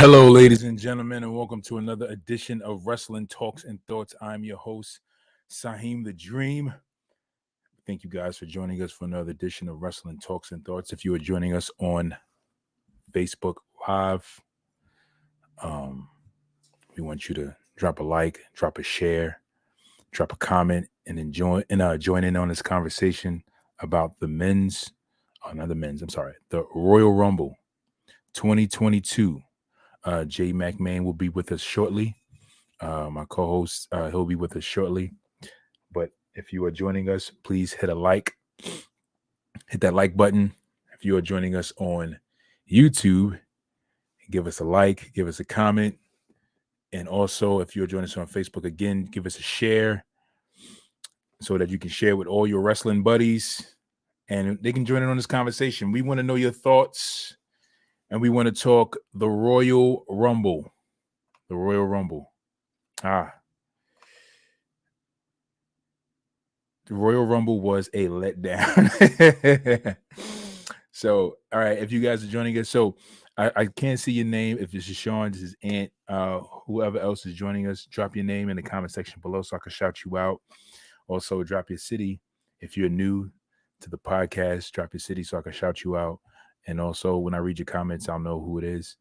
Hello, ladies and gentlemen, and welcome to another edition of Wrestling Talks and Thoughts. I'm your host, Saheem the Dream. Thank you guys for joining us for another edition of Wrestling Talks and Thoughts. If you are joining us on Facebook Live, um, we want you to drop a like, drop a share, drop a comment, and join in on this conversation about the the Royal Rumble 2022. Jay McMahon will be with us shortly. My co-host, he'll be with us shortly. But if you are joining us, please hit that like button. If you are joining us on YouTube, give us a like, give us a comment. And also, if you're joining us on Facebook, again, give us a share so that you can share with all your wrestling buddies and they can join in on this conversation. We want to know your thoughts and we want to talk the Royal Rumble. The Royal Rumble. The Royal Rumble was a letdown. So, all right, if you guys are joining us, so I can't see your name. If this is Sean, this is Ant, whoever else is joining us, drop your name in the comment section below so I can shout you out. Also, drop your city. If you're new to the podcast, drop your city so I can shout you out. And also, when I read your comments, I'll know who it is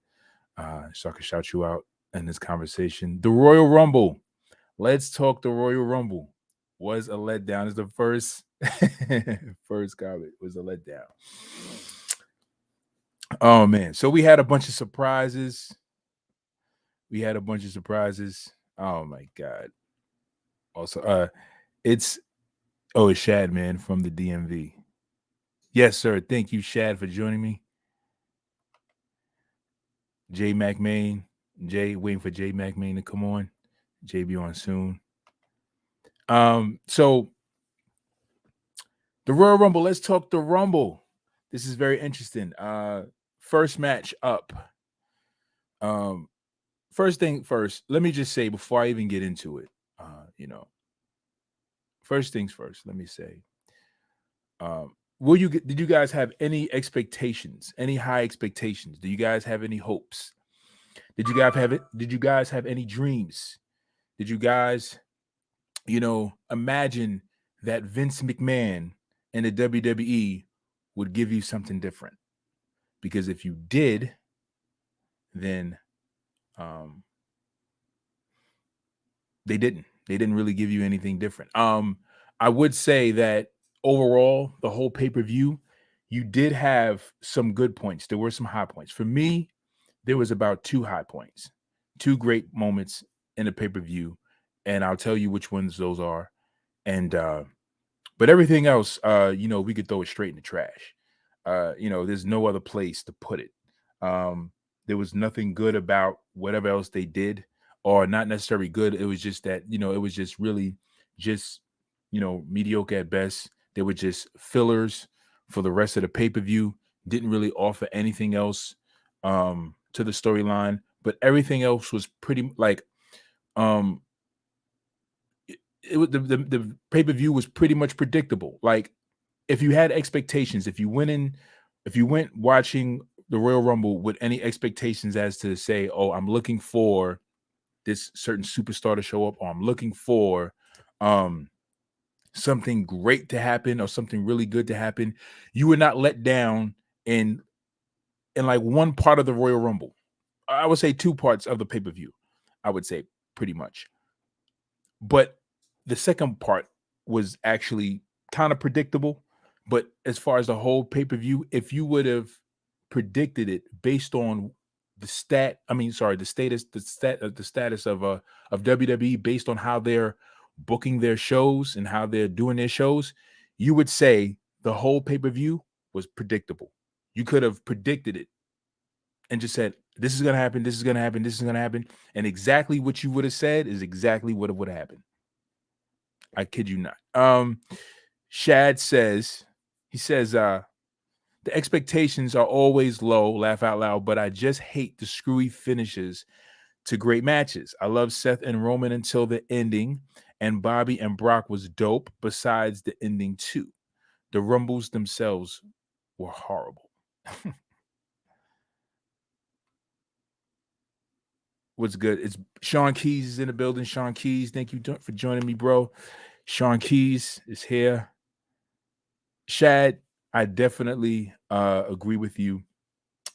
so I can shout you out in this conversation. The Royal Rumble. Let's talk the Royal Rumble. Was a letdown. It's the first comment was a letdown. Oh man. So we had a bunch of surprises. Oh my God. Also, it's Shad, man, from the DMV. Yes, sir. Thank you, Shad, for joining me. Jay McMahon. Jay, waiting for Jay McMahon to come on. Jay be on soon. So the Royal Rumble, let's talk the Rumble. This is very interesting. First match up. First thing first, let me just say before I even get into it, first things first, let me say, did you guys have any expectations, any high expectations? Do you guys have any hopes? Did you guys have any dreams? Did you guys, imagine that Vince McMahon and the WWE would give you something different? Because if you did, then they didn't really give you anything different. I would say that overall, the whole pay-per-view, you did have some good points. There were some high points. For me, there was about 2 high points, 2 great moments in the pay-per-view, and I'll tell you which ones those are. And but everything else, we could throw it straight in the trash. There's no other place to put it. There was nothing good about whatever else they did, or not necessarily good. It was just that, it was just really just, mediocre at best. They were just fillers for the rest of the pay-per-view. Didn't really offer anything else to the storyline, but everything else was pretty like it was the pay-per-view was pretty much predictable. Like if you had expectations, if you went watching the Royal Rumble with any expectations as to say, oh, I'm looking for this certain superstar to show up, or I'm looking for something great to happen or something really good to happen, you were not let down in like one part of the Royal Rumble. I would say 2 parts of the pay-per-view, I would say pretty much. But the second part was actually kind of predictable. But as far as the whole pay-per-view, if you would have predicted it based on the status of WWE based on how they're booking their shows and how they're doing their shows, you would say the whole pay-per-view was predictable. You could have predicted it and just said, this is going to happen, this is going to happen, this is going to happen. And exactly what you would have said is exactly what would happen. I kid you not. Shad says, the expectations are always low, laugh out loud, but I just hate the screwy finishes to great matches. I love Seth and Roman until the ending, and Bobby and Brock was dope besides the ending too. The Rumbles themselves were horrible. What's good? It's Sean Keys is in the building. Sean Keys, thank you for joining me, bro. Sean Keys is here. Shad, I definitely agree with you.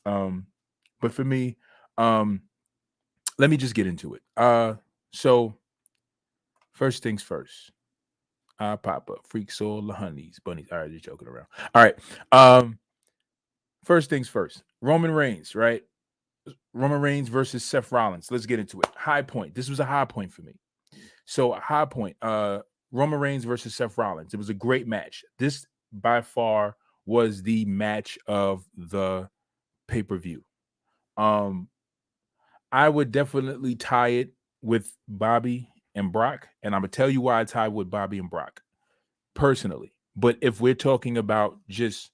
But for me, let me just get into it. So first things first. I pop up. Freak soul, the honeys, bunnies. All right, just joking around. All right. First things first. Roman Reigns, right? Roman Reigns versus Seth Rollins. Let's get into it. High point. This was a high point for me. So high point. Roman Reigns versus Seth Rollins. It was a great match. This by far was the match of the pay-per-view. I would definitely tie it with Bobby and Brock, and I'm gonna tell you why I tie with Bobby and Brock personally. But if we're talking about just,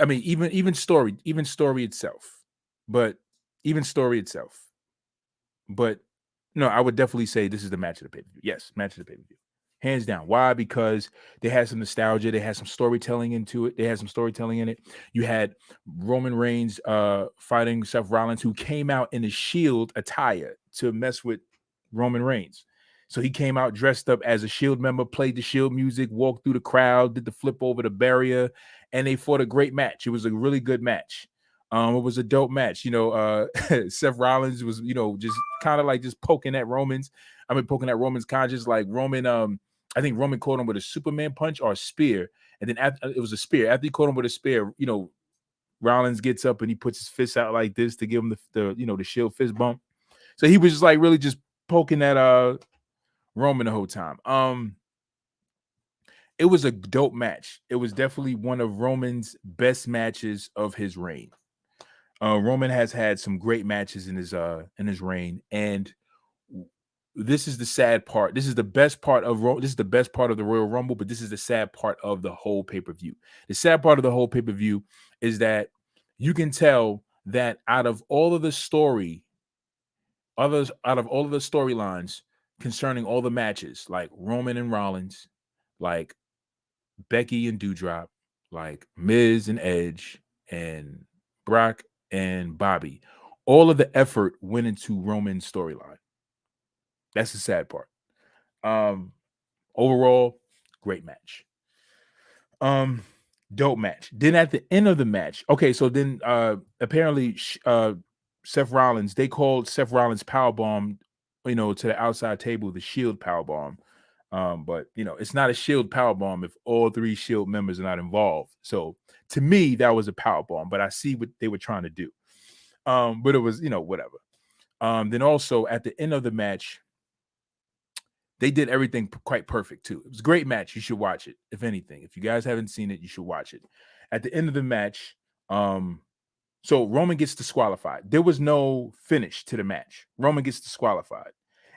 I mean, even story itself, but even story itself, but no, I would definitely say this is the match of the pay-per-view. Yes, match of the pay-per-view. Hands down. Why? Because they had some nostalgia. They had some storytelling into it. They had some storytelling in it. You had Roman Reigns fighting Seth Rollins, who came out in a Shield attire to mess with Roman Reigns. So he came out dressed up as a Shield member, played the Shield music, walked through the crowd, did the flip over the barrier, and they fought a great match. It was a really good match. It was a dope match. Seth Rollins was, just kind of like just poking at Roman's conscience. Like Roman, I think Roman caught him with a Superman punch or a spear, and then it was a spear. After he caught him with a spear, Rollins gets up and he puts his fist out like this to give him the Shield fist bump. So he was just like really just poking at Roman the whole time. It was a dope match. It was definitely one of Roman's best matches of his reign. Roman has had some great matches in his reign, and this is the sad part. This is the best part of the Royal Rumble, but this is the sad part of the whole pay-per-view. The sad part of the whole pay-per-view is that you can tell that out of all of the storylines concerning all the matches, like Roman and Rollins, like Becky and Doudrop, like Miz and Edge, and Brock and Bobby, all of the effort went into Roman's storyline. That's the sad part. Overall, great match. Dope match. Then at the end of the match, okay, so then apparently Seth Rollins, they called Seth Rollins powerbomb, to the outside table, the Shield powerbomb. But it's not a Shield powerbomb if all three Shield members are not involved. So to me, that was a powerbomb, but I see what they were trying to do. But it was, whatever. Then also at the end of the match, they did everything quite perfect too. It was a great match. You should watch it. If anything, if you guys haven't seen it, you should watch it. At the end of the match, so Roman gets disqualified. There was no finish to the match. Roman gets disqualified.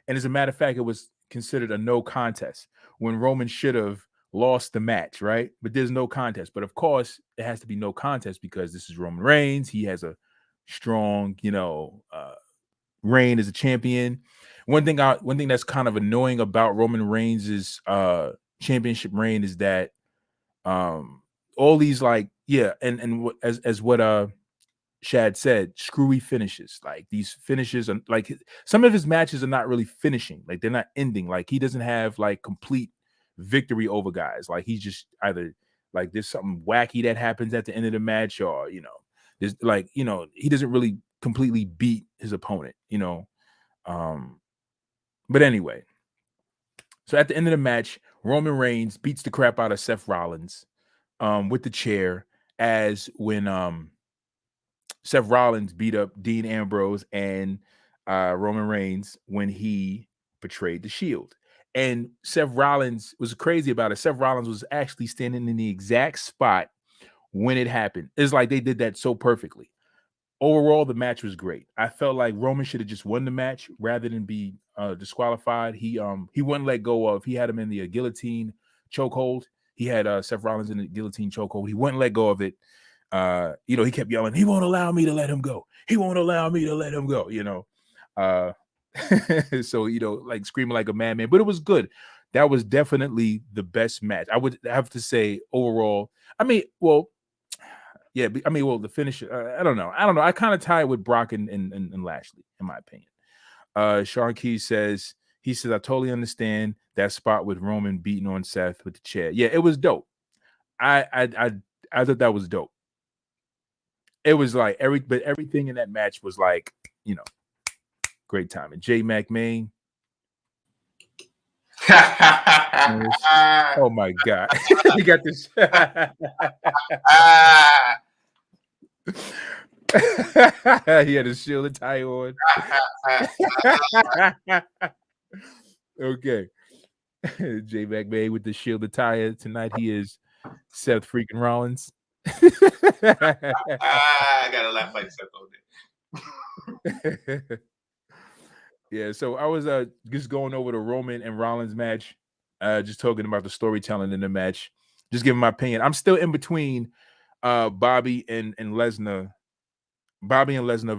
And as a matter of fact, it was considered a no contest when Roman should have lost the match, right? But there's no contest. But of course, it has to be no contest because this is Roman Reigns. He has a strong, reign as a champion. One thing that's kind of annoying about Roman Reigns' championship reign is that all these as what Shad said, screwy finishes. Like these finishes are like some of his matches are not really finishing, like they're not ending. Like he doesn't have like complete victory over guys. Like he's just either like there's something wacky that happens at the end of the match, or there's like he doesn't really completely beat his opponent. But anyway, so at the end of the match, Roman Reigns beats the crap out of Seth Rollins with the chair, as when Seth Rollins beat up Dean Ambrose and Roman Reigns when he betrayed the Shield. And Seth Rollins was crazy about it. Seth Rollins was actually standing in the exact spot when it happened. It's like they did that so perfectly. Overall, the match was great. I felt like Roman should have just won the match rather than be disqualified. He wouldn't let go of. He had him in the guillotine chokehold. He had Seth Rollins in the guillotine chokehold. He wouldn't let go of it. He kept yelling, "He won't allow me to let him go. He won't allow me to let him go." So like screaming like a madman. But it was good. That was definitely the best match. I would have to say overall. Yeah, the finish. I don't know. I kind of tie it with Brock and Lashley, in my opinion. Sean Keys says, he says, I totally understand that spot with Roman beating on Seth with the chair. Yeah, it was dope. I thought that was dope. It was like everything in that match was like, great time. And Jay McMahon. Oh my God. He got this. He had his shield and tie on. Okay. Jay McMahon with the shield attire. Tonight he is Seth freaking Rollins. I gotta laugh like Seth all day. Yeah, so I was just going over the Roman and Rollins match, just talking about the storytelling in the match, just giving my opinion. I'm still in between Bobby and Lesnar,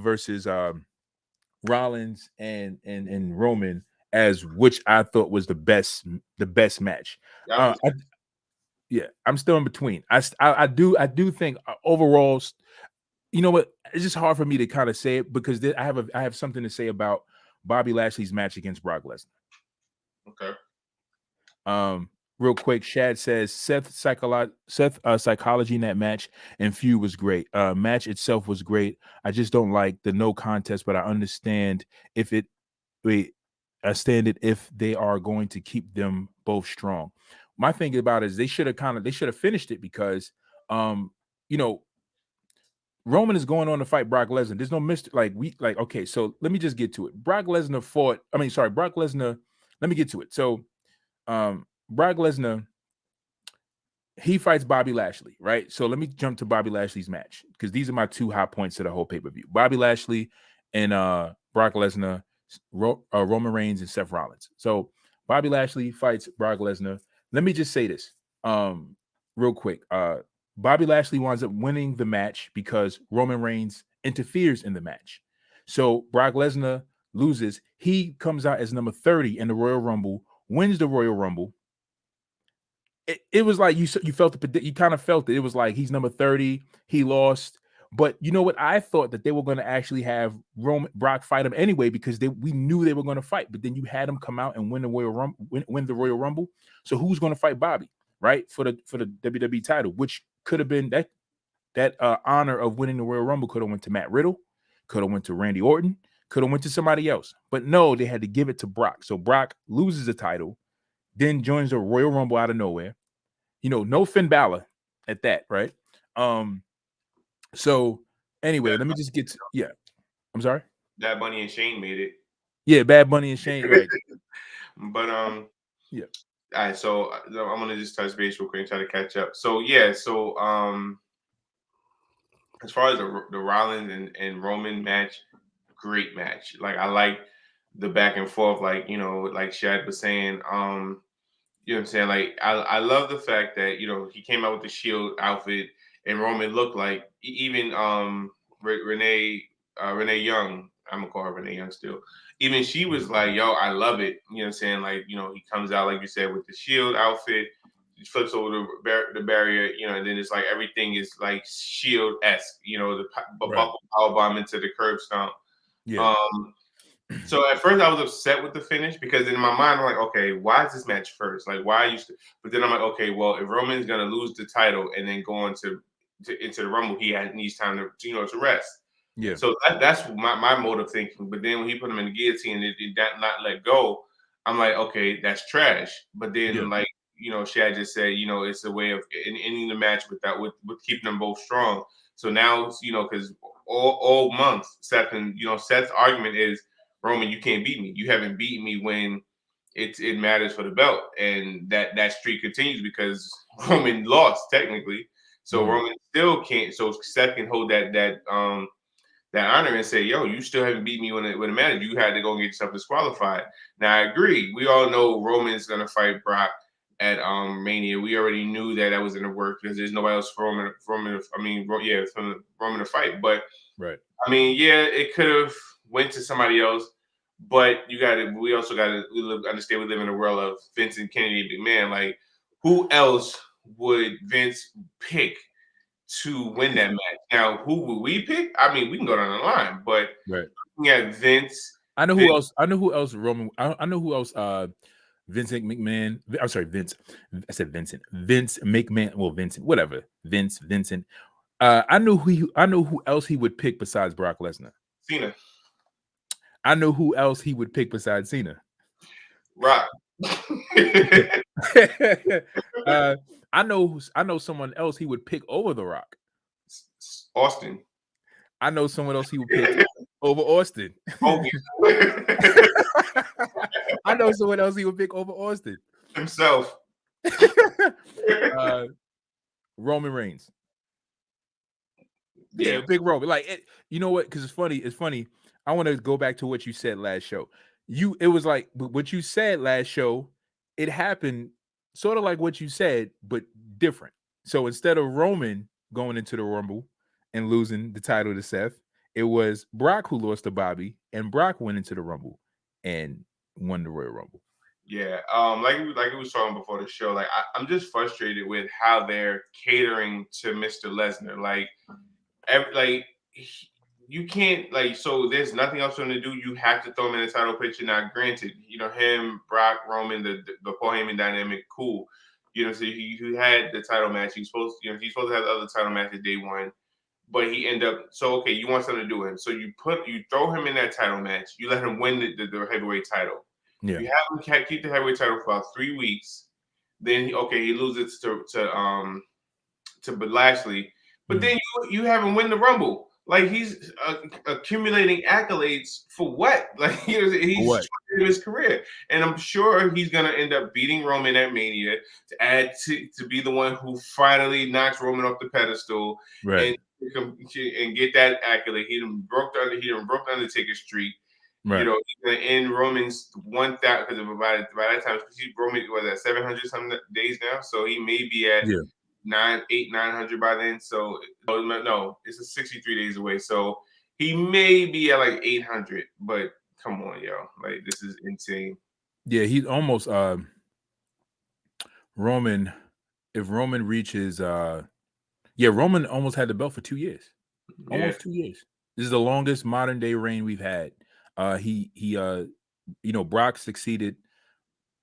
versus Rollins and Roman, as which I thought was the best match. I'm still in between. I do think overall, you know what? It's just hard for me to kind of say it because I have something to say about Bobby Lashley's match against Brock Lesnar. Okay. Real quick, Shad says Seth psychology in that match and feud was great. Match itself was great. I just don't like the no contest, but I understand if it. I stand it if they are going to keep them both strong. My thing about it is they should have finished it because, Roman is going on to fight Brock Lesnar. There's no okay, so let me just get to it. Brock Lesnar Brock Lesnar. Let me get to it. So, Brock Lesnar, he fights Bobby Lashley, right? So let me jump to Bobby Lashley's match because these are my two high points to the whole pay-per-view. Bobby Lashley and Brock Lesnar, Roman Reigns and Seth Rollins. So Bobby Lashley fights Brock Lesnar. Let me just say this real quick. Bobby Lashley winds up winning the match because Roman Reigns interferes in the match. So Brock Lesnar loses. He comes out as number 30 in the Royal Rumble, wins the Royal Rumble. It was like you felt you kind of felt it. It was like he's number 30. He lost. But you know what? I thought that they were going to actually have Brock fight him anyway because we knew they were going to fight. But then you had him come out and win the Royal Rumble. Win the Royal Rumble. So who's going to fight Bobby, right? For the WWE title, which could have been that honor of winning the Royal Rumble could have went to Matt Riddle, could have went to Randy Orton, could have went to somebody else. But no, they had to give it to Brock. So Brock loses the title, then joins the Royal Rumble out of nowhere. No Finn Balor at that, right? So anyway, let me just get to, I'm sorry. Bad Bunny and Shane made it. Yeah, Bad Bunny and Shane, right? But yeah. All right, so I'm gonna just touch base real quick and try to catch up. So yeah, so as far as the Rollins and Roman match, great match. Like I like the back and forth, like like Shad was saying. You know what I'm saying? Like I love the fact that he came out with the Shield outfit and Roman looked like even Renee Young. I'm gonna call her Renee Young still. Even she was like, "Yo, I love it." You know what I'm saying? Like he comes out like you said with the Shield outfit, he flips over the barrier, and then it's like everything is like Shield-esque. The buckle power bomb into the curb stomp. Yeah. So at first I was upset with the finish because in my mind I'm like, okay, why is this match first? Like why used to? But then I'm like, okay, well if Roman's gonna lose the title and then go into the Rumble, he needs time to rest. Yeah. So that's my mode of thinking. But then when he put him in the guillotine and did not let go, I'm like, okay, that's trash. But then like Shad just said, it's a way of ending the match with keeping them both strong. So now because all month Seth and Seth's argument is, Roman, you can't beat me. You haven't beaten me when it matters for the belt, and that streak continues because Roman lost technically. So Roman still can't. So Seth can hold that honor and say, "Yo, you still haven't beat me when it mattered. You had to go and get yourself disqualified." Now I agree. We all know Roman's gonna fight Brock at Mania. We already knew that was in the work because there's nobody else for Roman. For Roman to fight. But right. I mean, yeah, it could have went to somebody else. But we also got to understand we live in a world of Vince and Kennedy McMahon. Like, who else would Vince pick to win that match? Now, who would we pick? I mean, we can go down the line, but looking at Vince, I know who else. I know who else. Roman. I know who else. Vincent McMahon. I'm sorry, Vince. I said Vincent. Vince McMahon. Well, Vincent. Whatever. Vincent. I know who. I know who else he would pick besides Brock Lesnar. Cena. I know who else he would pick besides Cena. Rock. I know someone else he would pick over The Rock. Austin. I know someone else he would pick over Austin. I know someone else he would pick over Austin. Himself. Roman Reigns. Yeah, big Roman. Like it, you know what? Because it's funny. It's funny. I want to go back to what you said last show. It was like what you said last show. It happened sort of like what you said, but different. So instead of Roman going into the Rumble and losing the title to Seth, it was Brock who lost to Bobby, and Brock went into the Rumble and won the Royal Rumble. Yeah, like we was talking before the show, like I'm just frustrated with how they're catering to Mr. Lesnar. You can't so there's nothing else for him to do. You have to throw him in the title picture. Now, granted, him, Brock, Roman, the Paul Heyman dynamic, cool. So he had the title match. He's supposed to have the other title match at day one, but he ended up. So okay, you want something to do with him. So you throw him in that title match. You let him win the heavyweight title. Yeah. You have him keep the heavyweight title for about 3 weeks. Then he loses to Lashley, but then you have him win the Rumble. Like he's accumulating accolades for what? Like he's in his career, and I'm sure he's gonna end up beating Roman at Mania to add to be the one who finally knocks Roman off the pedestal, right? And get that accolade. He done broke the Undertaker streak. Right. He's gonna end Roman's 1,000 because by that time Roman was at 700 some days now, so he may be at 900 by then. So no, it's a 63 days away. So he may be at like 800. But come on, yo, like this is insane. Yeah, he's almost Roman. If Roman reaches, Roman almost had the belt for 2 years. Almost 2 years. This is the longest modern day reign we've had. Brock succeeded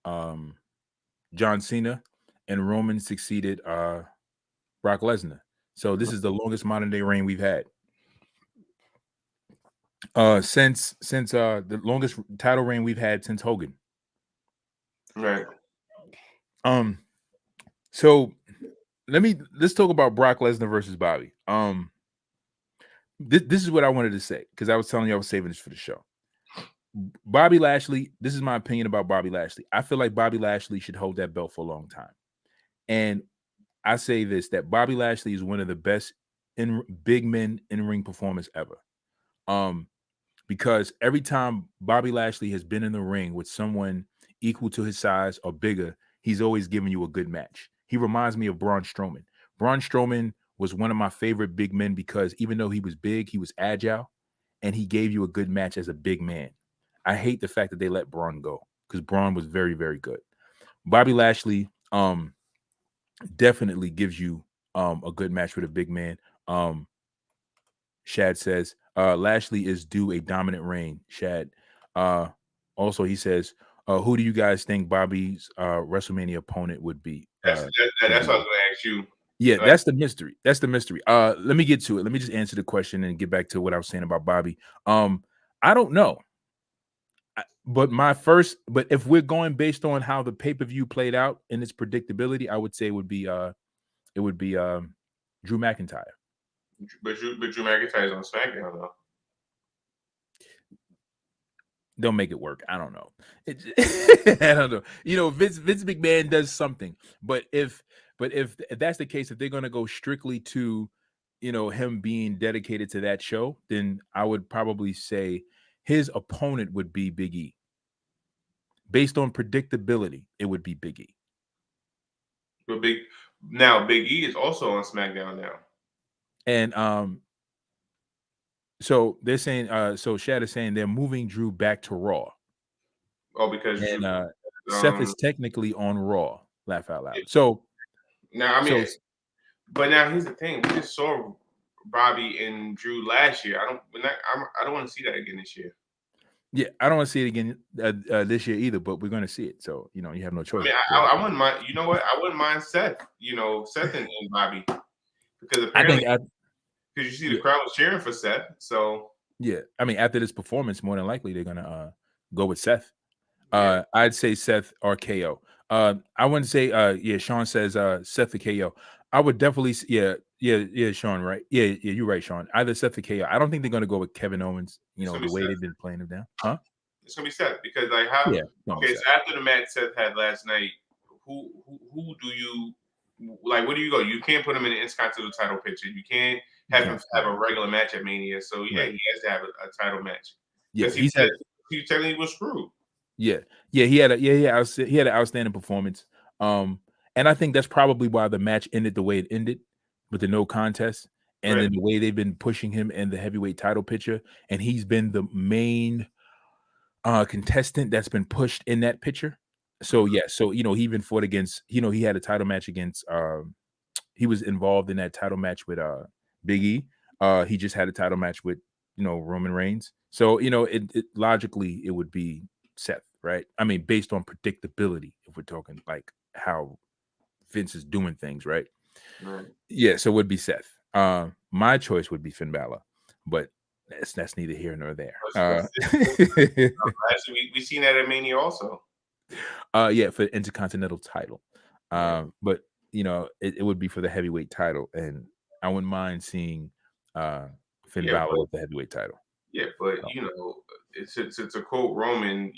John Cena, and Roman succeeded Brock Lesnar. So this is the longest modern day reign we've had. Since the longest title reign we've had since Hogan. Right. So let's talk about Brock Lesnar versus Bobby. This is what I wanted to say, because I was telling you I was saving this for the show. Bobby Lashley, this is my opinion about Bobby Lashley. I feel like Bobby Lashley should hold that belt for a long time. And I say this, that Bobby Lashley is one of the best big men in-ring performers ever. Because every time Bobby Lashley has been in the ring with someone equal to his size or bigger, he's always giving you a good match. He reminds me of Braun Strowman. Braun Strowman was one of my favorite big men because even though he was big, he was agile, and he gave you a good match as a big man. I hate the fact that they let Braun go, because Braun was very, very good. Bobby Lashley definitely gives you a good match with a big man. Shad says Lashley is due a dominant reign. Shad. Also, he says, who do you guys think Bobby's WrestleMania opponent would be? That's what I was going to ask you. Yeah, that's the mystery. That's the mystery. Let me get to it. Let me just answer the question and get back to what I was saying about Bobby. I don't know. But if we're going based on how the pay-per-view played out and its predictability, I would say it would be Drew McIntyre. But Drew McIntyre is on SmackDown though. Don't make it work. I don't know. I don't know. Vince McMahon does something, but if that's the case, if they're going to go strictly to, him being dedicated to that show, then I would probably say his opponent would be Big E. Based on predictability, it would be Big E. But Big E is also on SmackDown now. And so they're saying, so Shad is saying they're moving Drew back to Raw. Oh, because Seth is technically on Raw. Laugh out loud. So now, but now here's the thing: we just saw Bobby and Drew last year. I don't want to see that again this year. Yeah, I don't want to see it again this year either, but we're going to see it. So, you have no I choice. mean, I wouldn't mind. You know what? I wouldn't mind Seth. Seth and Bobby, because I apparently, think, because you see the yeah, crowd was cheering for Seth. So yeah. I mean, after this performance, more than likely they're gonna go with Seth. yeah, I'd say Seth or KO. I wouldn't say yeah, Sean says Seth or KO. I would definitely yeah, Sean, right? Yeah, you're right, Sean. Either Seth or KO. I don't think they're gonna go with Kevin Owens, it's gonna be the way Seth. they've been playing him down. Huh? It's gonna be Seth because like how? Yeah, it's gonna be Okay, so Seth. after the match Seth had last night, who do you like? Where do you go? You can't put him in the Intercontinental title picture. You can't You have him can't. have Right. a regular match at Mania. So yeah, Right. he has to have a title match Yeah, because he's had he technically was screwed. yeah. Yeah, he had an outstanding performance. Um and I think that's probably why the match ended the way it ended with the no contest and Right. then the way they've been pushing him in the heavyweight title picture and he's been the main contestant that's been pushed in that picture. So Mhm. yeah, so he even fought against, he had a title match against he was involved in that title match with Big E. He just had a title match with Roman Reigns. So it logically it would be Seth, right? I mean, based on predictability, if we're talking like how Vince is doing things, right? Right. Yeah, so it would be Seth. My choice would be Finn Balor, but that's neither here nor there. Actually, we seen that at Mania also. Yeah, for the Intercontinental title. Right. But it would be for the heavyweight title, and I wouldn't mind seeing Finn Yeah, Balor but with the heavyweight title. So. it's a quote Roman.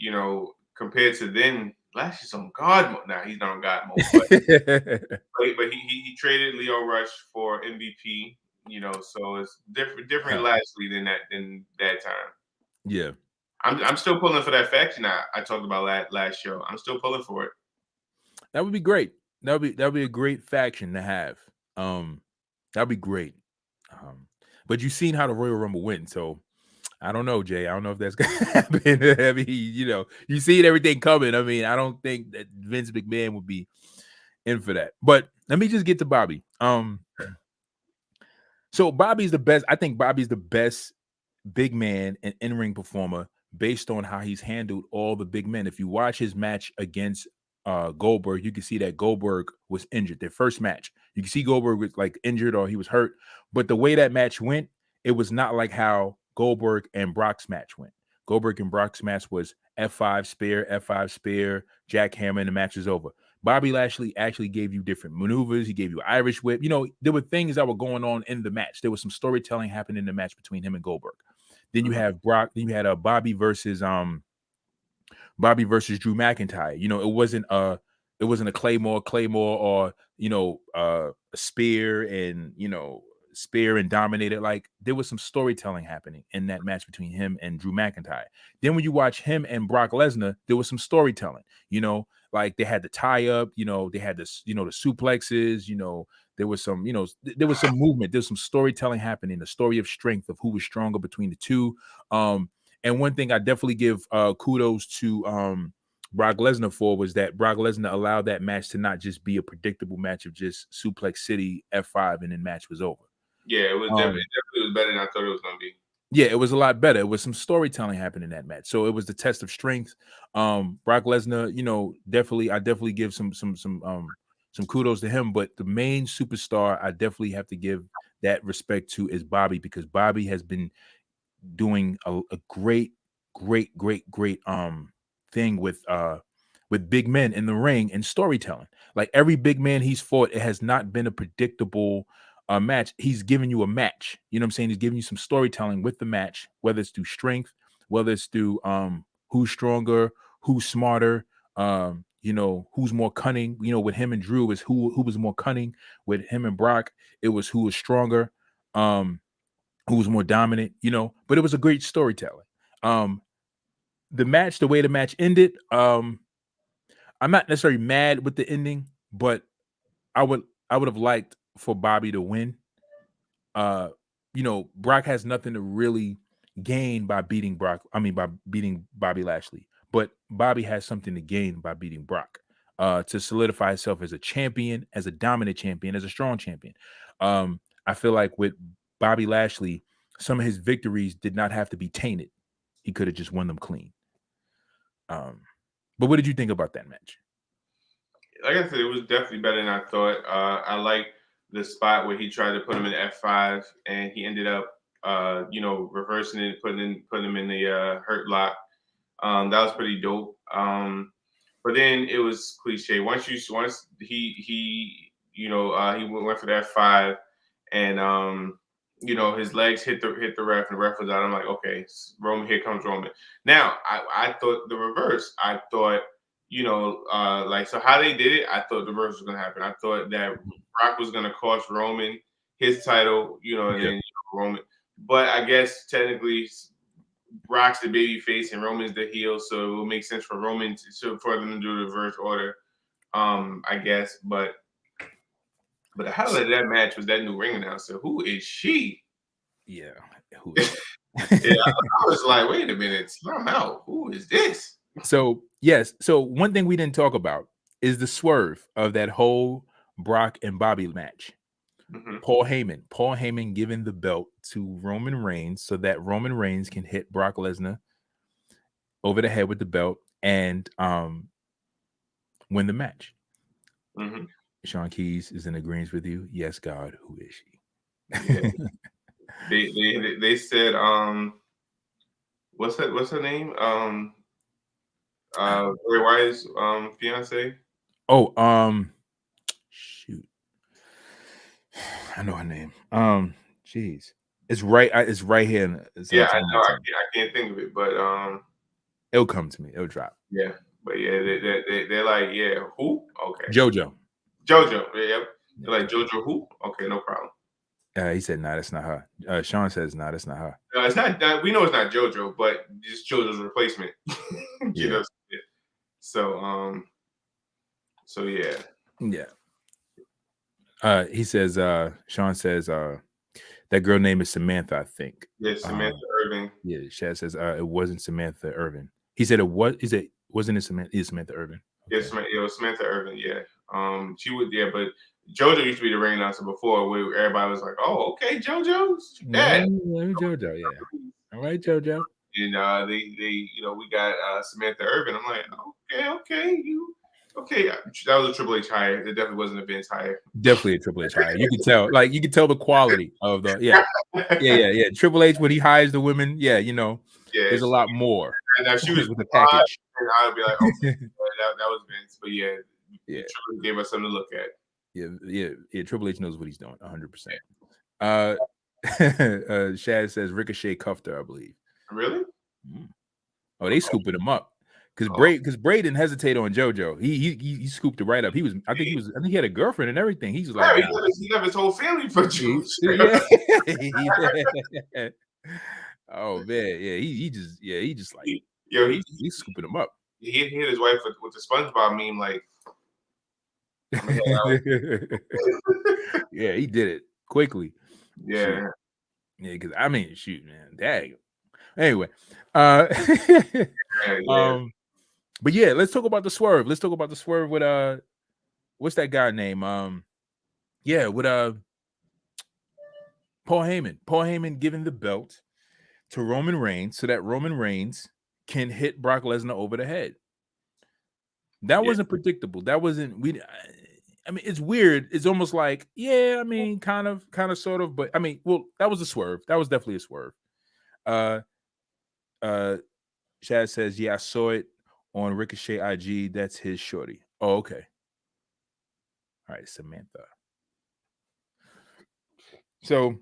Compared to then, Lashley's on God mode. Now he's not on God mode, but he traded Leo Rush for MVP. So it's different Lashley than that time. Yeah, I'm still pulling for that faction I talked about last show. I'm still pulling for it. that would be great. That would be a great faction to have. Um, that'd be great. Um, but you've seen how the Royal Rumble went, so I don't know, Jay. I don't know if that's gonna happen. I mean, you seen everything coming. I mean, I don't think that Vince McMahon would be in for that. But let me just get to Bobby. So Bobby's the best. I think Bobby's the best big man and in-ring performer based on how he's handled all the big men. If you watch his match against Goldberg, you can see that Goldberg was injured. Their first match, you can see Goldberg was like injured or he was hurt. But the way that match went, it was not like how Goldberg and Brock's match went. Goldberg and Brock's match was F5 spear, jackhammer, and the match is over. Bobby Lashley actually gave you different maneuvers. He gave you Irish whip. There were things that were going on in the match. There was some storytelling happening in the match between him and Goldberg. Then you Mhm. have Brock. Then you had a Bobby versus Drew McIntyre. It wasn't a Claymore, or a spear and dominated. Like there was some storytelling happening in that match between him and Drew McIntyre. Then when you watch him and Brock Lesnar, there was some storytelling. Like they had the tie up. They had this. The suplexes. There was some. There was some movement. There's some storytelling happening. The story of strength of who was stronger between the two. And one thing I definitely give kudos to Brock Lesnar for was that Brock Lesnar allowed that match to not just be a predictable match of just suplex city F5 and then match was over. Yeah, Um, it definitely was better than I thought it was gonna be. yeah, it was a lot better. It was some storytelling happening in that match. So it was the test of strength. Brock Lesnar, I definitely give some kudos to him. But the main superstar I definitely have to give that respect to is Bobby, because Bobby has been doing a great thing with big men in the ring and storytelling. Like every big man he's fought, it has not been a predictable match. He's giving you a match. You know what I'm saying? He's giving you some storytelling with the match, whether it's through strength, whether it's through who's stronger, who's smarter, who's more cunning. With him and Drew is who was more cunning. With him and Brock, it was who was stronger. Who was more dominant, but it was a great storytelling. Um, the way the match ended, I'm not necessarily mad with the ending, but I would I would have liked for Bobby to win. Brock has nothing to really gain by beating Brock. I mean, by beating Bobby Lashley, but Bobby has something to gain by beating Brock. To solidify himself as a champion, as a dominant champion, as a strong champion. I feel like with Bobby Lashley, some of his victories did not have to be tainted. He could have just won them clean. But what did you think about that match? Like I said, it was definitely better than I thought. I like the spot where he tried to put him in F5 and he ended up, reversing it, putting him in the hurt lock. That was pretty dope. But then it was cliche. Once he went for that F5 and his legs hit the ref and the ref was out. I'm like, okay, Roman, here comes Roman. Now I thought the reverse. I thought, so how they did it, I thought the reverse was gonna happen. I thought that Brock was gonna cost Roman his title, and then Roman. But I guess technically Brock's the baby face and Roman's the heel, so it will make sense for Roman for them to do the reverse order. I guess, but the highlight of that match was that new ring announcer. Who is she? Yeah, who is yeah, I was like, wait a minute, I'm out. Who is this? So yes, so one thing we didn't talk about is the swerve of that whole Brock and Bobby match. Mm-hmm. Paul Heyman giving the belt to Roman Reigns so that Roman Reigns can hit Brock Lesnar over the head with the belt and win the match. Mm-hmm. Sean Keys is in agreement with you. Yes, God, who is she? Yeah. they said what's her name? Bray Wyatt's fiance. Oh, shoot. I know her name. Jeez. It's right here. Yeah, I know. I can't think of it, but it'll come to me. It'll drop. Yeah, but yeah, they're like, yeah, who? Okay. JoJo. Yep. They're like, JoJo who? Okay, no problem. He said, "Nah, that's not her." Sean says, "Nah, that's not her." No, it's not. We know it's not JoJo, but just JoJo's replacement. Yeah. So yeah. Yeah. He says, Sean says, that girl name is Samantha, I think. Yeah, Samantha Irvin. Yeah, Shad says it wasn't Samantha Irvin. He said wasn't it Samantha? Is Samantha Irvin? Okay. Yes, it was Samantha Irvin. Yeah. She would. Yeah, but JoJo used to be the ring announcer before, where everybody was like, "Oh, okay, JoJo, yeah, JoJo, yeah, all right, JoJo." And we got Samantha Irvin. I'm like, okay, okay. That was a Triple H hire. It definitely wasn't a Vince hire. Definitely a Triple H hire. You could tell, the quality of the yeah. Triple H when he hires the women, there's a lot more. And now she was with the package. And I would be like, okay, that was Vince, but yeah, Triple H gave us something to look at. Yeah. Triple H knows what he's doing, 100%. Shad says Ricochet cuffed her, I believe. Really? Oh, they scooping him up because Bray didn't hesitate on JoJo. He scooped it right up. I think he had a girlfriend and everything. He's like, he left his whole family for JoJo. Yeah. Oh man, yeah. He just like he's scooping him up. He hit his wife with the SpongeBob meme, like. Yeah, he did it quickly. Yeah. Because I mean, shoot, man, dang. Anyway, but yeah, let's talk about the swerve. Let's talk about the swerve with what's that guy name? With Paul Heyman. Paul Heyman giving the belt to Roman Reigns so that Roman Reigns can hit Brock Lesnar over the head. That wasn't predictable. That wasn't I mean, it's weird. It's almost like, kind of, sort of, but I mean, well, that was a swerve. That was definitely a swerve. Chad says, yeah, I saw it on Ricochet IG. That's his shorty. Oh, okay. All right, Samantha. So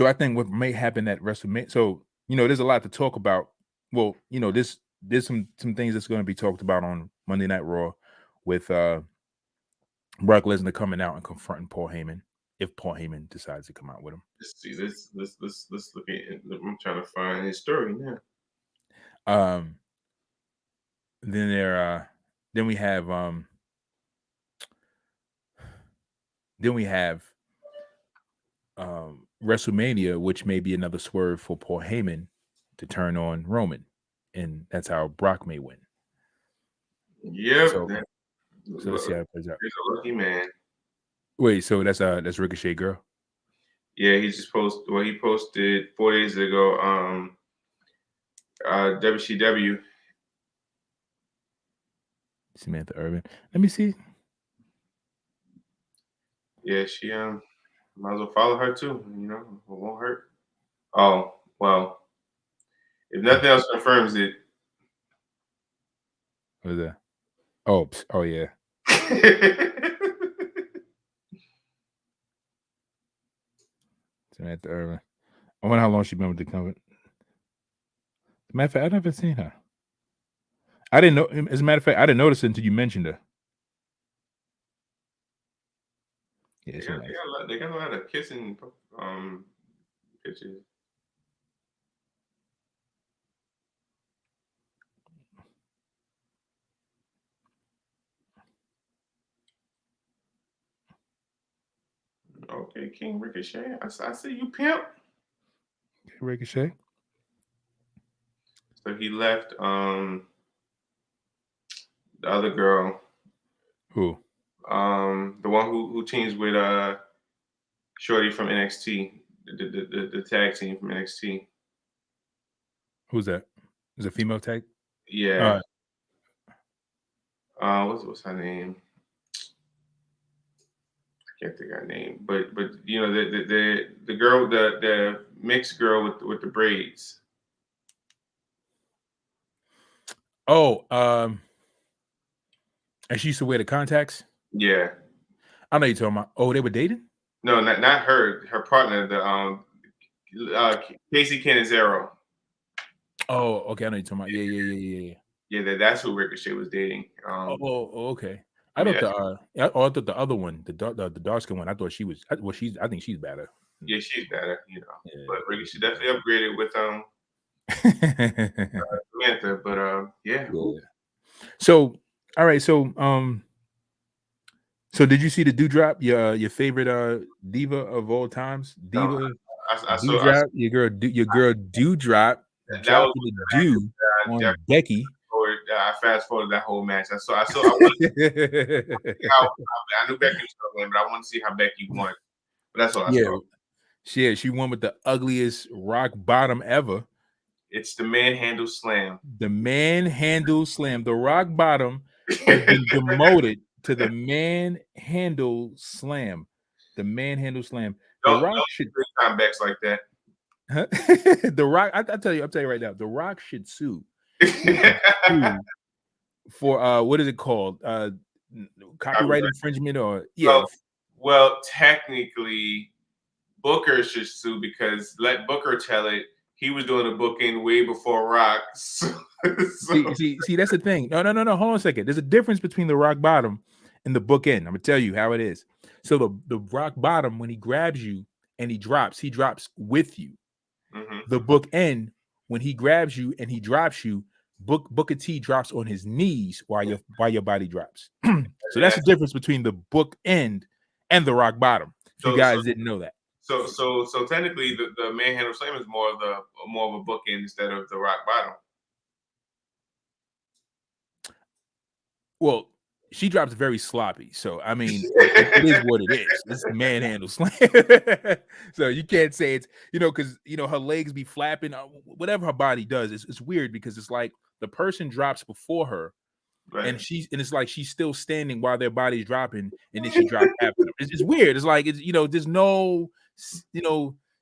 I think what may happen at WrestleMania. So, there's a lot to talk about. Well, there's some things that's going to be talked about on Monday Night Raw with Brock Lesnar coming out and confronting Paul Heyman if Paul Heyman decides to come out with him. Let's see. Let's look at it. I'm trying to find his story now. Then we have WrestleMania, which may be another swerve for Paul Heyman to turn on Roman, and that's how Brock may win. Yeah. So let's see how it plays out. He's a lucky man. Wait, so that's Ricochet girl? Yeah, he just posted. Well, he posted 4 days ago. WCW. Samantha Irvin. Let me see. Yeah, she might as well follow her too. It won't hurt. Oh well, if nothing else confirms it. What is that? Oh, oh yeah. Samantha Irvin. I wonder how long she's been with the company. Matter of fact, I never seen her. I didn't know. As a matter of fact, I didn't notice it until you mentioned her. Yeah, They she's got, nice. they got a lot of kissing pictures. Okay, King Ricochet. I see you, pimp. Ricochet. So he left the other girl, Who? the one who teams with Shorty from NXT, the tag team from NXT. Who's that? Is it a female tag? Yeah. What's her name? I can't think of her name, but the girl, the mixed girl with the braids. Oh, and she used to wear the contacts. Yeah. I know you're talking about. Oh, they were dating? No, not her. Her partner, Casey Canizero. Oh, okay. I know you're talking about. Yeah. Yeah, that's who Ricochet was dating. Okay. I thought Yeah, I thought the other one, the dark skin one. I thought she was. Well, I think she's better. yeah, she's better, Yeah. But Ricochet definitely upgraded with Samantha. But yeah. Yeah. So, all right. So did you see the Dewdrop? Your favorite diva of all times, No, diva I saw Dewdrop. Your girl Dewdrop that was dropping the dew I on Becky. I fast forwarded that whole match. I want to see how I knew Becky was going to win, but I want to see how Becky won. But that's all I saw. She won with the ugliest rock bottom ever. It's the manhandle slam. The manhandle slam. The rock bottom has been demoted to the manhandle slam. The manhandle slam. The Don't Rock should comebacks like that. the Rock. I'll tell you right now. The Rock should sue. He should sue for what is it called? Copyright infringement or yeah. Well, technically, Booker should sue because let Booker tell it. He was doing the booking way before Rock. See, that's the thing. No. Hold on a second. There's a difference between the rock bottom and the bookend. I'm gonna tell you how it is. So the rock bottom, when he grabs you and he drops with you. Mm-hmm. The bookend, when he grabs you and he drops you, Booker T drops on his knees while your body drops. So that's the difference between the bookend and the rock bottom. If you guys didn't know that. So technically, the manhandle slam is more of a bookend instead of the rock bottom. Well, she drops very sloppy, so I mean, it is what it is. It's the manhandle slam. So you can't say it's because her legs be flapping. Whatever her body does, it's weird because it's like the person drops before her, right. and it's like she's still standing while their body's dropping, and then she drops after them. It's weird. It's like there's no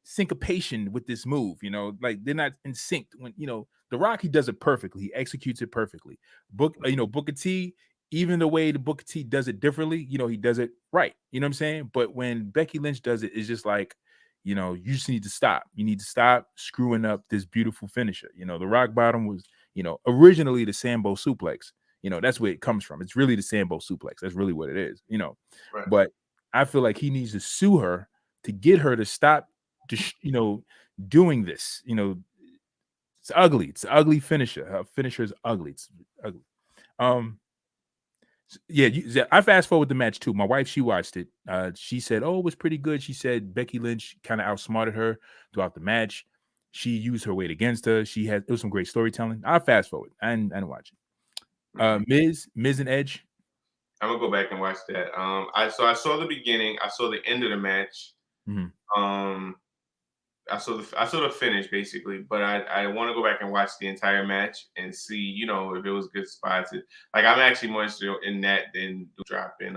syncopation with this move. Like they're not in sync. When the Rock, he does it perfectly. He executes it perfectly. Booker T, even the way the Booker T does it differently, he does it right. You know what I'm saying? But when Becky Lynch does it, it's just like, you just need to stop. You need to stop screwing up this beautiful finisher. The rock bottom was, originally the Sambo suplex. That's where it comes from. It's really the Sambo suplex. That's really what it is. Right. But I feel like he needs to sue her to get her to stop, doing this. It's ugly. It's an ugly finisher. Her finisher is ugly. It's ugly. Yeah, I fast forward the match too. My wife, she watched it. She said, "Oh, it was pretty good." She said Becky Lynch kind of outsmarted her throughout the match. She used her weight against her. It was some great storytelling. I fast forward. I didn't watch it. Miz and Edge. I'm gonna go back and watch that. I saw the beginning. I saw the end of the match. Mm-hmm. I saw the finish basically, but I want to go back and watch the entire match and see, you know, if it was good spots. Like I'm actually more interested in that than dropping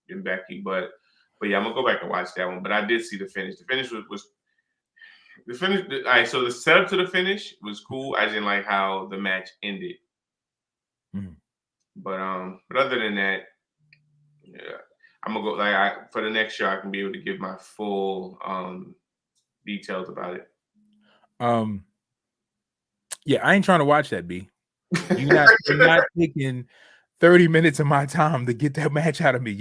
in Becky, but yeah, I'm gonna go back and watch that one. But I did see the finish. The finish was the finish. All right, so the setup to the finish was cool. I didn't like how the match ended. But other than that, yeah, I'm gonna go for the next show. I can be able to give my full details about it. Yeah, I ain't trying to watch that, B. You're not taking 30 minutes of my time to get that match out of me.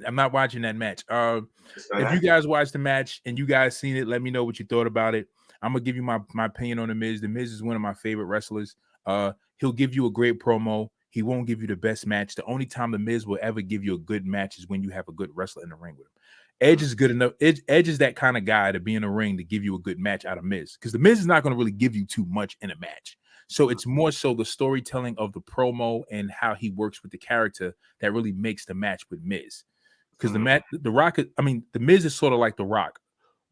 I'm not watching that match. If you guys watched the match and you guys seen it, let me know what you thought about it. I'm gonna give you my opinion on The Miz. The Miz is one of my favorite wrestlers. He'll give you a great promo. He won't give you the best match. The only time The Miz will ever give you a good match is when you have a good wrestler in the ring with him. Edge is good enough. Edge is that kind of guy to be in a ring to give you a good match out of Miz, because The Miz is not going to really give you too much in a match. So it's more so the storytelling of the promo and how he works with the character that really makes the match with Miz. Because the Rock, The Miz is sort of like The Rock,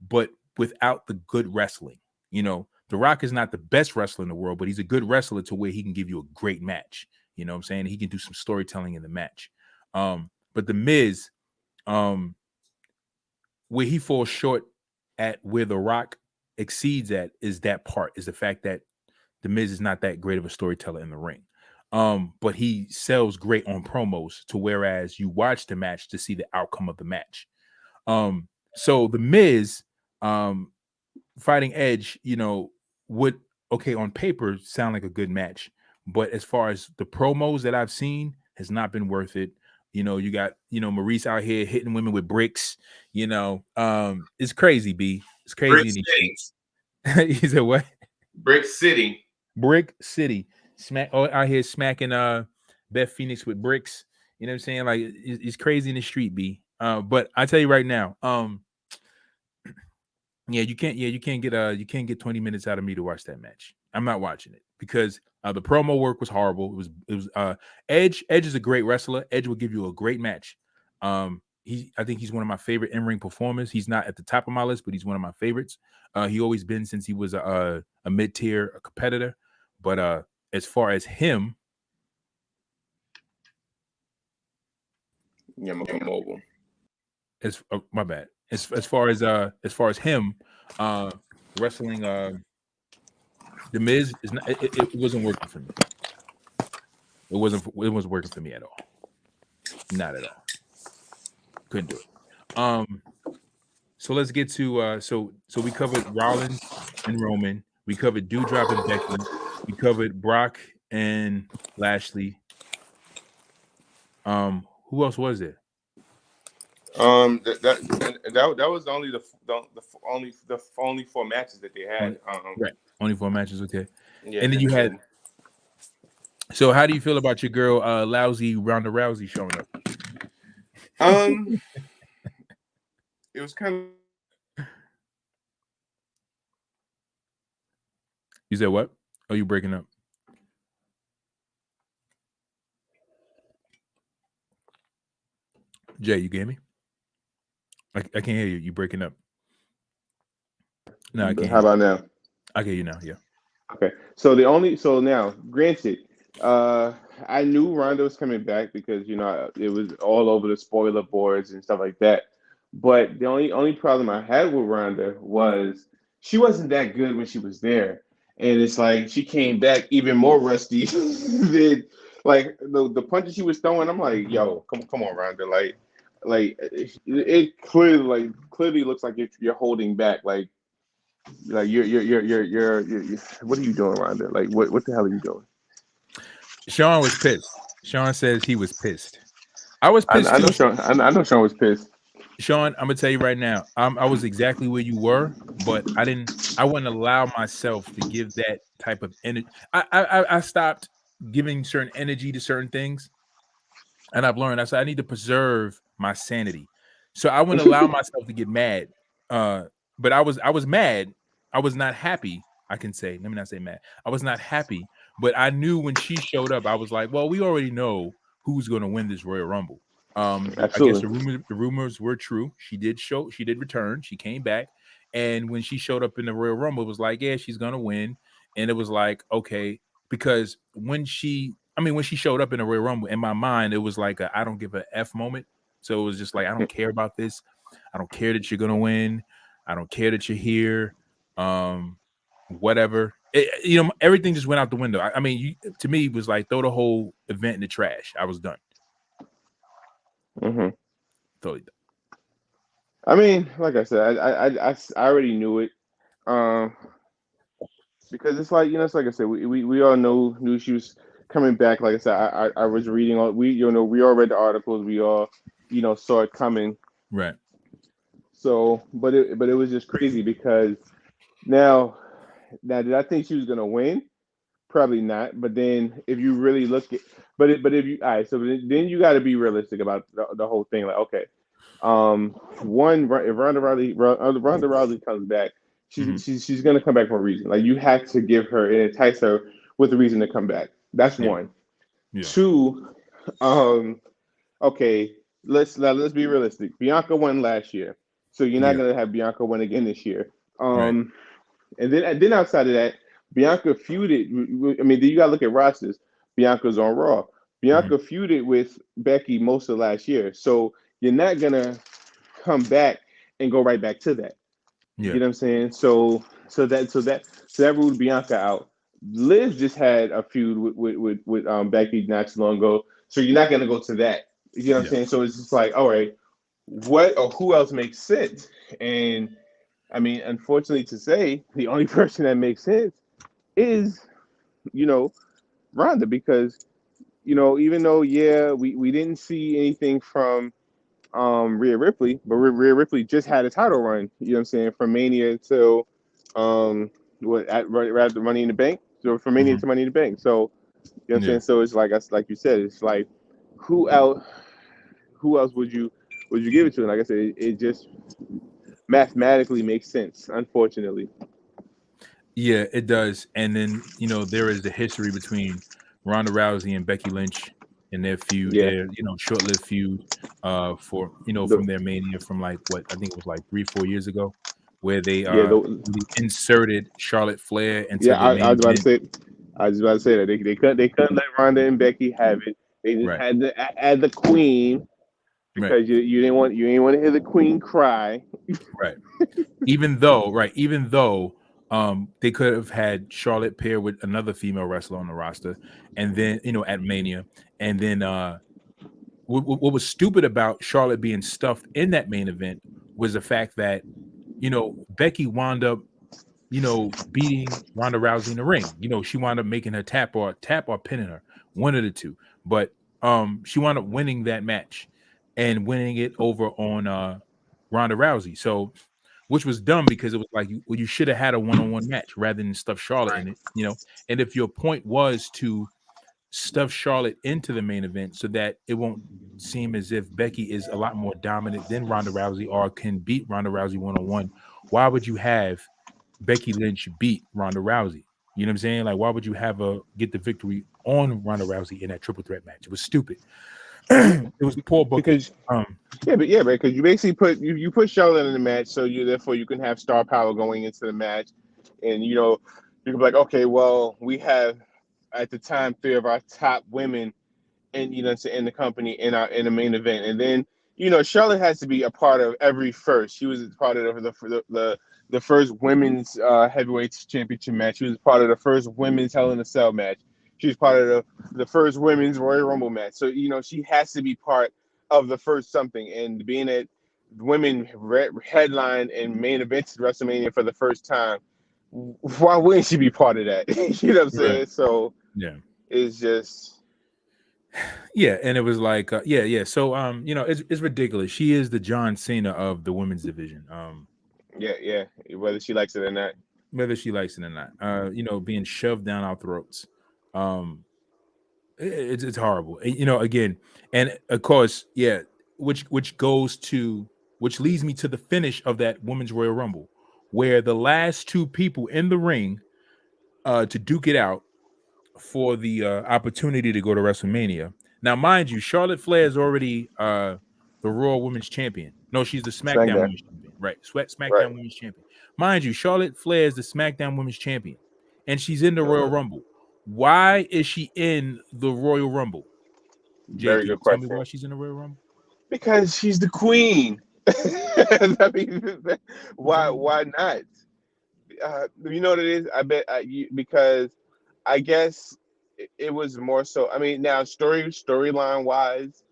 but without the good wrestling. You know, The Rock is not the best wrestler in the world, but he's a good wrestler to where he can give you a great match. You know what I'm saying? He can do some storytelling in the match. But The Miz, where he falls short at where The Rock exceeds at is the fact that The Miz is not that great of a storyteller in the ring. But he sells great on promos, to whereas you watch the match to see the outcome of the match. So The Miz fighting Edge, would on paper sound like a good match, but as far as the promos that I've seen, has not been worth it. You got Maurice out here hitting women with bricks. It's crazy, B. It's crazy. He said what? Brick City. Out here smacking Beth Phoenix with bricks. You know what I'm saying? Like it's crazy in the street, B. But I tell you right now, you can't get 20 minutes out of me to watch that match. I'm not watching it because the promo work was horrible. It was Edge is a great wrestler. Edge will give you a great match. I think he's one of my favorite in-ring performers. He's not at the top of my list, but he's one of my favorites. He always been since he was a mid-tier competitor. But as far as him, yeah, I'm gonna go mobile. My bad. As far as him wrestling The Miz is not, it wasn't working for me. It wasn't working for me at all. Not at all. Couldn't do it. So let's get to so we covered Rollins and Roman. We covered Doudrop and Becky. We covered Brock and Lashley. Who else was there? That was only the only 4 matches that they had. Right, only 4 matches. Okay, yeah. And then you had. So, how do you feel about your girl, lousy Ronda Rousey showing up? It was kind of. You said what? Oh, you breaking up? Jay, you get me? I can't hear you. You breaking up? No, I can't. How about now? I get you now. Yeah. Okay. So now, granted, I knew Ronda was coming back because it was all over the spoiler boards and stuff like that. But the only problem I had with Ronda was she wasn't that good when she was there, and it's like she came back even more rusty than like the punches she was throwing. I'm like, yo, come on, Ronda, like it clearly looks like you're holding back, like you're what are you doing, Ronda? Like what the hell are you doing? Sean was pissed. Sean says he was pissed. I was pissed. I know Sean was pissed. Sean, I'm gonna tell you right now, I was exactly where you were, but I wouldn't allow myself to give that type of energy. I stopped giving certain energy to certain things, and I've learned. I said I need to preserve my sanity, so I wouldn't allow myself to get mad. But I was mad. I was not happy. I can say, let me not say mad. I was not happy, but I knew when she showed up, I was like, well, we already know who's going to win this Royal Rumble. I guess the rumors were true. She did return. She came back, And when she showed up in the Royal Rumble, it was like, yeah, she's gonna win. And it was like, okay, because when she showed up in the Royal Rumble, in my mind, it was like I don't give a F moment. So it was just like, I don't care about this. I don't care that you're gonna win. I don't care that you're here. Whatever. Everything just went out the window. To me, it was like throw the whole event in the trash. I was done. Mm-hmm. Totally done. I mean, like I said, I already knew it. Because it's like, it's like I said, we all knew she was coming back. Like I said, I was reading all we all read the articles, we all saw it coming. Right. So, but it was just crazy because now did I think she was gonna win? Probably not. But then if you really look at, but if you, all right, so then you got to be realistic about the whole thing. Like, okay, one, if Ronda Rousey comes back, she's gonna come back for a reason. Like, you have to give her and entice her with a reason to come back. That's one. Yeah. Two, okay, let's be realistic. Bianca won last year, so you're not gonna have Bianca win again this year. Right. And then outside of that, Bianca feuded. I mean, then you gotta look at rosters. Bianca's on Raw. Bianca feuded with Becky most of last year, so you're not gonna come back and go right back to that. Yeah. You know what I'm saying? So that ruled Bianca out. Liv just had a feud with Becky not too long ago, so you're not gonna go to that. You know what I'm saying? So it's just like, all right, what or who else makes sense? And I mean, unfortunately to say, the only person that makes sense is, Ronda, because, even though, we didn't see anything from Rhea Ripley, but Rhea Ripley just had a title run, you know what I'm saying, from Mania to right after Money in the Bank. So from Mania to Money in the Bank. So, you know what I'm saying? So it's like you said, it's like who else would you give it to? And like I said, it just mathematically makes sense, unfortunately. Yeah, it does. And then, there is the history between Ronda Rousey and Becky Lynch and their feud, their, short-lived feud for, from their Mania from like what I think it was like 3-4 years ago, where they really inserted Charlotte Flair into the main I was about event. to say that they couldn't let Ronda and Becky have it. They just had to add the Queen because you didn't want to hear the Queen cry. Right. Even though they could have had Charlotte pair with another female wrestler on the roster, and then at Mania, and then what was stupid about Charlotte being stuffed in that main event was the fact that Becky wound up beating Ronda Rousey in the ring. She wound up making her tap or pinning her, one of the two. But she wound up winning that match and winning it over on Ronda Rousey. So, which was dumb because it was like you should have had a one-on-one match rather than stuff Charlotte in it. And if your point was to stuff Charlotte into the main event so that it won't seem as if Becky is a lot more dominant than Ronda Rousey or can beat Ronda Rousey one-on-one, why would you have Becky Lynch beat Ronda Rousey? You know what I'm saying? Like, why would you have her get the victory on Ronda Rousey in that triple threat match? It was stupid. It was poor booking. Because you basically put Charlotte in the match, so therefore you can have star power going into the match, and you can be like, okay, well, we have at the time 3 of our top women in the company in the main event, and then Charlotte has to be a part of every first. She was part of the first women's heavyweight championship match. She was part of the first women's Hell in a Cell match. She was part of the first women's Royal Rumble match. So she has to be part of the first something. And being that women headline and main events at WrestleMania for the first time, why wouldn't she be part of that? You know what I'm saying? Right. So it's just. Yeah, and it was like, So, it's ridiculous. She is the John Cena of the women's division. Yeah, whether she likes it or not. Whether she likes it or not. Being shoved down our throats. It's horrible. Again, and of course, which leads me to the finish of that Women's Royal Rumble, where the last 2 people in the ring to duke it out for the opportunity to go to WrestleMania. Now, mind you, Charlotte Flair is already the Raw Women's Champion. No, she's the SmackDown Women's Champion. Right. SmackDown Women's Champion. Mind you, Charlotte Flair is the SmackDown Women's Champion, and she's in the Royal Rumble. Why is she in the Royal Rumble? Jay, Very can you good tell me question. why she's in the Royal Rumble? Because she's the queen. I mean, why not? You know what it is? I bet because I guess it was more so. I mean, now storyline wise,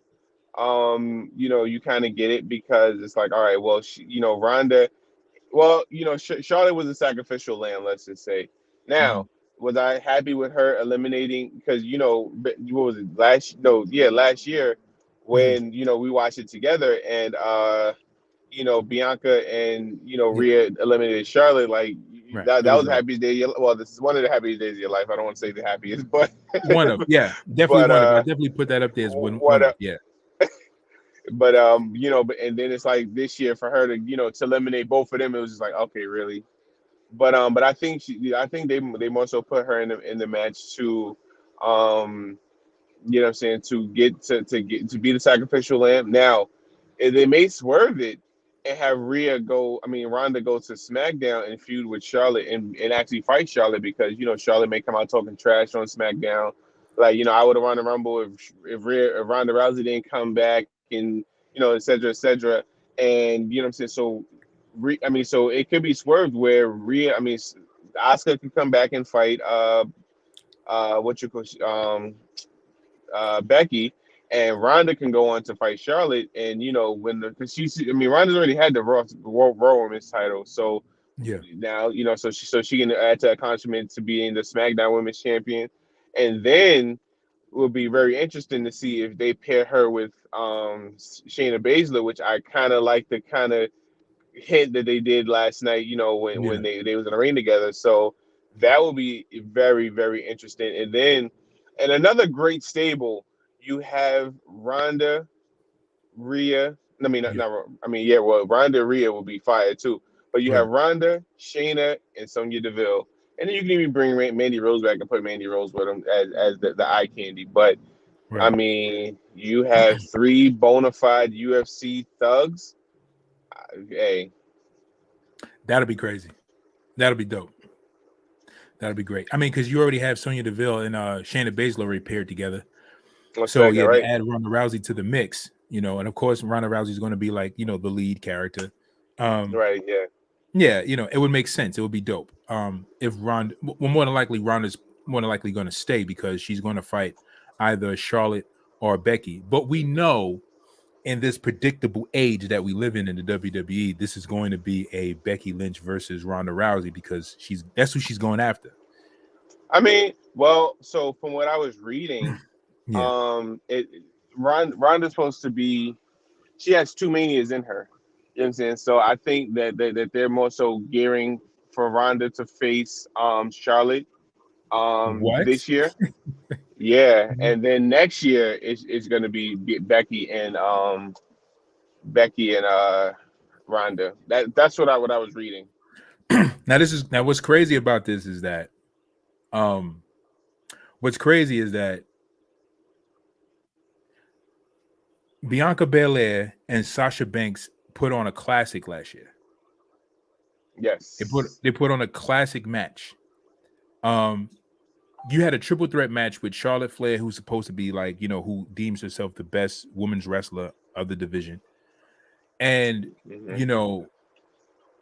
you kind of get it because it's like, all right, well, Ronda. Well, Charlotte was a sacrificial lamb, let's just say. Now, was I happy with her eliminating? Because what was it last? No, yeah, last year when we watched it together and Bianca and Rhea eliminated Charlotte. Like Right. that It was was the happiest day. Well, this is one of the happiest days of your life. I don't want to say the happiest, but one of definitely but one of. I definitely put that up there as one what of. Yeah. But but and then it's like this year for her to to eliminate both of them, it was just like, okay, really. But I think I think they more so put her in the match to what I'm saying, to get to be the sacrificial lamb. Now, if they may swerve it and have Ronda go to SmackDown and feud with Charlotte and actually fight Charlotte because Charlotte may come out talking trash on SmackDown. Like, I would have won the Rumble if Ronda Rousey didn't come back and et cetera, et cetera. And what I'm saying? So so it could be swerved where Asuka could come back and fight Becky, and Ronda can go on to fight Charlotte, and because Ronda's already had the Raw Women's title, so now so she can add to accomplishment to being the SmackDown Women's Champion, and then it will be very interesting to see if they pair her with Shayna Baszler, which I kind of like the kind of hint that they did last night, when they was in the ring together. So that will be very, very interesting. And then, and another great stable, you have Ronda, Rhea. I mean, well, Ronda, Rhea will be fired too. But you have Ronda, Shayna, and Sonya Deville. And then you can even bring Mandy Rose back and put Mandy Rose with them as the eye candy. But I mean, you have 3 bona fide UFC thugs. Hey, That'll be crazy. That'll be dope. That'll be great. I mean, because you already have Sonya Deville and Shayna Baszler already paired together. So to add Ronda Rousey to the mix, and of course Ronda Rousey is going to be like the lead character. Yeah, it would make sense. It would be dope. If Ronda, well, more than likely Ronda's more than likely going to stay because she's going to fight either Charlotte or Becky. But we know in this predictable age that we live in the WWE, this is going to be a Becky Lynch versus Ronda Rousey because that's who she's going after. I mean, well, so from what I was reading, Ronda's supposed to be. She has 2 manias in her. You know what I'm saying? So I think that they're more so gearing for Ronda to face Charlotte this year. Yeah, and then next year it's going to be Becky and Ronda. That's what I was reading. Now what's crazy about this is that Bianca Belair and Sasha Banks put on a classic last year. Yes. They put on a classic match. You had a triple threat match with Charlotte Flair, who's supposed to be like, who deems herself the best women's wrestler of the division. And no,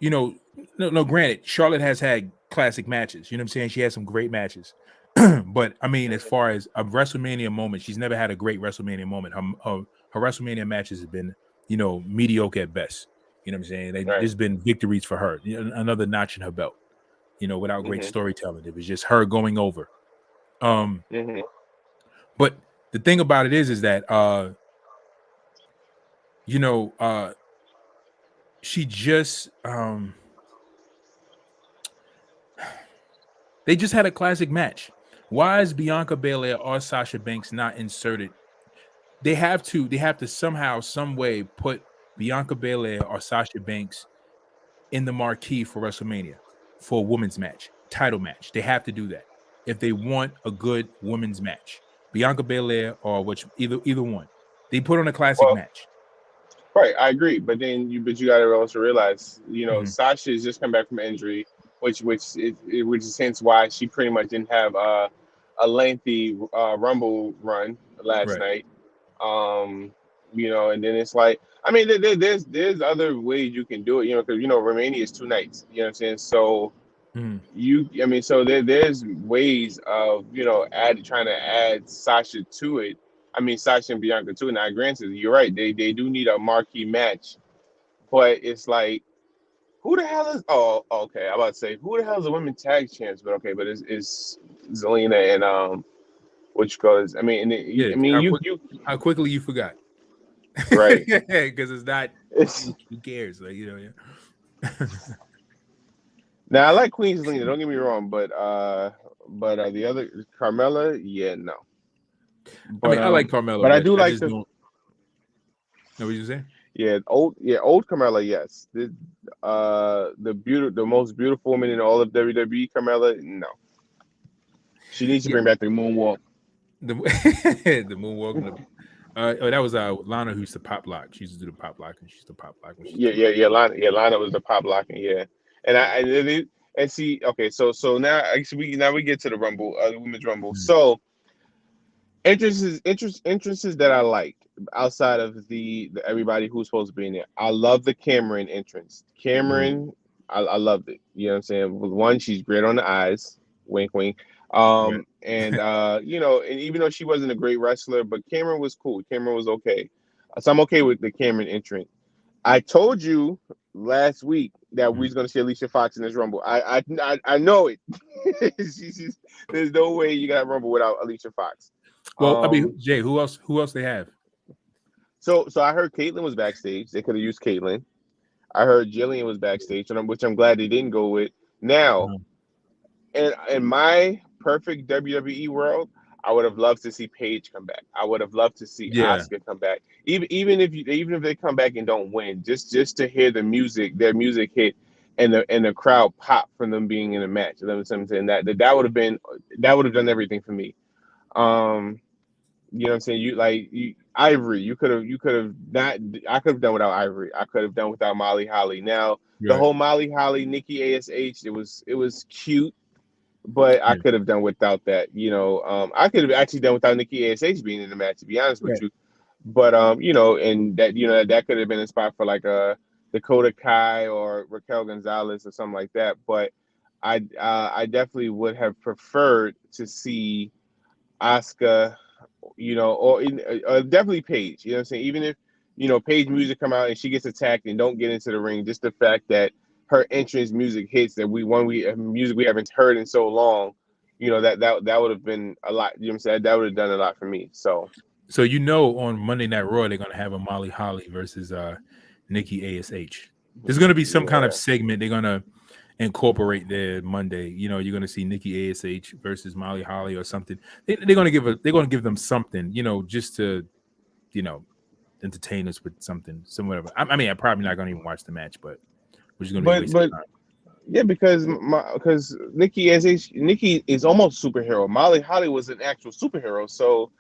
granted, Charlotte has had classic matches. You know what I'm saying? She has some great matches. But I mean, as far as a WrestleMania moment, she's never had a great WrestleMania moment. Her WrestleMania matches have been, mediocre at best. You know what I'm saying? There's been victories for her, another notch in her belt. Without great storytelling, it was just her going over. But the thing about it is that she just they just had a classic match. Why is Bianca Belair or Sasha Banks not inserted? They have to somehow, some way put Bianca Belair or Sasha Banks in the marquee for WrestleMania for a women's match, title match. They have to do that if they want a good women's match. Bianca Belair or either one. They put on a classic match. Right, I agree. But then but you got to also realize, Mhm. Sasha has just come back from injury, which is hence why she pretty much didn't have a lengthy Rumble run last Right. night. Um, and then it's like, I mean, there's other ways you can do it, because Romania is 2 nights. You know what I'm saying? So Mhm. I mean, so there's ways of trying to add Sasha to it. I mean, Sasha and Bianca too. Now, granted, you're right. They do need a marquee match, but it's like, who the hell is? Oh, okay. I'm about to say, who the hell is the women tag champs? But okay, but it's Zelina and which goes. I mean, Yeah. I mean, How quickly you forgot? right. Because it's not. It's Who cares? Like Yeah. now I like Queen Zelina. Don't get me wrong, but the other Carmella, yeah, no. I mean, I like But Carmelo, I but do I like just the don't know what you saying. old Carmella, yes. The most beautiful woman in all of WWE, Carmella, no. She needs to Yeah, bring back the moonwalk. the the moonwalk. That was Lana who used to pop lock. She used to do the pop lock, and she used to pop lock when she's doing. Lana was the pop locking, yeah. And Yeah. and see, okay, so now actually we get to the Rumble, the Women's Rumble. Mhm. So entrances that I liked outside of the everybody who's supposed to be in there. I love the Cameron entrance. Mhm. Cameron, I loved it. You know what I'm saying? With one, she's great on the eyes. Wink, wink. Right. And and even though she wasn't a great wrestler, but Cameron was cool. Cameron was okay. So I'm okay with the Cameron entrance. I told you last week that we Mhm. was going to see Alicia Fox in this Rumble. I know it. There's no way you got Rumble without Alicia Fox. Well, I Um, mean, Jay, who else? Who else they have? so I heard Caitlyn was backstage. They could have used Caitlyn. I heard Jillian was backstage, which I'm glad they didn't go with. Now, Mhm. in my perfect WWE world, I would have loved to see Paige come back. I would have loved to see Yeah. Asuka come back. Even if they come back and don't win, just to hear their music hit, and the crowd pop from them being in a match. You know what I'm saying? That would have done everything for me. Um, You know what I'm saying? Ivory, you could have not. I could have done without Ivory. I could have done without Molly Holly. Now the Right. whole Molly Holly Nikki Ash, it was cute, but I Yeah. could have done without that. I could have actually done without Nikki Ash being in the match. To be honest with Right. you, but and that could have been a spot for like a Dakota Kai or Raquel Gonzalez or something like that. But I definitely would have preferred to see Asuka, or definitely Paige. You know what I'm saying? Even if Paige music come out and she gets attacked and don't get into the ring, just the fact that her entrance music hits that music we haven't heard in so long, that would have been a lot. You know what I'm saying? That would have done a lot for me. So So on Monday Night Raw they're gonna have a Molly Holly versus Nikki Ash. There's gonna be some kind of yeah, segment they're gonna incorporate there Monday. You're gonna see Nikki Ash versus Molly Holly or something. They're gonna give them something, just to you know entertain us with something, some whatever. I mean, I'm probably not gonna even watch the match, but we're just gonna be but wasting but time. yeah, because Nikki is almost superhero. Molly Holly was an actual superhero, so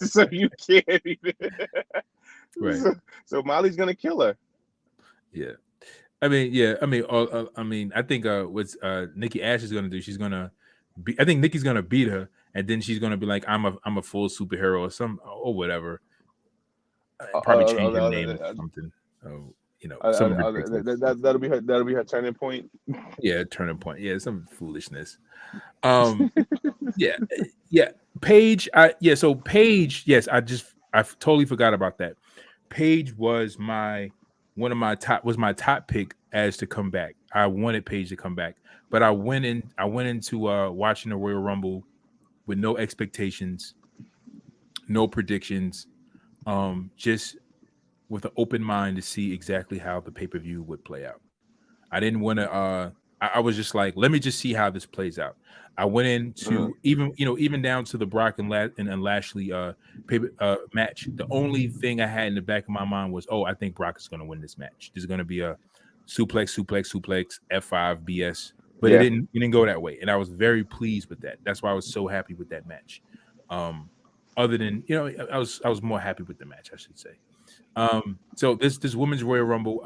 so you can't even. Right. So Molly's gonna kill her. Yeah. I mean, yeah. I think what Nikki Ash is gonna do, I think Nikki's gonna beat her, and then she's gonna be like, I'm a full superhero or whatever. And probably change her name or something. Some ridiculous. That'll be her turning point. Yeah, turning point. Yeah, some foolishness. Um, yeah, yeah. Paige, so Paige, yes, I totally forgot about that. Paige was my top pick as to come back. I wanted Paige to come back, but I went into watching the Royal Rumble with no expectations, no predictions, just with an open mind to see exactly how the pay-per-view would play out. I didn't want to I was just like, let me just see how this plays out. I went into even down to the Brock and Lashley match. The only thing I had in the back of my mind was, I think Brock is going to win this match. There's going to be a suplex, F5 BS, but Yeah. it didn't go that way, and I was very pleased with that. That's why I was so happy with that match. Other than I was more happy with the match, I should say. So this women's Royal Rumble,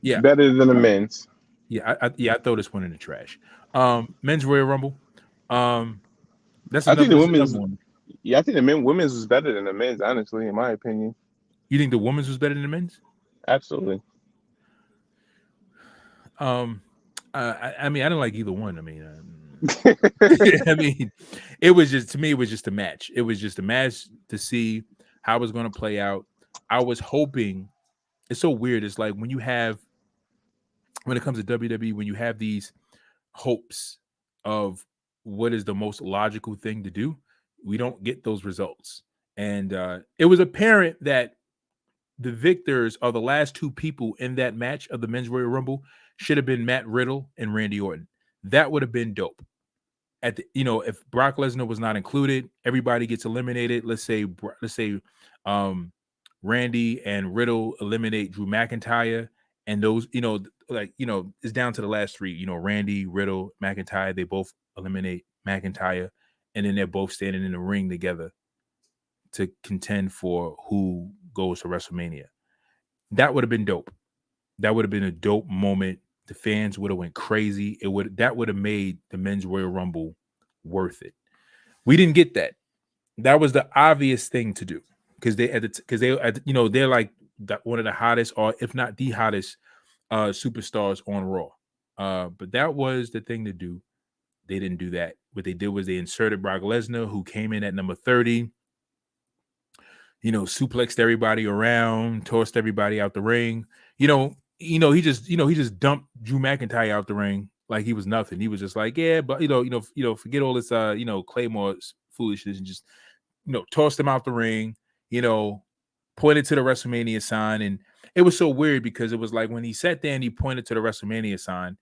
yeah, Better than the men's. I throw this one in the trash. Men's Royal Rumble, that's I think another. the This is women's. another one. Yeah, I think the women's was better than the men's. Honestly, in my opinion, You think the women's was better than the men's? absolutely. I mean, I didn't like either one. I mean, I mean, it was just, to me, it was just a match. It was just a match to see how it was going to play out. I was hoping. It's so weird. It's like when it comes to WWE, when you have these hopes of what is the most logical thing to do, we don't get those results. And it was apparent that the victors are the last two people in that match of the Men's Royal Rumble should have been Matt Riddle and Randy Orton. That would have been dope. If Brock Lesnar was not included, everybody gets eliminated. Let's say Randy and Riddle eliminate Drew McIntyre, and those, it's down to the last three. Randy, Riddle, McIntyre, they both eliminate McIntyre, and then they're both standing in the ring together to contend for who goes to WrestleMania. That would have been dope. That would have been a dope moment. The fans would have went crazy. That would have made the Men's Royal Rumble worth it. We didn't get that. That was the obvious thing to do because they're like one of the hottest, or if not the hottest, superstars on Raw. But that was the thing to do. They didn't do that. What they did was they inserted Brock Lesnar, who came in at number 30. Suplexed everybody around, tossed everybody out the ring. He just dumped Drew McIntyre out the ring like he was nothing. He was just like, yeah, but forget all this Claymore's foolishness, and just tossed him out the ring, pointed to the WrestleMania sign. And it was so weird because it was like when he sat there and he pointed to the WrestleMania sign,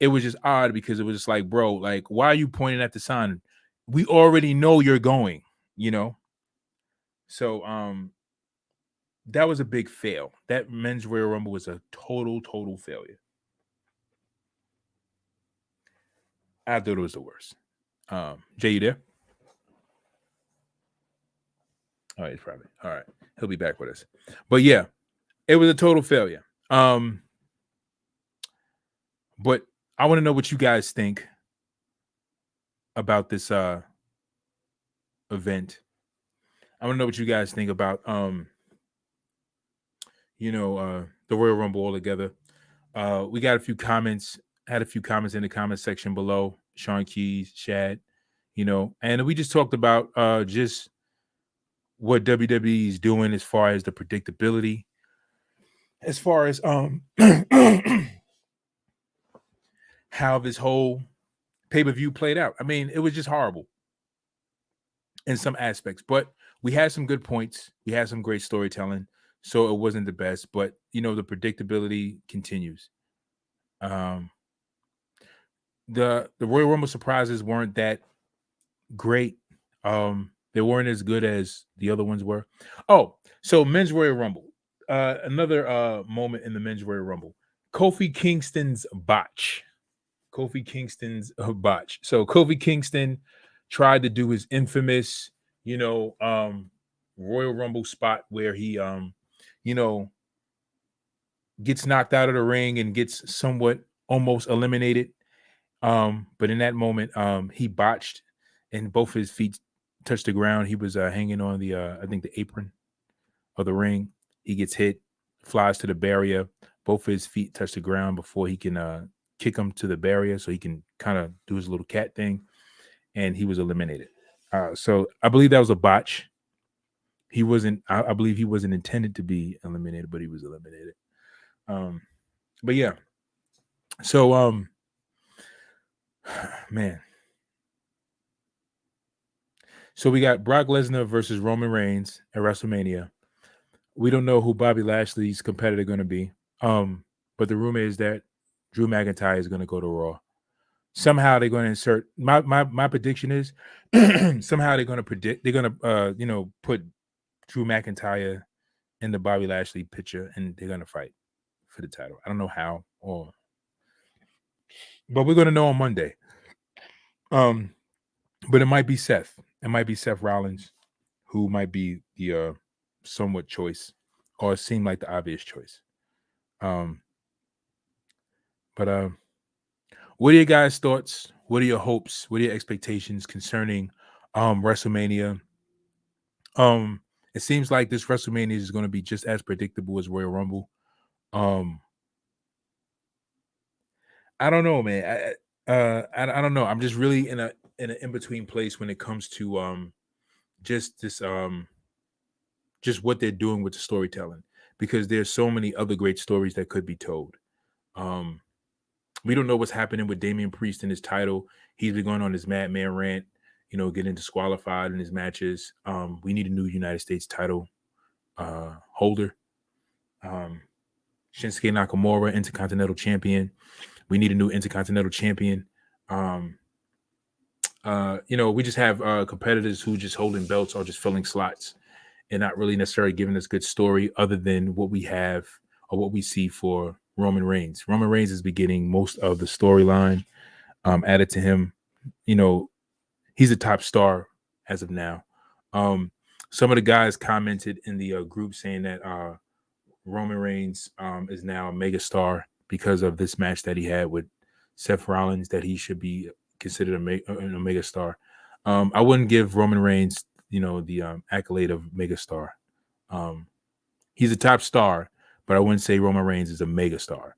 it was just odd because it was just like, bro, like, why are you pointing at the sign? We already know you're going, So that was a big fail. That Men's Royal Rumble was a total failure. I thought it was the worst. Jay, you there? All right, he's probably all right. He'll be back with us. But yeah, it was a total failure. But I want to know what you guys think about this event. I want to know what you guys think about the Royal Rumble altogether. We got a few comments, had a few comments in the comment section below. Sean Keys, Shad, and we just talked about just what WWE is doing as far as the predictability, as far as how this whole pay-per-view played out. I mean, it was just horrible in some aspects, but we had some good points. We had some great storytelling. So it wasn't the best, but the predictability continues. The Royal Rumble surprises weren't that great. They weren't as good as the other ones were. Oh, so Men's Royal Rumble. Another moment in the Men's Royal Rumble. Kofi Kingston's botch. So Kofi Kingston tried to do his infamous, Royal Rumble spot where he gets knocked out of the ring and gets somewhat almost eliminated. But in that moment, he botched and both his feet touched the ground. He was hanging on the I think the apron of the ring. He gets hit, flies to the barrier. Both his feet touch the ground before he can kick him to the barrier so he can kind of do his little cat thing. And he was eliminated. So I believe that was a botch. He wasn't, I believe he wasn't intended to be eliminated, but he was eliminated. But yeah. So man. So we got Brock Lesnar versus Roman Reigns at WrestleMania. We don't know who Bobby Lashley's competitor going to be. But the rumor is that Drew McIntyre is going to go to Raw. Somehow they're going to insert. My prediction is somehow they're going to put Drew McIntyre in the Bobby Lashley picture, and they're going to fight for the title. I don't know how, but we're going to know on Monday. But it might be Seth. It might be Seth Rollins, who might be the somewhat choice, or it seemed like the obvious choice. But what are your guys' thoughts? What are your hopes? What are your expectations concerning WrestleMania? It seems like this WrestleMania is going to be just as predictable as Royal Rumble. I don't know, man. I don't know. I'm just really in an in-between place when it comes to just this just what they're doing with the storytelling, because there's so many other great stories that could be told. We don't know what's happening with Damian Priest and his title. He's been going on his Madman rant, getting disqualified in his matches. We need a new United States title holder. Shinsuke Nakamura, Intercontinental Champion. We need a new Intercontinental Champion. We just have competitors who just holding belts or just filling slots and not really necessarily giving us good story other than what we have or what we see for Roman Reigns. Roman Reigns is beginning most of the storyline added to him. He's a top star as of now. Some of the guys commented in the group saying that Roman Reigns is now a megastar because of this match that he had with Seth Rollins, that he should be considered a megastar. I wouldn't give Roman Reigns, the accolade of megastar. He's a top star, but I wouldn't say Roman Reigns is a megastar.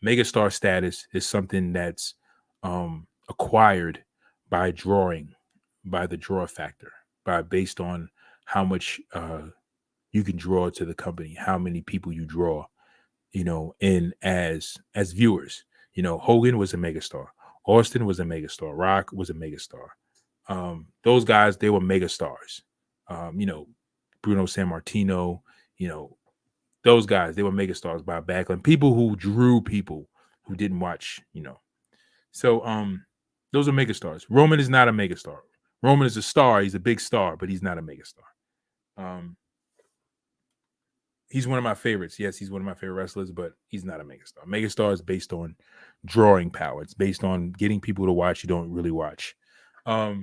Megastar status is something that's acquired by the draw factor, based on how much you can draw to the company, how many people you draw, in as viewers. Hogan was a megastar. Austin was a megastar. Rock was a megastar. Those guys, they were megastars. Bruno Sammartino, those guys, they were megastars by backlink. People who drew people who didn't watch, So those are megastars. Roman is not a megastar. Roman is a star. He's a big star, but he's not a megastar. He's one of my favorites. Yes, he's one of my favorite wrestlers, but he's not a megastar. Megastar is based on drawing power. It's based on getting people to watch you don't really watch. But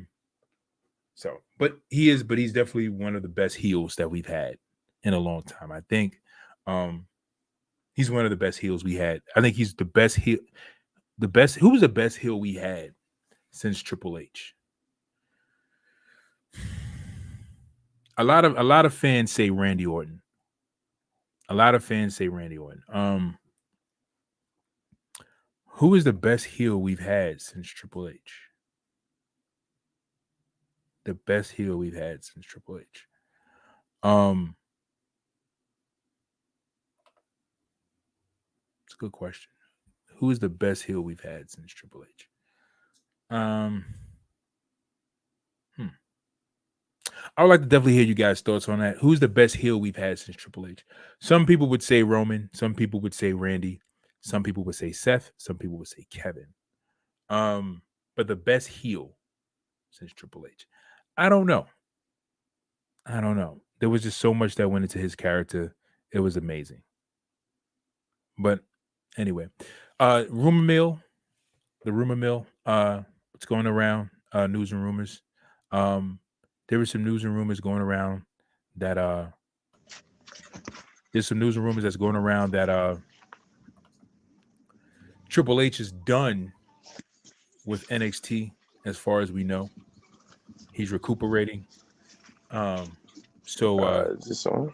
he's definitely one of the best heels that we've had in a long time. I think he's one of the best heels we had. I think he's the best heel. Who was the best heel we had since Triple H? A lot of fans say Randy Orton. Who is the best heel we've had since Triple H? The best heel we've had since Triple H. It's a good question. Who is the best heel we've had since Triple H? I would like to definitely hear you guys' thoughts on that. Who's the best heel we've had since Triple H? Some people would say Roman. Some people would say Randy. Some people would say Seth. Some people would say Kevin. But the best heel since Triple H, I don't know. There was just so much that went into his character. It was amazing. But anyway, rumor mill, what's going around, news and rumors. There was some news and rumors going around that Triple H is done with NXT as far as we know. He's recuperating. Is this on?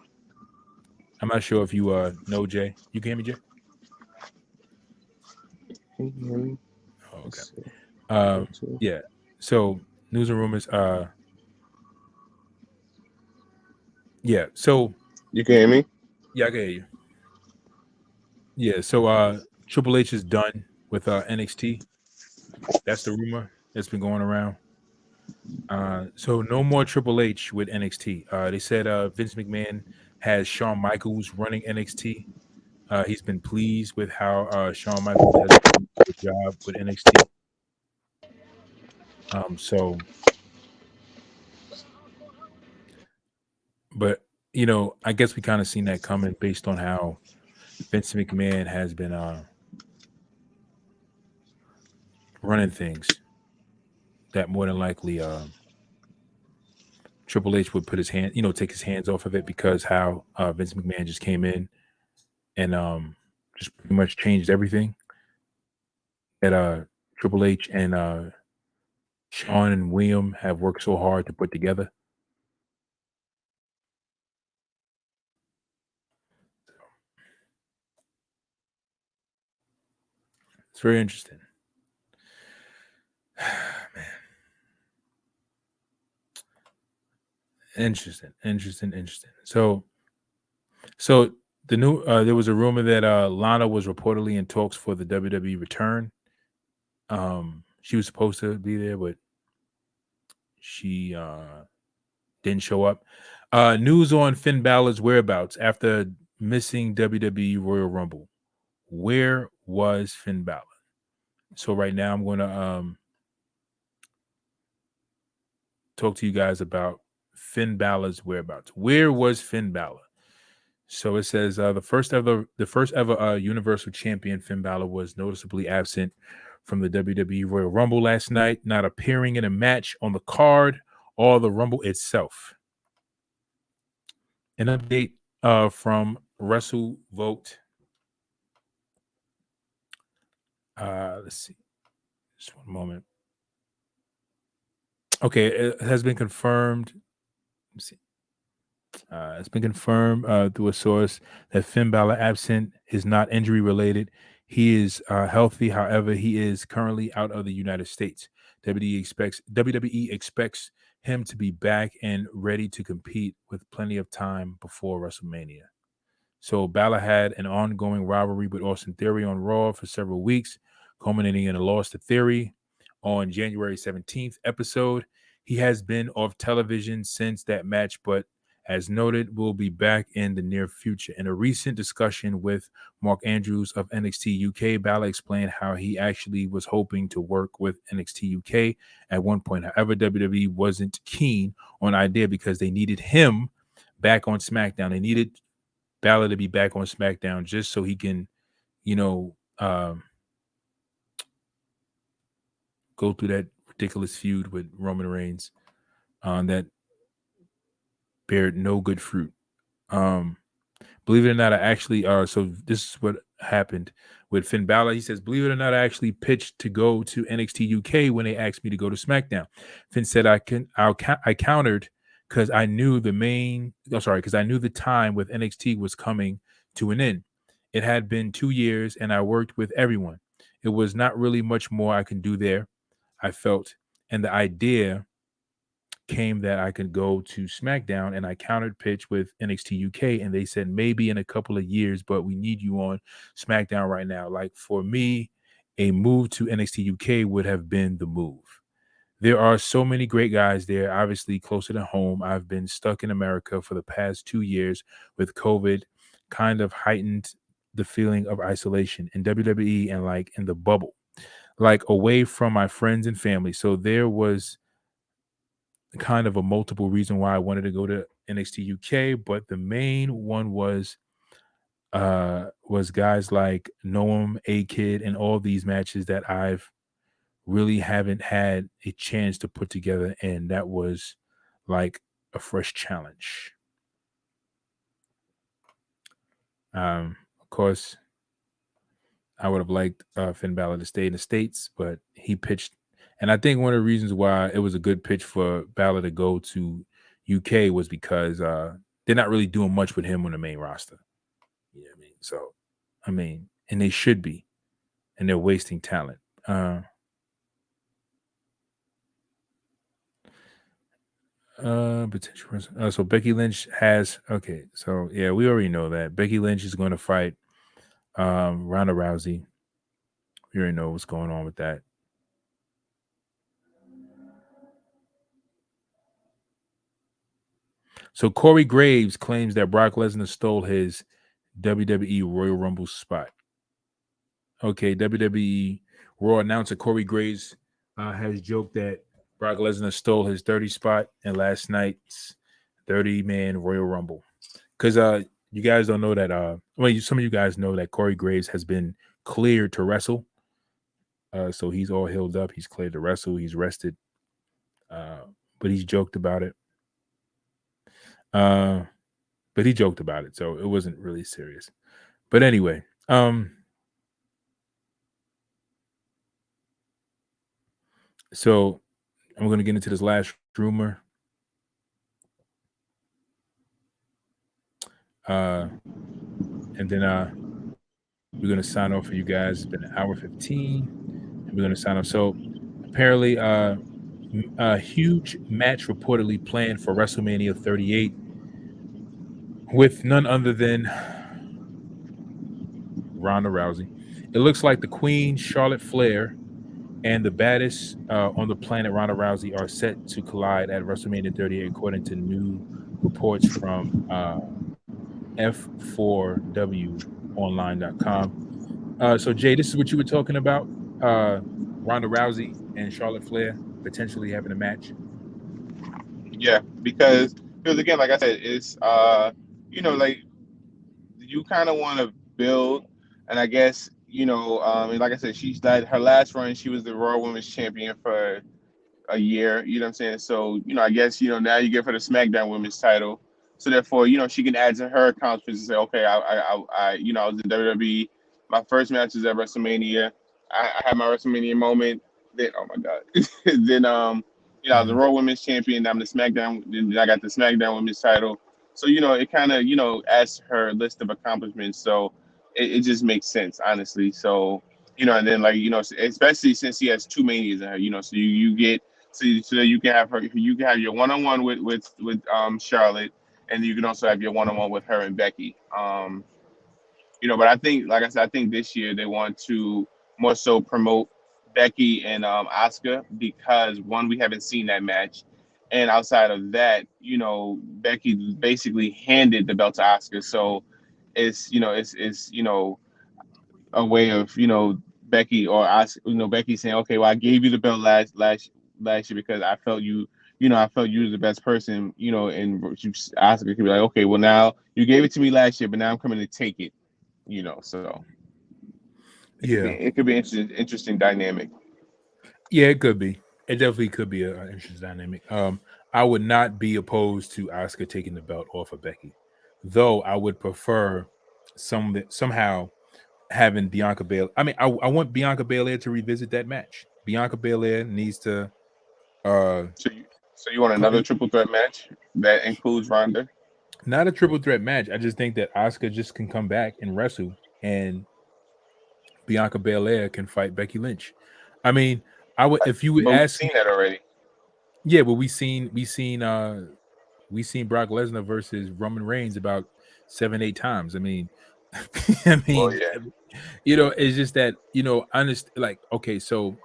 I'm not sure if you know Jay. You can hear me, Jay? Can you hear me? Oh, okay. Yeah. So news and rumors. Yeah. So you can hear me? Yeah, I can hear you. Yeah. So Triple H is done with NXT. That's the rumor that's been going around. So no more Triple H with NXT. They said Vince McMahon has Shawn Michaels running NXT. He's been pleased with how Shawn Michaels has done a good job with NXT. But I guess we kind of seen that coming based on how Vince McMahon has been running things. That more than likely Triple H would put his hand, take his hands off of it because how Vince McMahon just came in and just pretty much changed everything. That Triple H and Sean and William have worked so hard to put together. It's very interesting. Man. Interesting. So the new there was a rumor that Lana was reportedly in talks for the WWE return. She was supposed to be there, but she didn't show up. News on Finn Balor's whereabouts after missing WWE Royal Rumble. Where was Finn Balor? So right now I'm going to talk to you guys about Finn Balor's whereabouts. Where was Finn Balor? So it says the first ever Universal Champion Finn Balor was noticeably absent from the WWE Royal Rumble last night, not appearing in a match on the card or the Rumble itself. An update from WrestleVote. Let's see. Just one moment. Okay, it has been confirmed. Let's see. It's been confirmed through a source that Finn Balor absent is not injury related. He is healthy. However, he is currently out of the United States. WWE expects him to be back and ready to compete with plenty of time before WrestleMania. So Balor had an ongoing rivalry with Austin Theory on Raw for several weeks, culminating in a loss to Theory on January 17th episode. He has been off television since that match, but as noted, will be back in the near future. In a recent discussion with Mark Andrews of NXT UK, Balor explained how he actually was hoping to work with NXT UK at one point. However, WWE wasn't keen on the idea because they needed him back on SmackDown. They needed Balor to be back on SmackDown just so he can, go through that ridiculous feud with Roman Reigns that bared no good fruit. Believe it or not, I actually so this is what happened with Finn Balor. He says, believe it or not, I actually pitched to go to NXT UK when they asked me to go to SmackDown. Finn said I countered because I knew because I knew the time with NXT was coming to an end. It had been 2 years and I worked with everyone. It was not really much more I can do there, I felt. And the idea came that I could go to SmackDown, and I countered pitch with NXT UK, and they said maybe in a couple of years, but we need you on SmackDown right now. Like for me, a move to NXT UK would have been the move. There are so many great guys there, obviously closer to home. I've been stuck in America for the past 2 years with COVID, kind of heightened the feeling of isolation in WWE and like in the bubble, like away from my friends and family. So there was kind of a multiple reason why I wanted to go to NXT UK, but the main one was guys like Noam, A-Kid, and all these matches that I've really haven't had a chance to put together, and that was like a fresh challenge. Of course, I would have liked Finn Balor to stay in the States, but he pitched. And I think one of the reasons why it was a good pitch for Balor to go to UK was because they're not really doing much with him on the main roster. You know what I mean? So, and they should be, and they're wasting talent. Potential. So Becky Lynch has so yeah, we already know that Becky Lynch is going to fight Ronda Rousey. We already know what's going on with that. So Corey Graves claims that Brock Lesnar stole his WWE Royal Rumble spot. Okay, WWE Raw announcer Corey Graves has joked that Brock Lesnar stole his 30 spot in last night's 30-man Royal Rumble. Because you guys don't know that, some of you guys know that Corey Graves has been cleared to wrestle. So he's all healed up. He's cleared to wrestle. He's rested. But he's joked about it. But he joked about it, so it wasn't really serious. But anyway, so I'm going to get into this last rumor. And then we're going to sign off for you guys. It's been an hour 15, and we're going to sign off. So apparently, a huge match reportedly planned for WrestleMania 38 with none other than Ronda Rousey. It looks like the Queen, Charlotte Flair, and the baddest on the planet, Ronda Rousey, are set to collide at WrestleMania 38, according to new reports from F4WOnline.com. So, Jay, this is what you were talking about. Ronda Rousey and Charlotte Flair potentially having a match. Yeah, because again, like I said, it's like you kind of want to build, and I guess and like I said, she's that her last run, she was the Raw Women's Champion for a year. You know what I'm saying? So I guess now you give her the SmackDown Women's title, so therefore she can add to her accomplishments and say, okay, I was in WWE. My first match is at WrestleMania. I had my WrestleMania moment. Then oh my god, then I was the Raw Women's Champion. I'm the SmackDown. Then I got the SmackDown Women's title. So it kind of adds to her list of accomplishments. So it just makes sense, honestly. So and then especially since she has two manias in her, so you get so you can have her. You can have your one-on-one with Charlotte, and you can also have your one-on-one with her and Becky. But I think, like I said, I think this year they want to more so promote Becky and Asuka because one, we haven't seen that match, and outside of that, Becky basically handed the belt to Asuka, so it's a way of Becky or Asuka, Becky saying, okay, well, I gave you the belt last year because I felt I felt you was the best person, and Asuka could be like, okay, well, now you gave it to me last year, but now I'm coming to take it. So it could be interesting dynamic. Yeah, it could be. It definitely could be an interesting dynamic. I would not be opposed to Asuka taking the belt off of Becky, though I would prefer somehow having Bianca Belair. I mean, I want Bianca Belair to revisit that match. Bianca Belair needs to. So you want another triple threat match that includes Ronda? Not a triple threat match. I just think that Asuka just can come back and wrestle, and Bianca Belair can fight Becky Lynch. I mean, I would if you would ask. We've seen that already. Yeah, but we seen Brock Lesnar versus Roman Reigns about 7-8 times. I mean, Well, yeah. It's just that understand. Okay, so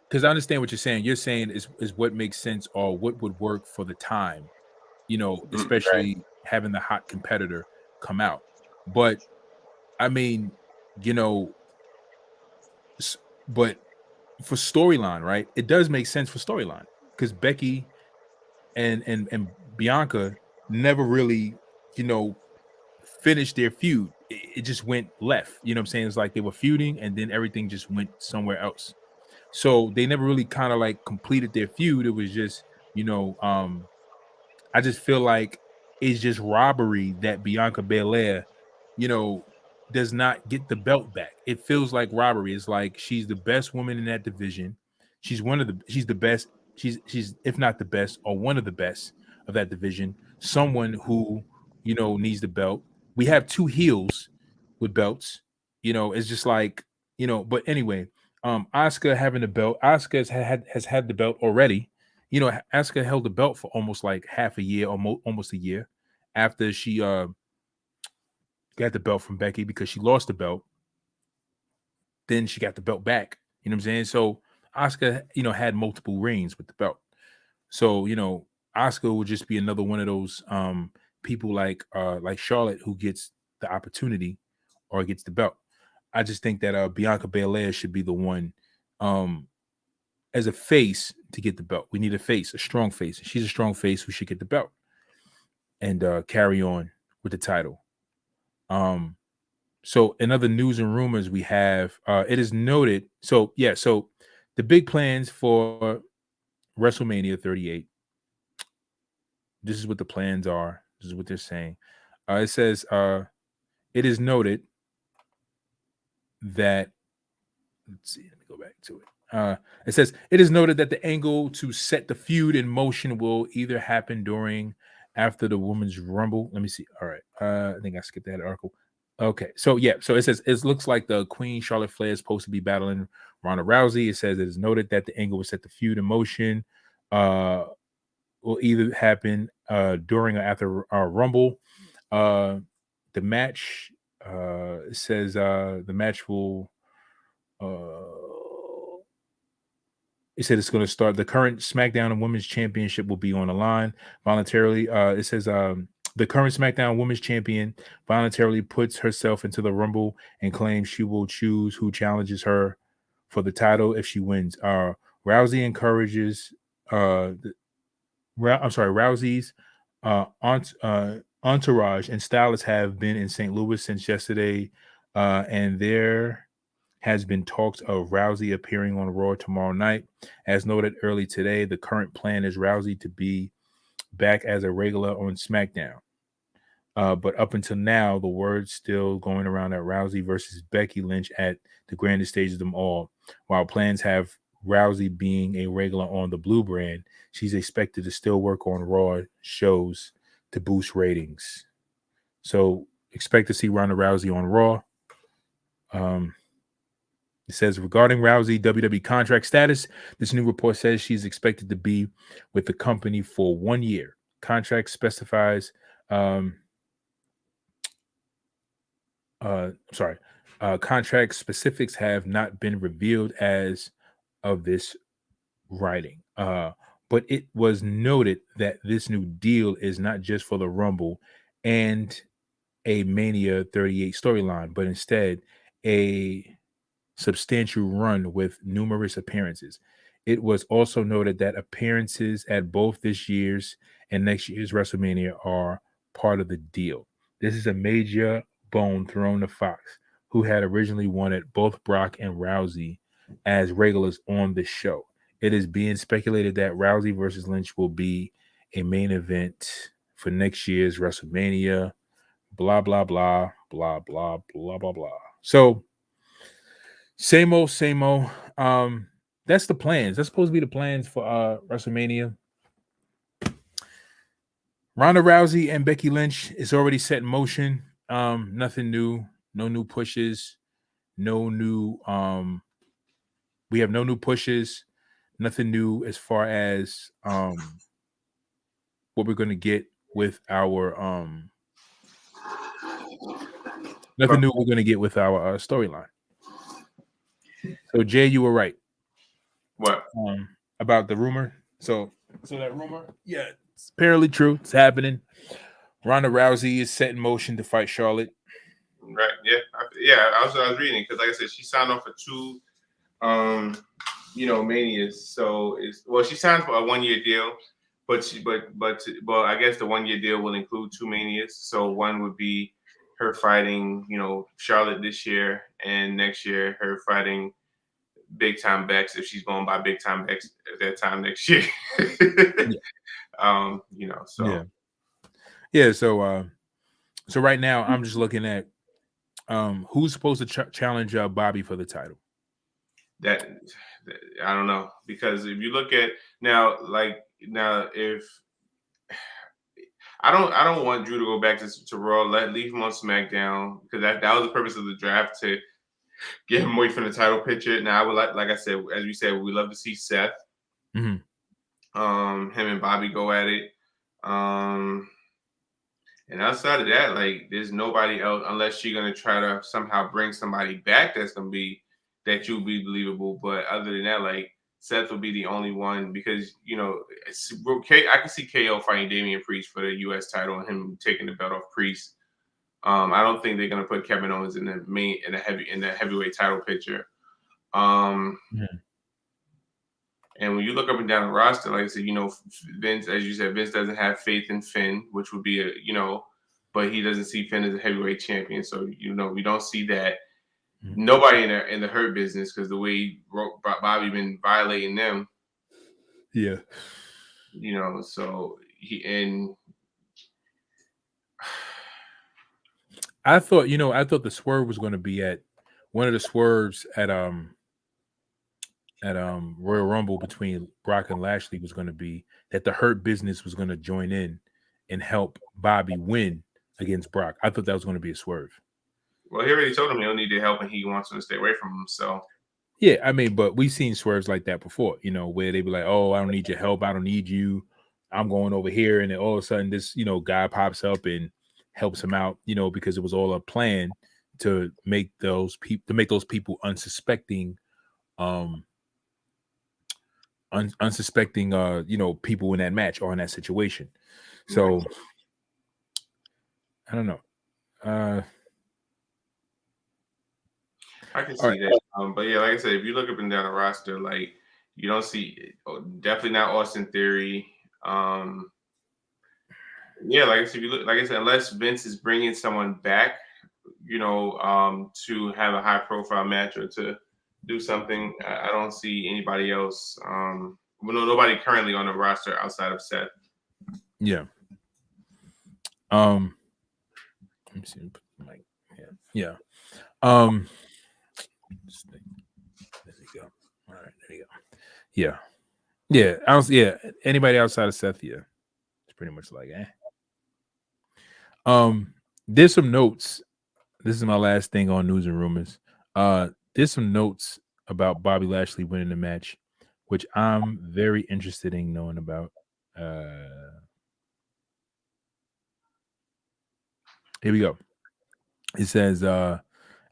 because I understand what you're saying. You're saying is what makes sense or what would work for the time. Especially having the hot competitor come out. But I mean, but for storyline, right? It does make sense for storyline because Becky and Bianca never really, finished their feud. It just went left. You know what I'm saying? It's like they were feuding and then everything just went somewhere else. So they never really kind of completed their feud. It was just, I just feel like it's just robbery that Bianca Belair, does not get the belt back. It feels like robbery. It's like she's the best woman in that division. She's the best. She's if not the best or one of the best of that division. Someone who, needs the belt. We have two heels with belts. It's just but anyway, Asuka having the belt. Asuka has had the belt already. Asuka held the belt for almost half a year, almost a year after she got the belt from Becky because she lost the belt. Then she got the belt back. You know what I'm saying? So Asuka, had multiple reigns with the belt. So, Asuka would just be another one of those people like Charlotte who gets the opportunity or gets the belt. I just think that Bianca Belair should be the one as a face to get the belt. We need a face, a strong face. She's a strong face who should get the belt and carry on with the title. So in other news and rumors we have, it is noted. So the big plans for WrestleMania 38. This is what the plans are. This This is what they're saying. It says, it is noted that, let's see, let me go back to it. It says, it is noted that the angle to set the feud in motion will either happen during, after the Women's Rumble. Let me see. All right. I think I skipped that article. Okay. So, yeah. So it says, it looks like the Queen Charlotte Flair is supposed to be battling Ronda Rousey. It says it is noted that the angle will set the feud in motion. Will either happen during or after our Rumble. The match, it says the match will, it said it's going to start. The current SmackDown and Women's Championship will be on the line voluntarily. It says the current SmackDown Women's Champion voluntarily puts herself into the Rumble and claims she will choose who challenges her for the title if she wins. Rousey encourages Rousey's entourage and stylists have been in St. Louis since yesterday, and there has been talks of Rousey appearing on Raw tomorrow night. As noted early today, the current plan is Rousey to be back as a regular on SmackDown. But up until now, the word's still going around that Rousey versus Becky Lynch at the grandest stage of them all. While plans have Rousey being a regular on the Blue brand, she's expected to still work on Raw shows to boost ratings. So expect to see Ronda Rousey on Raw. It says regarding Rousey WWE contract status, this new report says she's expected to be with the company for 1 year. Contract specifies contract specifics have not been revealed as of this writing. But it was noted that this new deal is not just for the Rumble and a Mania 38 storyline, but instead a substantial run with numerous appearances. It was also noted that appearances at both this year's and next year's WrestleMania are part of the deal. This is a major bone thrown to Fox, who had originally wanted both Brock and Rousey as regulars on the show. It is being speculated that Rousey versus Lynch will be a main event for next year's WrestleMania. Blah, blah, blah, blah, blah, blah, blah, blah. So, same old, same old. That's the plans. That's supposed to be the plans for WrestleMania. Ronda Rousey and Becky Lynch is already set in motion. Nothing new, no new pushes, no new we have no new pushes, nothing new as far as what we're gonna get with our nothing new we're gonna get with our storyline. So Jay, you were right. What? About the rumor. So that rumor, yeah, it's apparently true. It's happening. Ronda Rousey is set in motion to fight Charlotte. Right. Yeah. I was reading because, like I said, she signed off for 2, manias. So she signed for a 1-year deal, but I guess the 1-year deal will include 2 manias. So one would be her fighting, Charlotte this year, and next year her fighting Big Time Bex if she's going by Big Time Bex at that time next year. So yeah. So right now I'm just looking at who's supposed to challenge Bobby for the title. That I don't know, because if you look at if I don't want Drew to go back to Raw, leave him on SmackDown, because that was the purpose of the draft, to get him away from the title picture. Now I would like I said, as we said, we love to see Seth, him and Bobby go at it. And outside of that, there's nobody else, unless you're gonna try to somehow bring somebody back that you'll be believable. But other than that, Seth will be the only one, because I can see KO fighting Damian Priest for the U.S. title and him taking the belt off Priest. I don't think they're gonna put Kevin Owens in the heavyweight title picture. And when you look up and down the roster, like I said, Vince, as you said, Vince doesn't have faith in Finn, which would be but he doesn't see Finn as a heavyweight champion. So, we don't see that. Nobody in the Hurt Business, because the way Bobby been violating them. Yeah. So I thought the swerve was going to be at one of the swerves at Royal Rumble between Brock and Lashley was going to be that the Hurt Business was going to join in and help Bobby win against Brock. I thought that was going to be a swerve. Well, he already told him he don't need the help and he wants him to stay away from him. So yeah, I mean, but we've seen swerves like that before, where they be like, "Oh, I don't need your help. I don't need you. I'm going over here," and then all of a sudden, this guy pops up and helps him out, because it was all a plan to make those people unsuspecting, unsuspecting, people in that match or in that situation. So I don't know. I can see that. But yeah, like I said, if you look up and down the roster, like you don't see definitely not Austin Theory. Yeah, like I said, if you look, like I said, unless Vince is bringing someone back, to have a high profile match or to do something, I don't see anybody else. Nobody currently on the roster outside of Seth. Yeah. Let me see. Yeah. There you go. All right, there you go. Yeah. Yeah. Anybody outside of Seth, yeah. It's pretty much like, there's some notes. This is my last thing on news and rumors. There's some notes about Bobby Lashley winning the match, which I'm very interested in knowing about. Here we go. It says,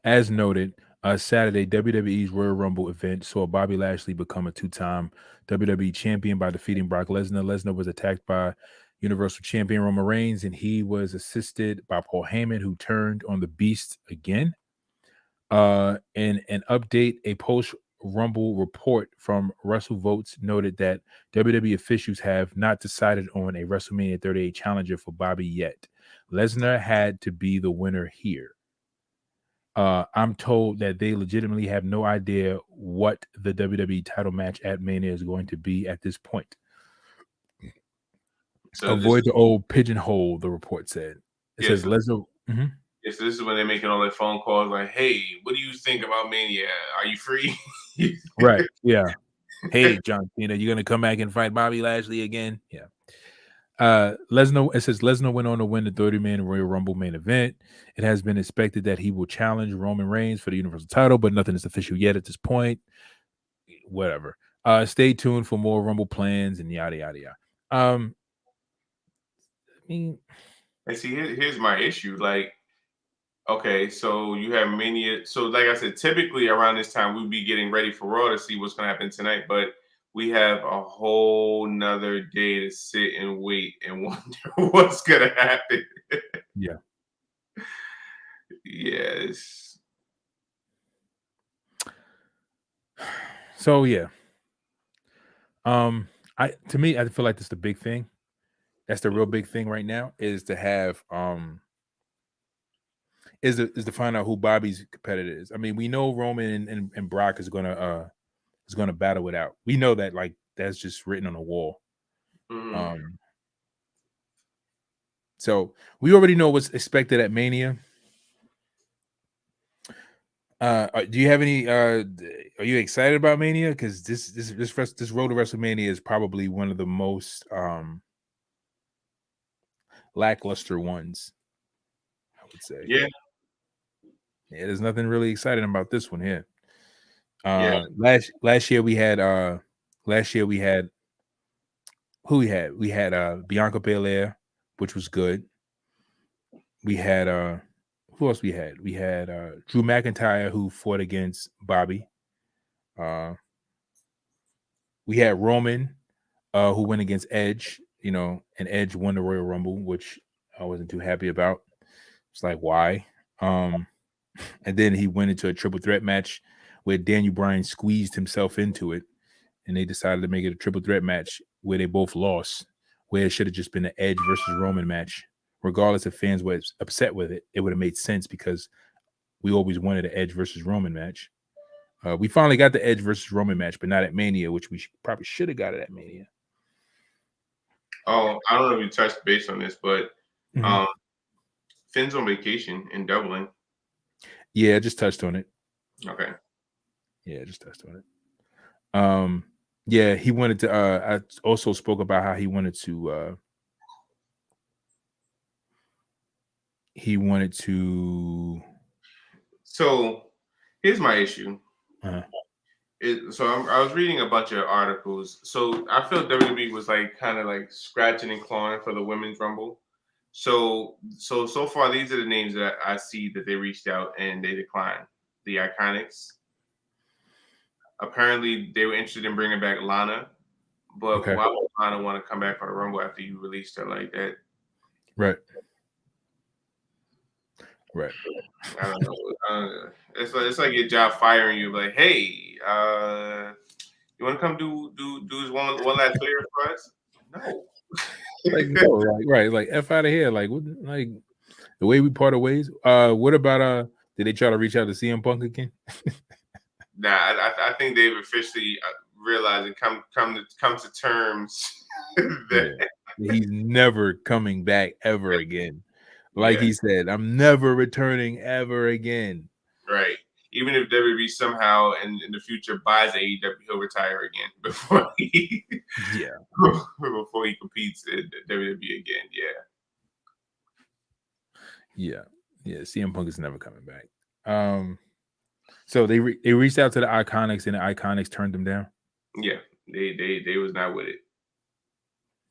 as noted, Saturday, WWE's Royal Rumble event saw Bobby Lashley become a two-time WWE champion by defeating Brock Lesnar. Lesnar was attacked by Universal Champion Roman Reigns, and he was assisted by Paul Heyman, who turned on the Beast again. In an update, a post-Rumble report from WrestleVotes noted that WWE officials have not decided on a WrestleMania 38 challenger for Bobby yet. Lesnar had to be the winner here. I'm told that they legitimately have no idea what the WWE title match at Mania is going to be at this point. So avoid the old pigeonhole, the report said. It says Lesnar. Mm-hmm. Yes, this is when they're making all their phone calls like, "Hey, what do you think about Mania? Are you free?" Right. Yeah. Hey, John Cena, you gonna come back and fight Bobby Lashley again? Yeah. Lesnar. It says Lesnar went on to win the 30-man Royal Rumble main event. It has been expected that he will challenge Roman Reigns for the Universal title, but nothing is official yet at this point. Whatever. Stay tuned for more Rumble plans and yada yada yada. I mean, and see, here's my issue. Like, okay, so you have Mania. So, like I said, typically around this time we'd be getting ready for Raw to see what's going to happen tonight, but we have a whole nother day to sit and wait and wonder what's going to happen. Yeah. Yes. So yeah. I feel like that's the big thing. That's the real big thing right now is to have is to find out who Bobby's competitor is. I mean, we know Roman and Brock is gonna battle it out. We know that, like, that's just written on the wall. Mm. So we already know what's expected at Mania. Do you have any? Are you excited about Mania? Because this road to WrestleMania is probably one of the most lackluster ones, I would say. Yeah. Yeah, there's nothing really exciting about this one here. Yeah. Last year we had who we had? We had Bianca Belair, which was good. We had who else we had? We had Drew McIntyre, who fought against Bobby. We had Roman, who went against Edge, and Edge won the Royal Rumble, which I wasn't too happy about. It's like, why? And then he went into a triple threat match where Daniel Bryan squeezed himself into it, and they decided to make it a triple threat match where they both lost, where it should have just been an Edge versus Roman match. Regardless if fans were upset with it, it would have made sense because we always wanted an Edge versus Roman match. We finally got the Edge versus Roman match, but not at Mania, which we probably should have got it at Mania. Oh, I don't know if you touched base on this, but Finn's on vacation in Dublin. Yeah, I just touched on it. Okay. Yeah, I just touched on it. Yeah, he wanted to. I also spoke about how he wanted to. So here's my issue. Uh-huh. I was reading a bunch of articles. So I felt WWE was like kind of like scratching and clawing for the women's rumble. So far these are the names that I see that they reached out and they declined. The Iconics. Apparently they were interested in bringing back Lana, but Okay. why would Lana want to come back for the rumble after you released her like that? Right. I don't know. It's like your job firing you. Like, hey, you want to come do this one last favor for us? No. Like no, like F out of here. Like what? Like the way we parted ways. What about did they try to reach out to CM Punk again? Nah, I think they've officially realized and come to terms that He's never coming back ever again. Like Yeah. he said, I'm never returning ever again. Right. Even if WWE somehow in the future buys AEW, he'll retire again before he before he competes in WWE again. Yeah. CM Punk is never coming back. So they reached out to the Iconics and the Iconics turned them down. Yeah, they was not with it.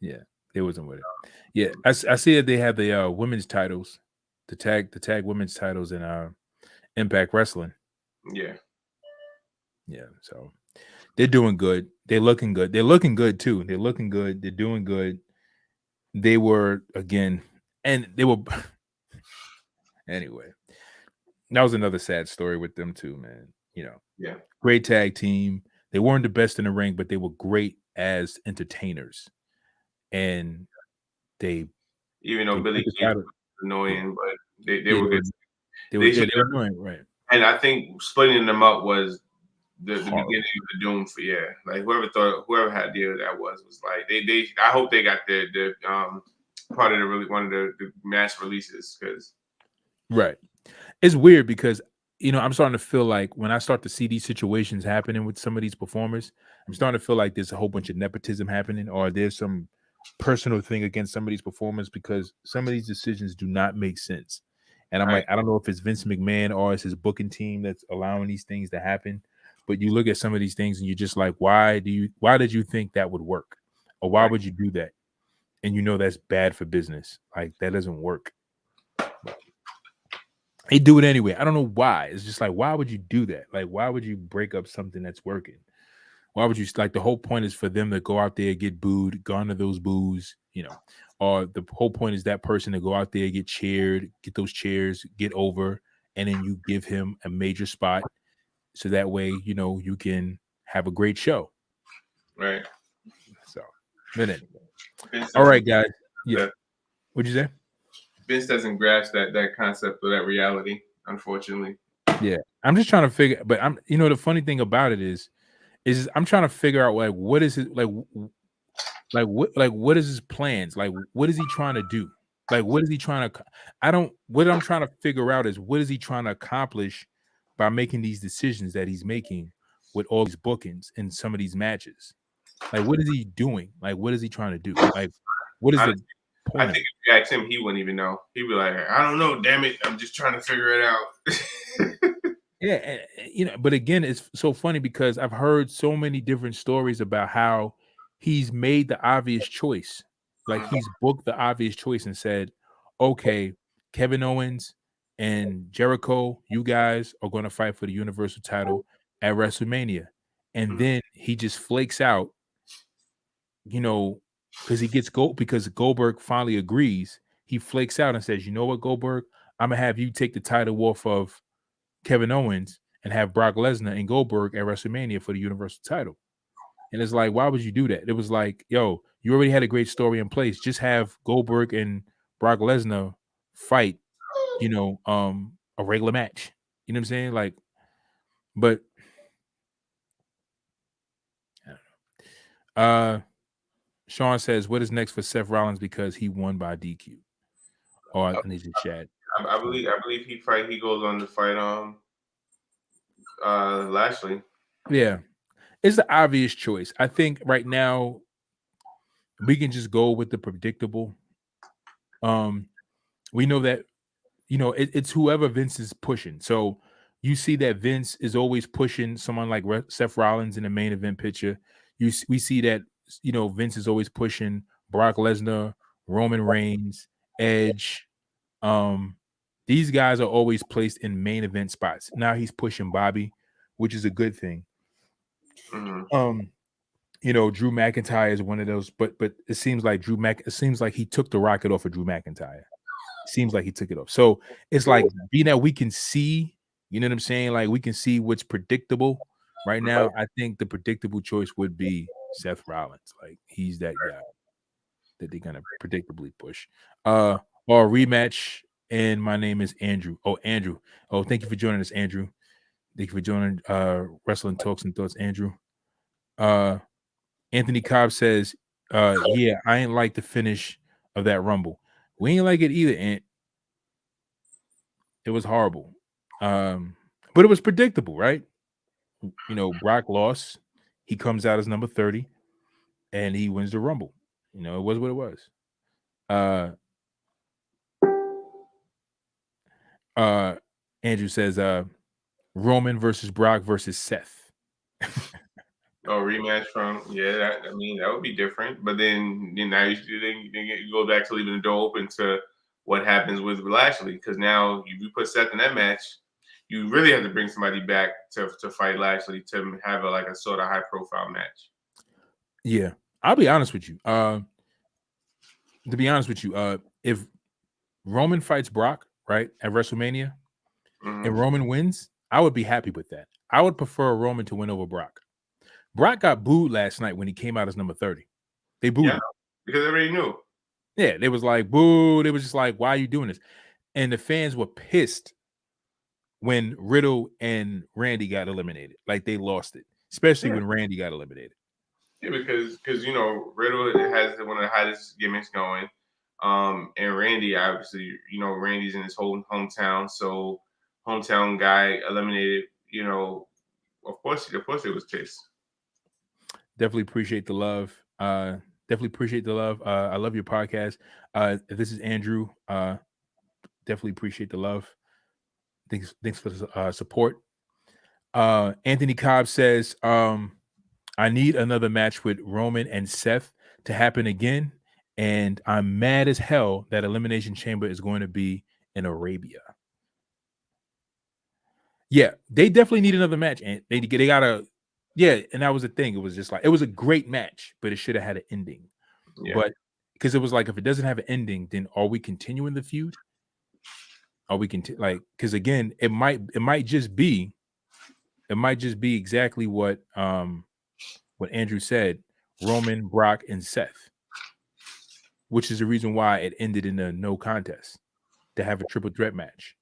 Yeah, they wasn't with it. Yeah, I see that they have the women's titles, the tag women's titles in Impact Wrestling. Yeah. So they're doing good. They're looking good. They're looking good too. They're looking good. They're doing good. They were again, and they were. Anyway, that was another sad story with them too, man. Yeah. Great tag team. They weren't the best in the ring, but they were great as entertainers. And they, even though Billy Kay was annoying, but they were good. They were annoying, right? And I think splitting them up was the beginning of the doom for like whoever had the idea that was like they I hope they got the part of one of the mass releases because right. It's weird because I'm starting to feel like when I start to see these situations happening with some of these performers, I'm starting to feel like there's a whole bunch of nepotism happening, or there's some personal thing against some of these performers because some of these decisions do not make sense. And I'm like, I don't know if it's Vince McMahon or it's his booking team that's allowing these things to happen. But you look at some of these things and you're just like, why did you think that would work? Or why would you do that? And that's bad for business. Like that doesn't work. They do it anyway. I don't know why. It's just like, why would you do that? Like, why would you break up something that's working? Why would you the whole point is for them to go out there, get booed, garner those boos, or the whole point is that person to go out there, get cheered, get those cheers, get over, and then you give him a major spot. So that way, you can have a great show. Right. So, but anyway. All right, guys. Yeah. What'd you say? Vince doesn't grasp that concept or that reality, unfortunately. Yeah. I'm just trying to figure, but I'm, the funny thing about it is I'm trying to figure out what is it what is his plans? Like, what is he trying to do? Like, what is he trying to, what I'm trying to figure out is what is he trying to accomplish by making these decisions that he's making with all these bookings in some of these matches? Like, what is he doing? Like, what is he trying to do? Like, what is the point? I think if you ask him, he wouldn't even know. He'd be like, I don't know, damn it. I'm just trying to figure it out. Yeah, but again, it's so funny because I've heard so many different stories about how he's made the obvious choice. Like he's booked the obvious choice and said, okay, Kevin Owens and Jericho, you guys are going to fight for the Universal title at WrestleMania. And then he just flakes out, because Goldberg finally agrees. He flakes out and says, you know what, Goldberg, I'm going to have you take the title off of Kevin Owens and have Brock Lesnar and Goldberg at WrestleMania for the Universal title. And it's like, why would you do that? It was like, yo, you already had a great story in place. Just have Goldberg and Brock Lesnar fight, a regular match. You know what I'm saying? Like, but I don't know. Sean says, what is next for Seth Rollins because he won by DQ? Or I need to chat. I believe he goes on to fight Lashley. Yeah, it's the obvious choice. I think right now we can just go with the predictable. We know that it's whoever Vince is pushing. So you see that Vince is always pushing someone like Seth Rollins in the main event picture. We see that Vince is always pushing Brock Lesnar, Roman Reigns, Edge. These guys are always placed in main event spots. Now he's pushing Bobby, which is a good thing. Mm-hmm. Drew McIntyre is one of those, but it seems like it seems like he took the rocket off of Drew McIntyre. Seems like he took it off. So it's like being that we can see, you know what I'm saying? Like we can see what's predictable right now. I think the predictable choice would be Seth Rollins. Like he's that guy that they're gonna predictably push. Or rematch. And my name is Andrew. Oh, Andrew. Oh, thank you for joining us, Andrew. Thank you for joining Wrestling Talks and Thoughts, Andrew. Anthony Cobb says, yeah, I ain't like the finish of that Rumble. We ain't like it either, Ant. It was horrible. But it was predictable, right? Brock lost. He comes out as number 30 and he wins the Rumble. It was what it was. Andrew says Roman versus Brock versus Seth. Oh, rematch from that would be different. But then now you go back to leaving the door open to what happens with Lashley, because now you put Seth in that match, you really have to bring somebody back to fight Lashley to have a sort of high profile match. Yeah, I'll be honest with you. To be honest with you, if Roman fights Brock right at WrestleMania and Roman wins, I would be happy with that. I would prefer Roman to win over Brock. Brock got booed last night when he came out as number 30. They booed him. Because everybody knew. Yeah, they was like, boo. They was just like, why are you doing this? And the fans were pissed when Riddle and Randy got eliminated. Like they lost it, especially when Randy got eliminated. Yeah, because Riddle has one of the hottest gimmicks going. And Randy, obviously, Randy's in his whole hometown, so hometown guy eliminated. Of course it was pissed. Definitely appreciate the love. I love your podcast. This is Andrew. Definitely appreciate the love. Thanks for the support. Anthony Cobb says, I need another match with Roman and Seth to happen again. And I'm mad as hell that Elimination Chamber is going to be in Arabia. Yeah, they definitely need another match. And they gotta, and that was the thing. It was just like, it was a great match, but it should have had an ending. Yeah. But because it was like, if it doesn't have an ending, then are we continuing the feud? Are we because again, it might just be exactly what Andrew said, Roman, Brock, and Seth, which is the reason why it ended in a no contest to have a triple threat match,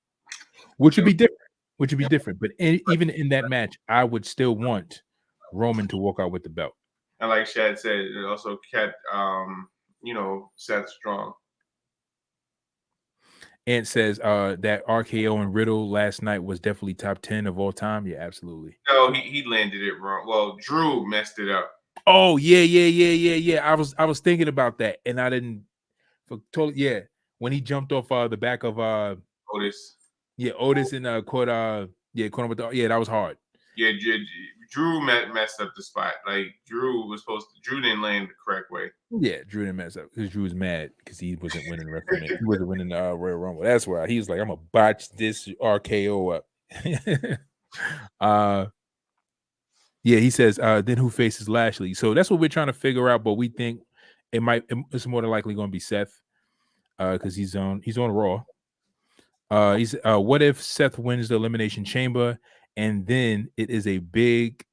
which would be different. But even in that match, I would still want Roman to walk out with the belt. And like Shad said, it also kept Seth strong. Ant says that RKO and Riddle last night was definitely top 10 of all time. Yeah, absolutely. No, he landed it wrong. Well, Drew messed it up. Oh, yeah. I was thinking about that, and I didn't when he jumped off the back of Otis. Yeah, Otis and caught him with that was hard. Yeah, Drew messed up the spot. Like Drew didn't land the correct way. Yeah, Drew didn't mess up because Drew was mad because he wasn't winning WrestleMania. He wasn't winning the Royal Rumble. That's why he was like, I'm gonna botch this RKO up. He says, then who faces Lashley? So that's what we're trying to figure out, but we think it's more than likely gonna be Seth. Because he's on Raw. What if Seth wins the Elimination Chamber and then it is a big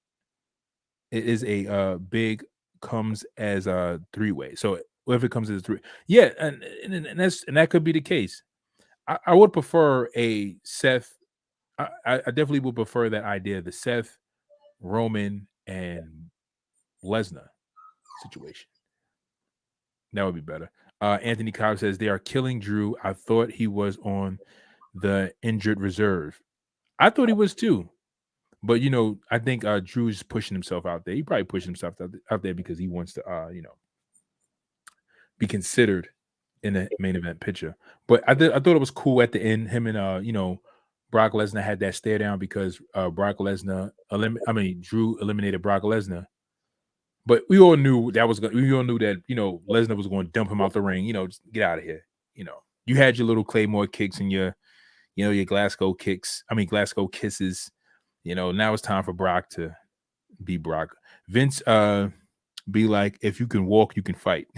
comes as a 3-way. So what if it comes as a 3? Yeah, and that could be the case. I would prefer a Seth. I definitely would prefer that idea, the Seth, Roman, and Lesnar situation. That would be better. Anthony Cobb says they are killing Drew. I thought he was on the injured reserve. I thought he was too. But I think Drew's pushing himself out there. He probably pushed himself out there because he wants to be considered in the main event picture. But I thought it was cool at the end. Him and Brock Lesnar had that stare down because Drew eliminated Brock Lesnar. But we all knew that Lesnar was going to dump him out the ring. Just get out of here. You had your little Claymore kicks and your Glasgow kicks. Glasgow kisses. Now it's time for Brock to be Brock. Vince be like, if you can walk, you can fight.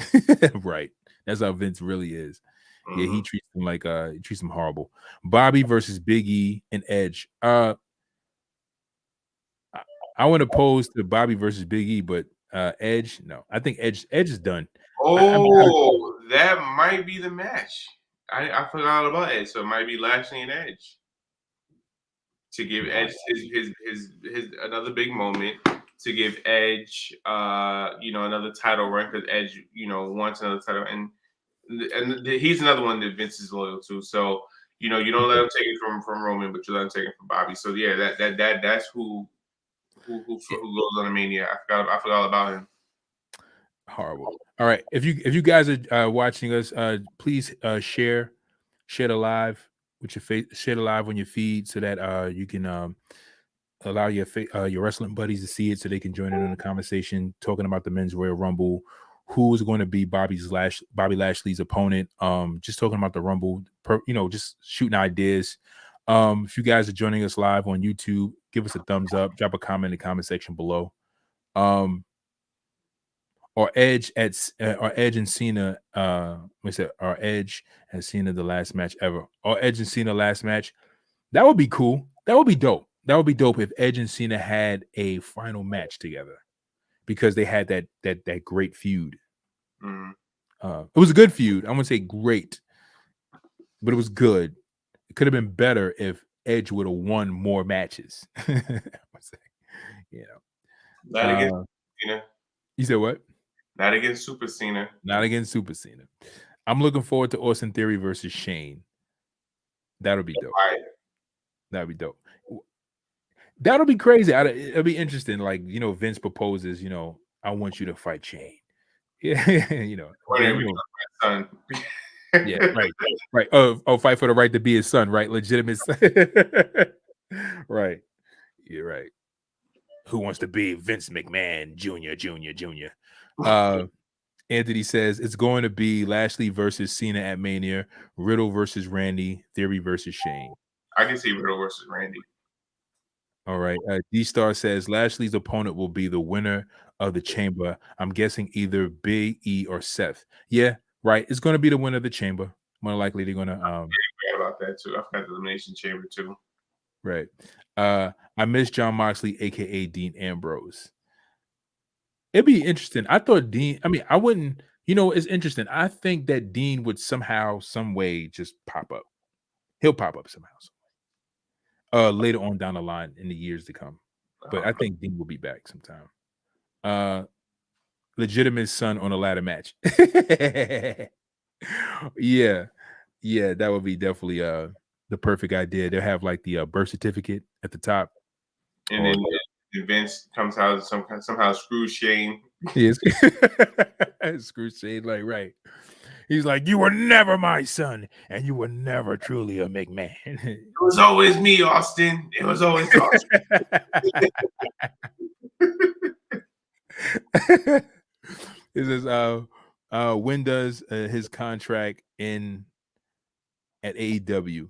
Right. That's how Vince really is. Yeah, he treats him like he treats him horrible. Bobby versus Big E and Edge. I want to pose to Bobby versus Big E, but Edge, no. I think Edge is done. That might be the match. I forgot about Edge, so it might be Lashley and Edge to give Edge his another big moment, to give Edge another title run, because Edge wants another title, and he's another one that Vince is loyal to. So you don't let him take it from Roman, but you let him take it from Bobby. So yeah, that's who goes on the Mania. I forgot about him. Horrible. All right, if you guys are watching us, please share the live with your face, share the live on your feed so that you can allow your wrestling buddies to see it, so they can join in on the conversation talking about the Men's Royal Rumble. Who is going to be Bobby Lashley's opponent? Just talking about the Rumble, just shooting ideas. If you guys are joining us live on YouTube, give us a thumbs up, drop a comment in the comment section below. Or Edge and Cena. Or Edge and Cena the last match ever. Or Edge and Cena last match. That would be cool. That would be dope. That would be dope if Edge and Cena had a final match together, because they had that great feud. It was a good feud. I wouldn't say great, but it was good. It could have been better if Edge would have won more matches. Not against Cena. You said what? Not against Super Cena. Not against Super Cena. I'm looking forward to Austin Theory versus Shane. That'll be dope. Right. That'll be dope. That'll be crazy. It'll be interesting. Like, Vince proposes, I want you to fight Shane. Yeah, son. Yeah, right. Oh, fight for the right to be his son, right? Legitimate son. Right. You're right. Who wants to be Vince McMahon Jr. Anthony says it's going to be Lashley versus Cena at Mania, Riddle versus Randy, Theory versus Shane. I can see Riddle versus Randy. All right. D-Star says Lashley's opponent will be the winner of the Chamber. I'm guessing either Big E or Seth. Yeah, right. It's going to be the winner of the Chamber. More likely they're going to... I forgot about that too. I forgot the Elimination Chamber too. Right. I miss Jon Moxley, a.k.a. Dean Ambrose. It'd be interesting. I thought Dean... I wouldn't... it's interesting. I think that Dean would somehow, some way just pop up. He'll pop up somehow. Later on down the line in the years to come. But I think Dean will be back sometime. Legitimate son on a ladder match. Yeah, that would be definitely the perfect idea. They'll have like the birth certificate at the top. And then Vince comes out somehow screws Shane. Yes. Screws Shane, like, right. He's like, you were never my son, and you were never truly a McMahon. It was always me, Austin. It was always Austin. It says, when does his contract end at AEW?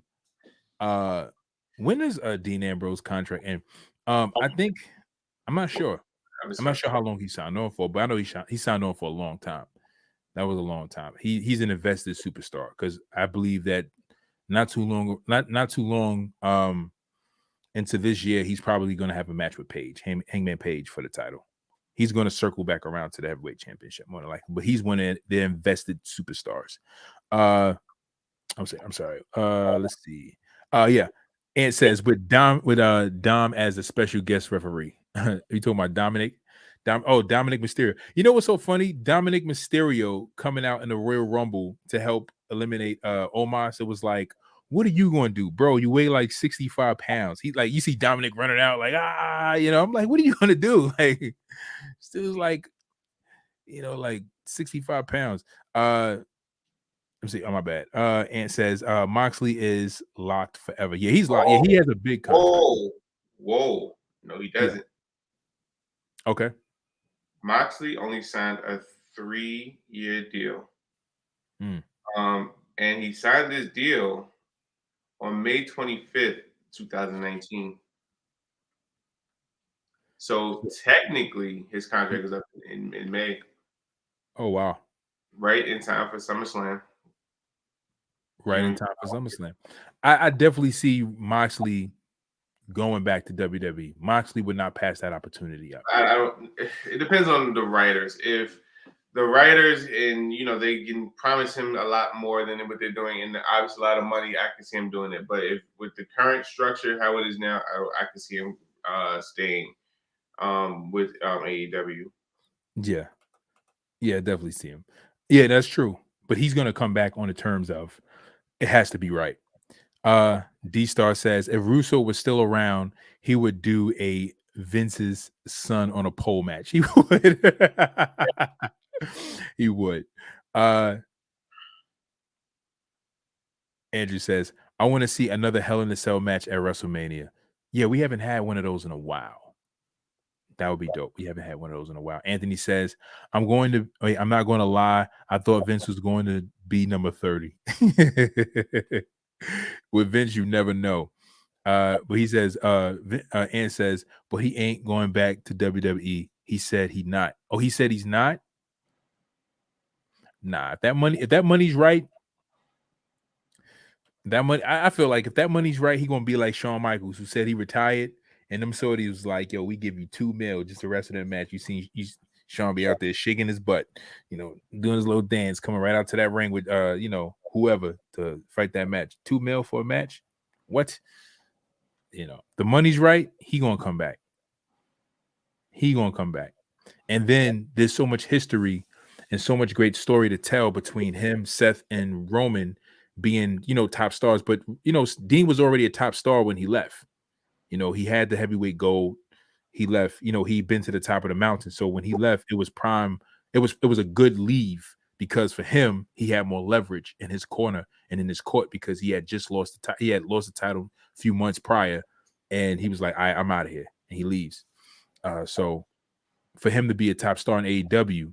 When does Dean Ambrose contract end? I'm not sure. I'm not sure how long he signed on for, but I know he signed on for a long time. That was a long time. He's an invested superstar, because I believe that not too long into this year, he's probably going to have a match with Page, Hangman Page, for the title. He's going to circle back around to the heavyweight championship more than likely, but he's one of the invested superstars. I'm sorry. Let's see. Yeah. And it says with Dom as a special guest referee. Are you talking about Dominic? Dominic Mysterio. You know what's so funny? Dominic Mysterio coming out in the Royal Rumble to help eliminate Omos. It was like what are you going to do, bro? You weigh like 65 pounds. He like, you see Dominic running out like, I'm like, what are you going to do? Like, still like, like 65 pounds. Let me see. Oh, my bad. Ant says Moxley is locked forever. Yeah, he's locked. Yeah, he has a big contract. Whoa. No, he doesn't. Yeah. Okay. Moxley only signed a 3-year deal. And he signed this deal on May 25th, 2019. So technically, his contract is up in May. Oh, wow. Right in time for SummerSlam. Right in time for SummerSlam. I definitely see Moxley going back to WWE. Moxley would not pass that opportunity up. I don't. It depends on the writers. If the writers and they can promise him a lot more than what they're doing, and obviously a lot of money, I can see him doing it. But if with the current structure how it is now, I can see him staying with AEW. Yeah, definitely see him. Yeah, that's true. But he's gonna come back on the terms of it has to be right. D-Star says if Russo was still around, he would do a Vince's son on a pole match. He would. He would. Andrew says, I want to see another Hell in a Cell match at WrestleMania. Yeah, we haven't had one of those in a while. That would be dope. We haven't had one of those in a while. Anthony says, I'm not going to lie. I thought Vince was going to be number 30. With Vince, you never know. But he says, Ant says, but he ain't going back to WWE. He said he not. Oh, he said he's not? Nah, if that money's right, I feel like if that money's right, he gonna be like Shawn Michaels, who said he retired, and them Saudis was like, "Yo, we give you $2 million just the rest of the match." You seen Shawn be out there shaking his butt, doing his little dance, coming right out to that ring with whoever to fight that match. $2 million for a match? What? The money's right. He gonna come back. And then there's so much history and so much great story to tell between him, Seth, and Roman being, top stars. But, Dean was already a top star when he left. He had the heavyweight gold. He left, he'd been to the top of the mountain. So when he left, it was prime. It was a good leave because for him, he had more leverage in his corner and in his court because he had just lost he had lost the title a few months prior. And he was like, I'm out of here. And he leaves. So for him to be a top star in AEW,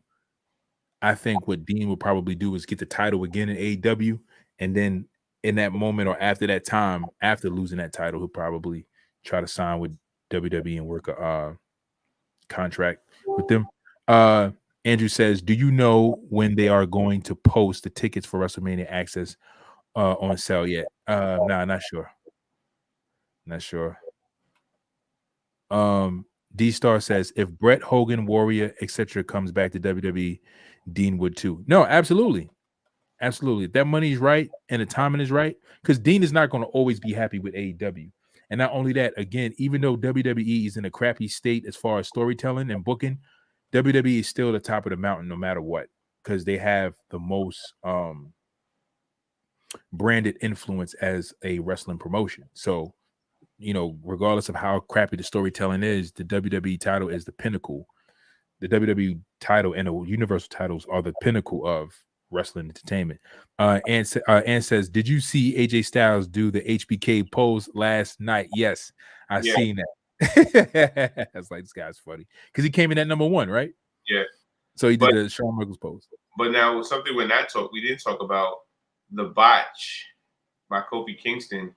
I think what Dean would probably do is get the title again in AEW, and then in that moment or after that time, after losing that title, he'll probably try to sign with WWE and work a contract with them. Andrew says, do you know when they are going to post the tickets for WrestleMania Access on sale yet? Nah, not sure. Not sure. D-Star says, if Brett, Hogan, Warrior, etc. comes back to WWE, Dean would too. No, absolutely. Absolutely. If that money's right and the timing is right, because Dean is not going to always be happy with AEW. And not only that, again, even though WWE is in a crappy state as far as storytelling and booking, WWE is still the top of the mountain no matter what, because they have the most branded influence as a wrestling promotion. So, regardless of how crappy the storytelling is, the WWE title is the pinnacle. The WWE title and the Universal titles are the pinnacle of wrestling entertainment. And says, did you see AJ Styles do the HBK pose last night? Yes, I seen that. I was like, this guy's funny because he came in at number 1, right? Yeah. So he did the Shawn Michaels pose. But now something we didn't talk about the botch by Kofi Kingston.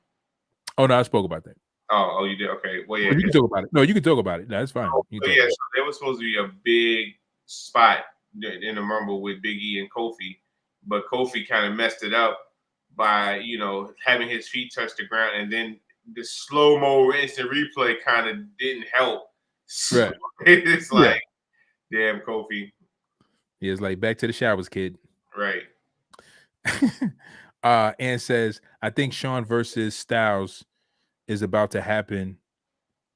Oh no, I spoke about that. Oh, you did? Okay. Well, yeah. You can talk about it. No, you can talk about it. No, that's fine. So there was supposed to be a big spot in the Rumble with Big E and Kofi, but Kofi kind of messed it up by, having his feet touch the ground, and then the slow-mo instant replay kind of didn't help. So right. It's like, damn, Kofi. Yeah, it's like back to the showers, kid. Right. And says, I think Shawn versus Styles is about to happen.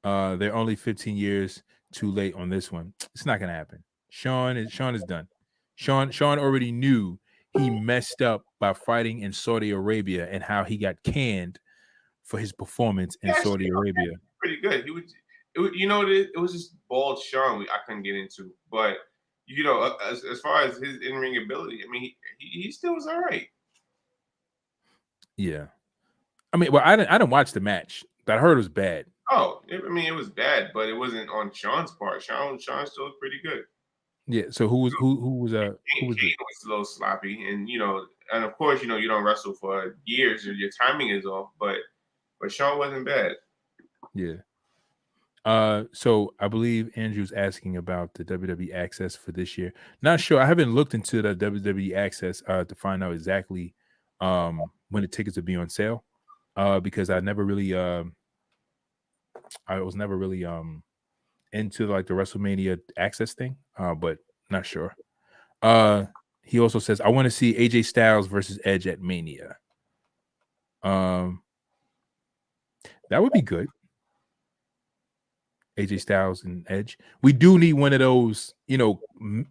They're only 15 years too late on this one. It's not gonna happen. Shawn is done. Shawn already knew he messed up by fighting in Saudi Arabia and how he got canned for his performance in Saudi Arabia. Pretty good. It was just bald Sean I couldn't get into, but as far as his in-ring ability, I mean, he still was all right. Yeah, I mean, well, I didn't watch the match, but I heard it was bad. Oh, I mean, it was bad, but it wasn't on Sean's part. Sean still was pretty good. Yeah. So who was Kane was was a little sloppy, and of course, you don't wrestle for years or your timing is off, but Sean wasn't bad. Yeah. So I believe Andrew's asking about the WWE Access for this year. Not sure. I haven't looked into the WWE Access to find out exactly when the tickets will be on sale. Because I was never really into like the WrestleMania Access thing. But not sure. He also says I want to see AJ Styles versus Edge at Mania. That would be good. AJ Styles and Edge. We do need one of those,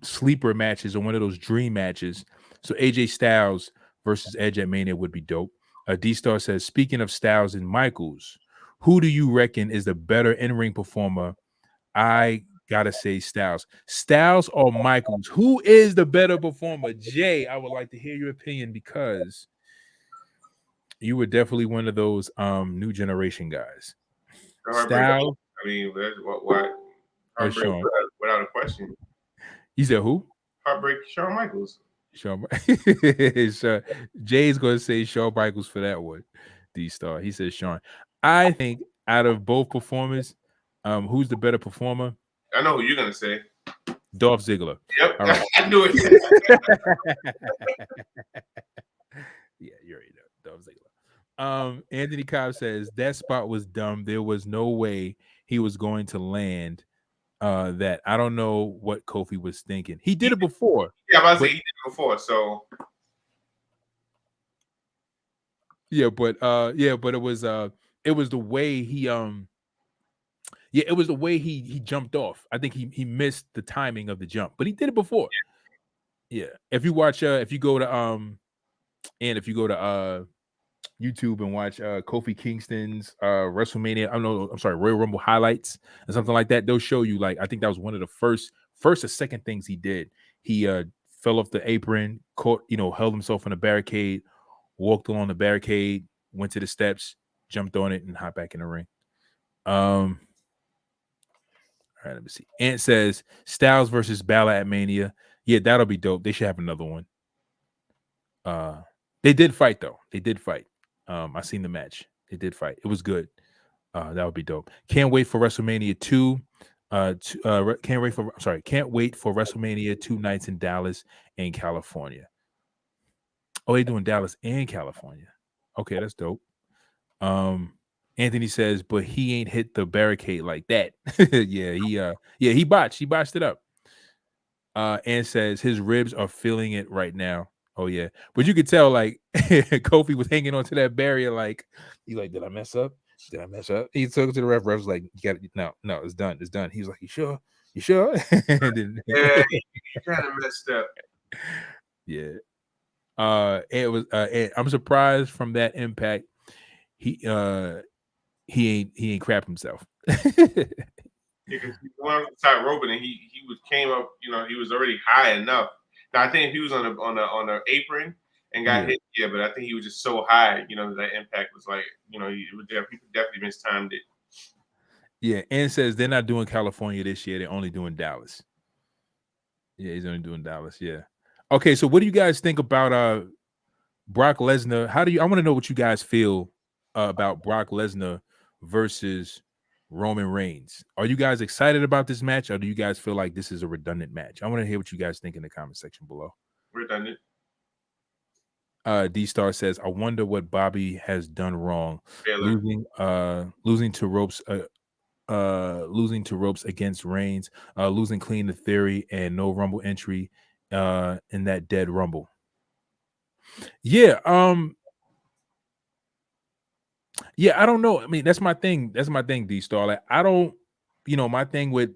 sleeper matches or one of those dream matches. So AJ Styles versus Edge at Mania would be dope. D-Star says, speaking of Styles and Michaels, who do you reckon is the better in-ring performer? I gotta say Styles. Styles or Michaels? Who is the better performer? Jay, I would like to hear your opinion because you were definitely one of those new generation guys. Styles. I mean, what? Heartbreak without a question. You said who? Heartbreak Shawn Michaels. Jay's going to say Shawn Michaels for that one. D-Star. He says Shawn. I think out of both performers, who's the better performer? I know who you're going to say. Dolph Ziggler. Yep. All right. I knew it. Yeah, you already know. Dolph Ziggler. Anthony Cobb says that spot was dumb. There was no way he was going to land that. I don't know what Kofi was thinking. He did it before. Yeah, I was saying he did it before, so but it was the way he it was the way he jumped off. I think he missed the timing of the jump, but he did it before. Yeah. If you watch if you go to YouTube and watch Kofi Kingston's WrestleMania, Royal Rumble highlights and something like that, they'll show you, like, I think that was one of the first or second things he did. He fell off the apron, caught, held himself on a barricade, walked along the barricade, went to the steps, jumped on it, and hopped back in the ring. All right, let me see. Ant says Styles versus Balor at Mania. Yeah, that'll be dope. They should have another one. They did fight though. They did fight. I seen the match. They did fight. It was good. That would be dope. Can't wait for WrestleMania 2. Can't wait for WrestleMania 2 nights in Dallas and California. Oh, they're doing Dallas and California. Okay, that's dope. Anthony says, but he ain't hit the barricade like that. He botched it up. And says his ribs are feeling it right now. Oh yeah, but you could tell, like, Kofi was hanging onto that barrier, like, he's like, did I mess up? He took it to the ref. Ref was like, you got it. No, it's done. He was like, you sure? Then, yeah, he kind of messed up. Yeah. It was. I'm surprised from that impact. He ain't crap himself. Because he went on the top rope and he came up. He was already high enough. Now, I think if he was on the apron and got hit, but I think he was just so high. That impact was like, people definitely mistimed it. Yeah, and says they're not doing California this year. They're only doing Dallas. Yeah, he's only doing Dallas. Yeah. Okay, so what do you guys think about Brock Lesnar? I want to know what you guys feel about Brock Lesnar versus Roman Reigns. Are you guys excited about this match, or do you guys feel like this is a redundant match? I want to hear what you guys think in the comment section below. Redundant. D-Star says, I wonder what Bobby has done wrong. Losing to ropes against Reigns, losing clean to Theory, and no Rumble entry in that dead Rumble. Yeah, I don't know. I mean, that's my thing. D-Star. Like, I don't, my thing with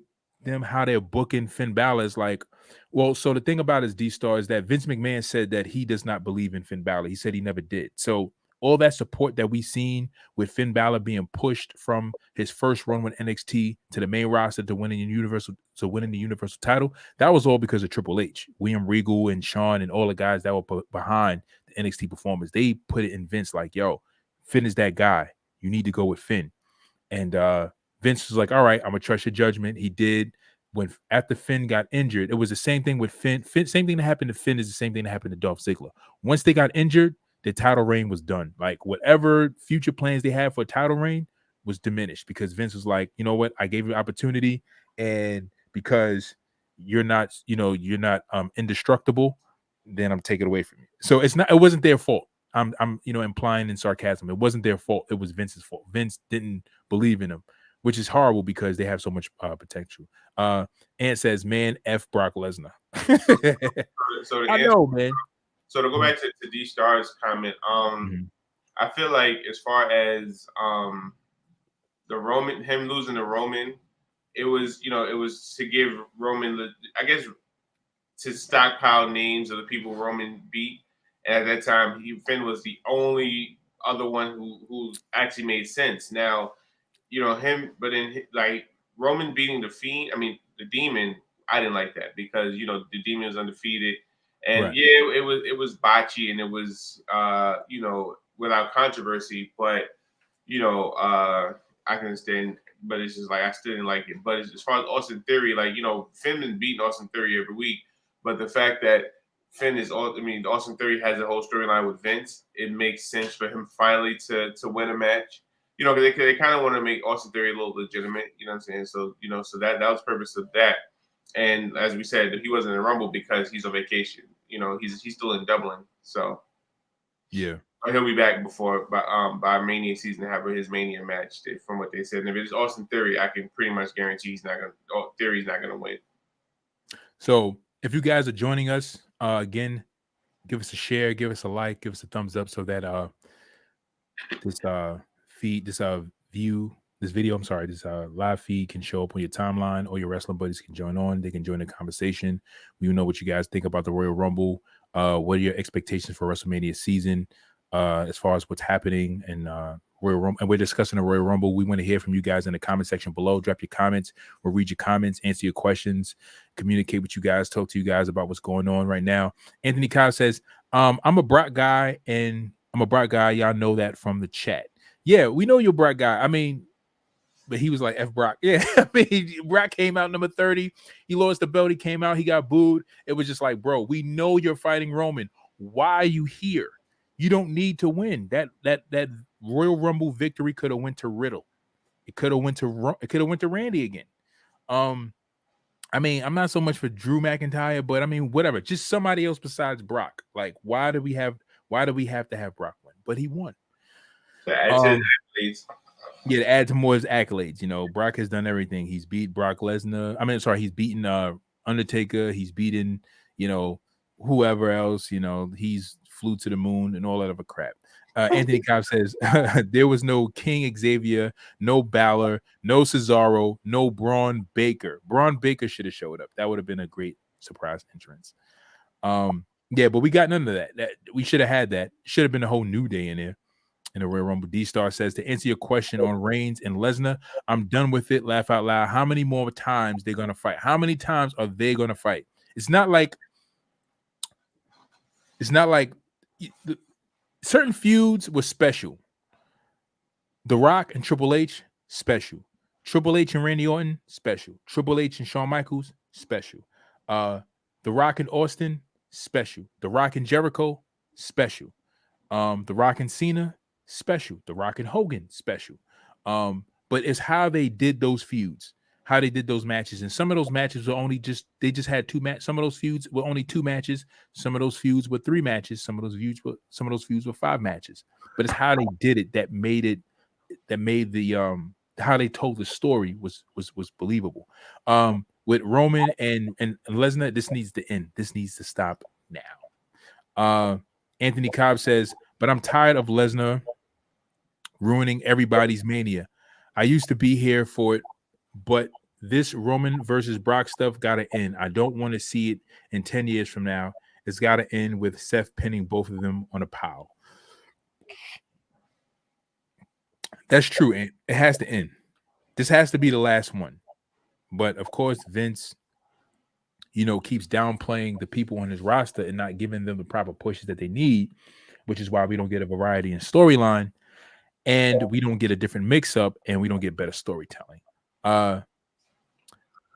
them how they're booking Finn Balor is like, well, so the thing about his D-Star is that Vince McMahon said that he does not believe in Finn Balor. He said he never did. So all that support that we've seen with Finn Balor being pushed from his first run with NXT to the main roster to winning the Universal title, that was all because of Triple H, William Regal, and Shawn, and all the guys that were behind the NXT performers. They put it in Vince like, yo, Finn is that guy. You need to go with Finn. And Vince was like, all right, I'm gonna trust your judgment. He did. When after Finn got injured, it was the same thing with Finn. Same thing that happened to Finn is the same thing that happened to Dolph Ziggler. Once they got injured, the title reign was done. Like whatever future plans they had for a title reign was diminished because Vince was like, you know what, I gave you an opportunity, and because you're not indestructible, then I'm taking it away from you. So it wasn't their fault. I'm implying in sarcasm. It wasn't their fault. It was Vince's fault. Vince didn't believe in him, which is horrible because they have so much potential. Ant says, man, F Brock Lesnar. So I know, man. So to go back to D-Star's comment, I feel like as far as him losing to Roman, it was to give Roman, I guess, to stockpile names of the people Roman beat. And at that time, Finn was the only other one who actually made sense. Now, but in like Roman beating the Fiend, the Demon, I didn't like that because the Demon was undefeated, and right. it was botchy and it was without controversy, but I can understand, but it's just like I still didn't like it. But as far as Austin Theory, Finn been beating Austin Theory every week, but the fact that Austin Theory has a whole storyline with Vince, it makes sense for him finally to win a match. Because they kind of want to make Austin Theory a little legitimate. You know what I'm saying? So so that was the purpose of that. And as we said, he wasn't in Rumble because he's on vacation. He's still in Dublin. So yeah, he'll be back by Mania season to have his Mania match. From what they said, and if it's Austin Theory, I can pretty much guarantee Theory's not gonna win. So if you guys are joining us again, give us a share, give us a like, give us a thumbs up so that this live feed can show up on your timeline, or your wrestling buddies can join on. They can join the conversation. We know what you guys think about the Royal Rumble. What are your expectations for WrestleMania season as far as what's happening in Royal Rumble? And we're discussing the Royal Rumble. We want to hear from you guys in the comment section below. Drop your comments. We'll read your comments, answer your questions, communicate with you guys, talk to you guys about what's going on right now. Anthony Kyle says, I'm a Brock guy, and I'm a Brock guy. Y'all know that from the chat. Yeah, we know you're a Brock guy. But he was like, F Brock. Yeah, Brock came out number 30. He lost the belt. He came out. He got booed. It was just like, bro, we know you're fighting Roman. Why are you here? You don't need to win. That Royal Rumble victory could have went to Riddle. It could have went to Randy again. I'm not so much for Drew McIntyre, but whatever. Just somebody else besides Brock. Like, why do we have to have Brock win? But he won. Yeah, to add to more his accolades. Brock has done everything. He's beat Brock Lesnar. He's beaten Undertaker. He's beaten, whoever else. He's flew to the moon and all that other crap. Anthony Cobb says there was no King Xavier, no Balor, no Cesaro, no Braun Baker. Braun Baker should have showed up. That would have been a great surprise entrance. Yeah, but we got none of that. We should have had that. Should have been a whole New Day in there. In the Royal Rumble. D-Star says, to answer your question on Reigns and Lesnar, I'm done with it. Laugh out loud. How many more times they're going to fight? How many times are they going to fight? It's not like certain feuds were special. The Rock and Triple H, special. Triple H and Randy Orton, special. Triple H and Shawn Michaels, special. The Rock and Austin, special. The Rock and Jericho, special. The Rock and Cena, special. The Rock and Hogan, special. But it's how they did those feuds, how they did those matches. And some of those matches were they just had two matches. Some of those feuds were only 2 matches. Some of those feuds were 3 matches. Some of those feuds were 5 matches. But it's how they did it that made the how they told the story was believable. With Roman and Lesnar, this needs to end. This needs to stop now. Anthony Cobb says, but I'm tired of Lesnar ruining everybody's Mania. I used to be here for it, but this Roman versus Brock stuff got to end. I don't want to see it in 10 years from now. It's got to end with Seth pinning both of them on a pile. That's true, and it has to end. This has to be the last one. But of course, Vince, keeps downplaying the people on his roster and not giving them the proper pushes that they need, which is why we don't get a variety in storyline, and we don't get a different mix-up, and we don't get better storytelling.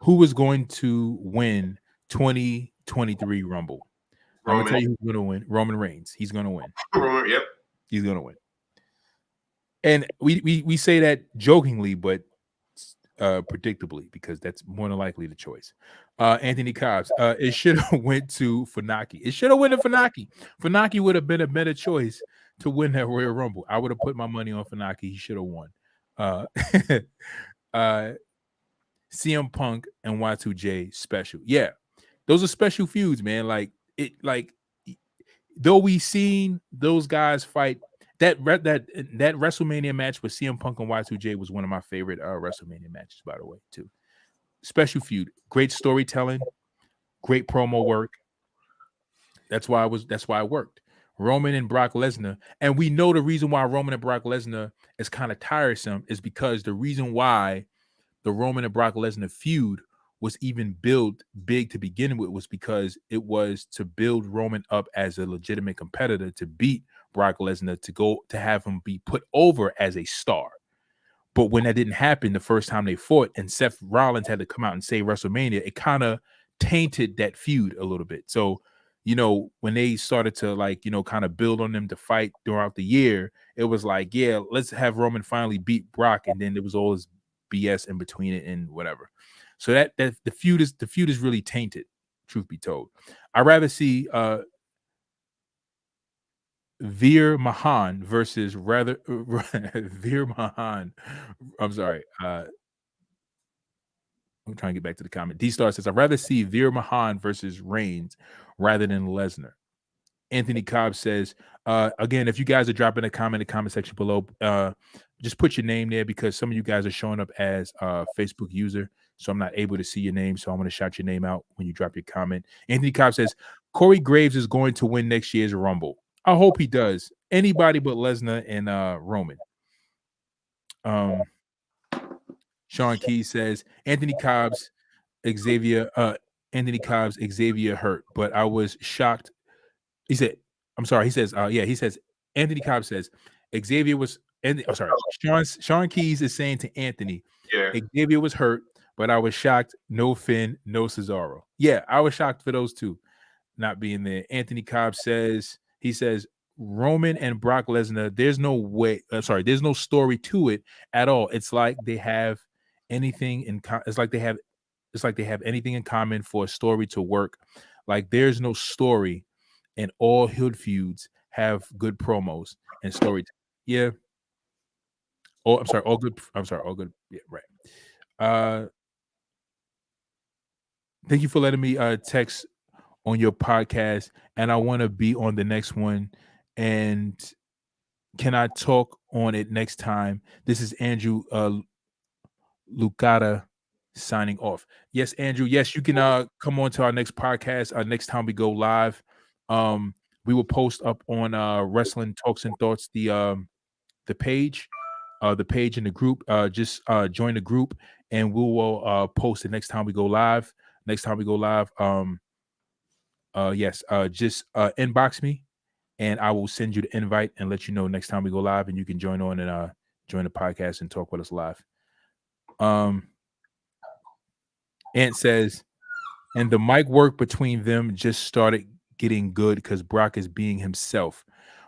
Who is going to win 2023 Rumble? I'm going to tell you who's going to win. Roman Reigns. He's going to win. Yep. He's going to win. And we say that jokingly, but predictably, because that's more than likely the choice. Anthony Cobbs. It should have went to Funaki. It should have went to Funaki. Funaki would have been a better choice to win that Royal Rumble. I would have put my money on Funaki. He should have won. CM Punk and Y2J special. Yeah, those are special feuds, man. Though we seen those guys fight. That WrestleMania match with CM Punk and Y2J was one of my favorite WrestleMania matches, by the way, too. Special feud, great storytelling, great promo work. That's why it worked. Roman and Brock Lesnar, and we know the reason why Roman and Brock Lesnar is kind of tiresome is because the reason why the Roman and Brock Lesnar feud was even built big to begin with was because it was to build Roman up as a legitimate competitor to beat Brock Lesnar to have him be put over as a star. But when that didn't happen the first time they fought and Seth Rollins had to come out and save WrestleMania, it kind of tainted that feud a little bit. So, when they started to kind of build on them to fight throughout the year, it was like, yeah, let's have Roman finally beat Brock. And then there was all this BS in between it and whatever. So that the feud is really tainted, truth be told. I'd rather see Veer Mahan versus Veer Mahan. I'm sorry. I'm trying to get back to the comment. D-Star says, I'd rather see Veer Mahan versus Reigns rather than Lesnar. Anthony Cobb says, again, if you guys are dropping a comment in the comment section below, just put your name there because some of you guys are showing up as a Facebook user, so I'm not able to see your name, so I'm going to shout your name out when you drop your comment. Anthony Cobb says, Corey Graves is going to win next year's Rumble. I hope he does. Anybody but Lesnar and Roman. Sean Key says, Anthony Cobb's Xavier hurt, but I was shocked. He said, I'm sorry. He says, Anthony Cobb says, Xavier was, Sean Keys is saying to Anthony, Xavier was hurt, but I was shocked. No Finn, no Cesaro. Yeah, I was shocked for those two not being there. Anthony Cobb says, Roman and Brock Lesnar, there's no story to it at all. It's like they have anything in it's like they have anything in common for a story to work. Like there's no story, and all hood feuds have good promos and story. Yeah. Oh, I'm sorry. All good. Yeah, right. Thank you for letting me text on your podcast, and I want to be on the next one. And can I talk on it next time? This is Andrew Lucata signing off. Yes, Andrew. Yes, you can come on to our next podcast. Next time we go live, we will post up on Wrestling Talks and Thoughts the page in the group. Just join the group, and we will post it next time we go live. Just inbox me, and I will send you the invite and let you know next time we go live, and you can join on and join the podcast and talk with us live. Ant says, and the mic work between them just started getting good because Brock is being himself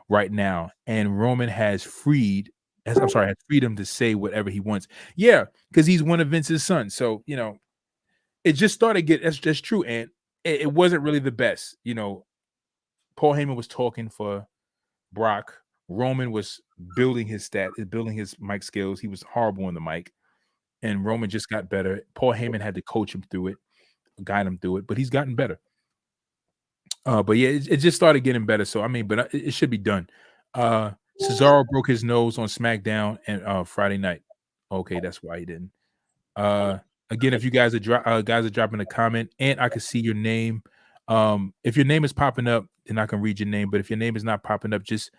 right now, and Roman has freedom to say whatever he wants. Yeah, because he's one of Vince's sons. So it just started that's true, and it wasn't really the best. Paul Heyman was talking for Brock. Roman was building his mic skills. He was horrible on the mic, and Roman just got better. Paul Heyman had to coach him through it, guide him through it, but he's gotten better. But yeah, it just started getting better. So but it should be done. Cesaro broke his nose on SmackDown and Friday night. Okay, that's why he didn't. Again, if you guys are dropping a comment and I can see your name. If your name is popping up, then I can read your name. But if your name is not popping up, just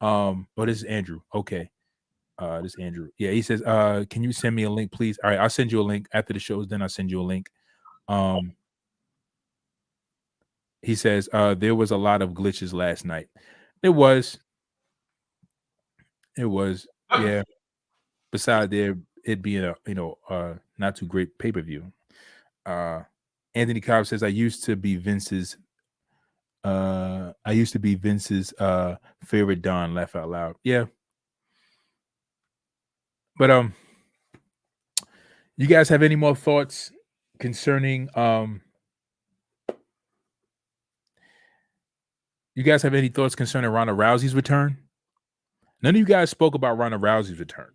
this is Andrew. Okay. This is Andrew. Yeah, he says, can you send me a link, please? All right, I'll send you a link after the shows, then I'll send you a link. He says, there was a lot of glitches last night. It was, yeah. Besides it being a not too great pay-per-view. Anthony Cobb says, I used to be Vince's favorite Don. Laugh out loud. Yeah. But you guys have any more thoughts concerning you guys have any thoughts concerning Ronda Rousey's return? None of you guys spoke about Ronda Rousey's return.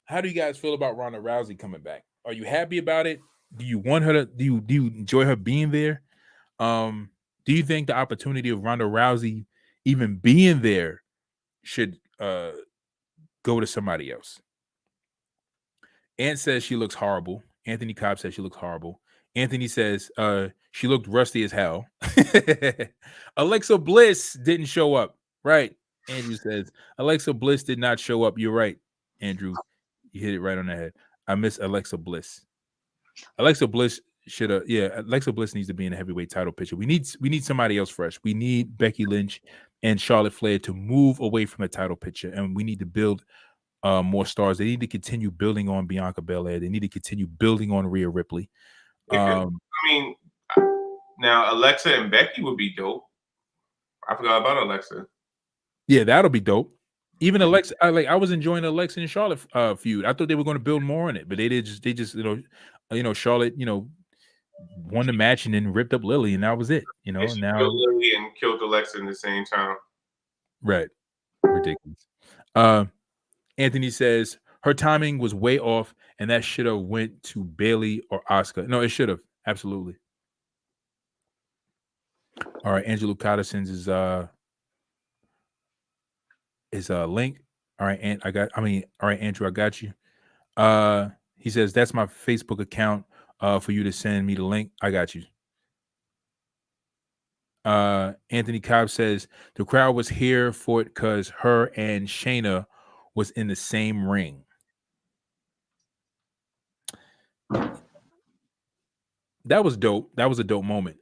How do you guys feel about Ronda Rousey coming back? Are you happy about it? Do you want her to do you enjoy her being there? Do you think the opportunity of Ronda Rousey even being there should go to somebody else? Ant says she looks horrible. Anthony Cobb says she looks horrible. Anthony says she looked rusty as hell. Alexa Bliss didn't show up. Right. Andrew says Alexa Bliss did not show up. You're right, Andrew. You hit it right on the head. I miss Alexa Bliss. Alexa Bliss Alexa Bliss needs to be in a heavyweight title picture. We need somebody else fresh. We need Becky Lynch and Charlotte Flair to move away from the title picture, and we need to build more stars. They need to continue building on Bianca Belair. They need to continue building on Rhea Ripley. Now Alexa and Becky would be dope. I forgot about Alexa. Yeah, that'll be dope. Even Alexa, I was enjoying Alexa and Charlotte feud. I thought they were going to build more on it, but they just Charlotte, won the match and then ripped up Lily, and that was it. Now killed Lily and killed Alexa in the same time. Right, ridiculous. Anthony says her timing was way off, and that should have went to Bailey or Asuka. No, it should have absolutely. All right, Angelo Cottison's is link. All right, all right, Andrew, I got you. He says that's my Facebook account for you to send me the link. I got you. Anthony Cobb says the crowd was here for it because her and Shayna was in the same ring. That was dope. That was a dope moment.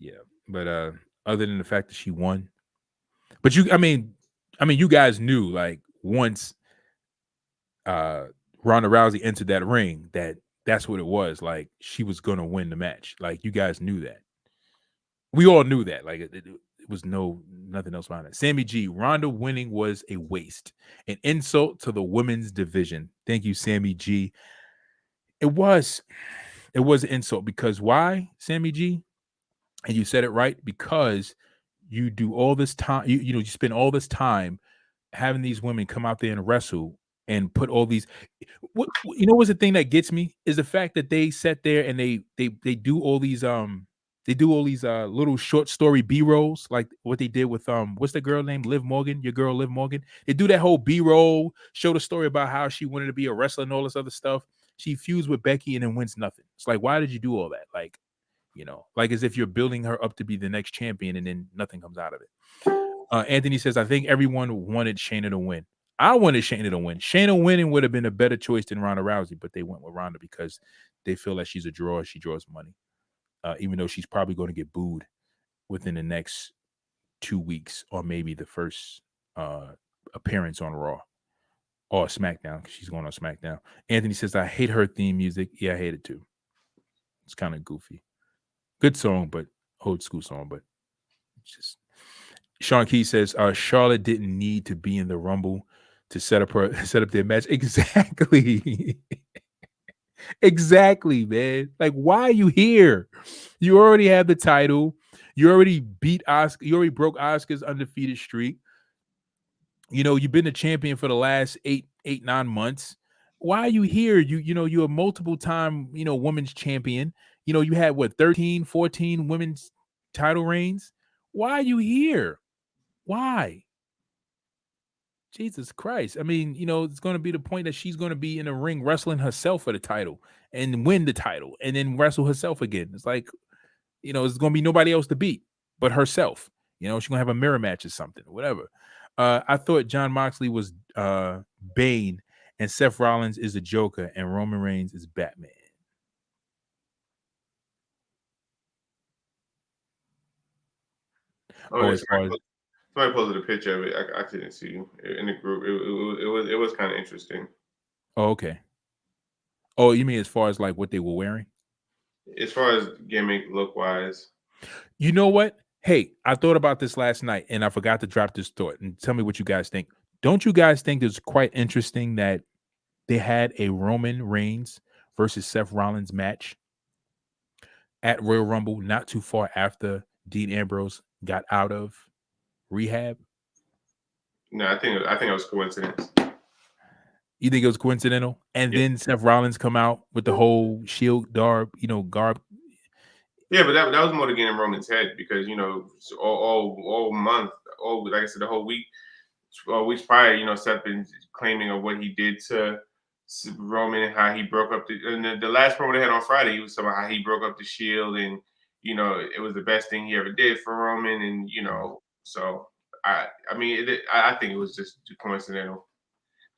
Yeah, but other than the fact that she won, but you guys knew like once Ronda Rousey entered that ring that's what it was. Like she was gonna win the match. Like you guys knew that. We all knew that. Like it was nothing else behind it. Sammy G, Ronda winning was a waste, an insult to the women's division. Thank you, Sammy G. It was an insult because why, Sammy G? And you said it right, because you do all this time, you spend all this time having these women come out there and wrestle and put all these. What's the thing that gets me is the fact that they sat there and they do all these little short story B-rolls, like what they did with what's the girl named Liv Morgan, your girl Liv Morgan. They do that whole B-roll, show the story about how she wanted to be a wrestler and all this other stuff. She fused with Becky and then wins nothing. It's like, why did you do all that? Like, like as if you're building her up to be the next champion and then nothing comes out of it. Anthony says, I think everyone wanted Shayna to win. I wanted Shayna to win. Shayna winning would have been a better choice than Ronda Rousey, but they went with Ronda because they feel like she's a draw. She draws money, even though she's probably going to get booed within the next 2 weeks or maybe the first appearance on Raw or SmackDown, because she's going on SmackDown. Anthony says, I hate her theme music. Yeah, I hate it too. It's kind of goofy. Good song, but old school song, but just. Sean Key says Charlotte didn't need to be in the Rumble to set up their match. Exactly. Exactly, man. Like, why are you here? You already have the title. You already beat Asuka. You already broke Asuka's undefeated streak. You've been the champion for the last 9 months. Why are you here? You're a multiple time, women's champion. You had 13, 14 women's title reigns. Why are you here? Why? Jesus Christ. I mean, it's going to be the point that she's going to be in the ring wrestling herself for the title and win the title and then wrestle herself again. It's like, it's going to be nobody else to beat but herself. She's going to have a mirror match or something, whatever. I thought Jon Moxley was Bane and Seth Rollins is the Joker and Roman Reigns is Batman. As far as somebody posted a picture of it. I couldn't see in the group. It was kind of interesting. Oh, okay. Oh, you mean as far as like what they were wearing? As far as gimmick look wise. You know what? Hey, I thought about this last night and I forgot to drop this thought. And tell me what you guys think. Don't you guys think it's quite interesting that they had a Roman Reigns versus Seth Rollins match at Royal Rumble not too far after Dean Ambrose got out of rehab? No, I think it was coincidence. You think it was coincidental? And then Seth Rollins come out with the whole Shield garb. Yeah, but that was more to get in Roman's head because all month, like I said, the whole week, weeks prior, Seth been claiming of what he did to Roman and how he broke up the last promo they had on Friday. He was talking about how he broke up the Shield and it was the best thing he ever did for Roman and so I think it was just coincidental.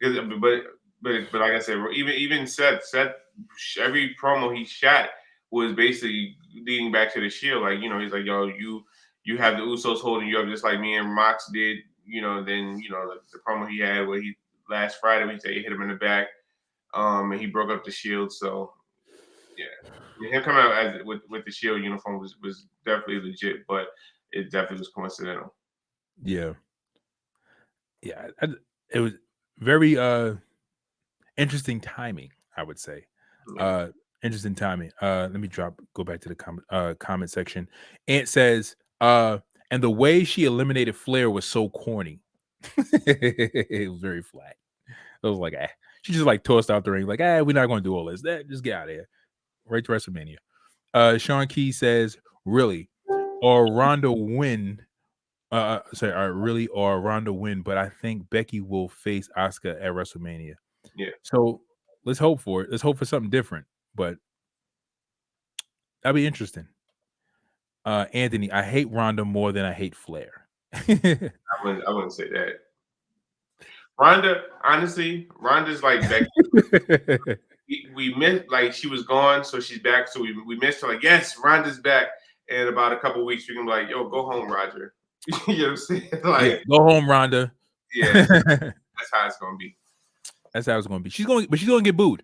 But like I said, even Seth every promo he shot was basically leading back to the Shield. Like he's like, yo, you have the Usos holding you up just like me and Mox did. Then the promo he had where he last Friday when he said he hit him in the back, and he broke up the Shield. So yeah, him coming out with the Shield uniform was definitely legit, but it definitely was coincidental. Yeah, it was very interesting timing, I would say. Yeah. Interesting timing. Let me go back to the comment section. Ant says, and the way she eliminated Flair was so corny. It was very flat. I was like, she just like tossed out the ring, like, we're not going to do all this. Just get out of here. Right to WrestleMania. Sean Key says, really? Or Ronda win? Really? Or Ronda win? But I think Becky will face Asuka at WrestleMania. Yeah. So let's hope for it. Let's hope for something different. But that'd be interesting. Anthony, I hate Ronda more than I hate Flair. I wouldn't say that. Ronda, honestly, Ronda's like Becky. we missed, like, she was gone, so she's back. So we missed her. Like, yes, Ronda's back. And about a couple weeks, we can be like, yo, go home, Roger. You know what I'm saying? Like, go home, Ronda. Yeah, that's how it's gonna be. That's how it's gonna be. She's gonna get booed.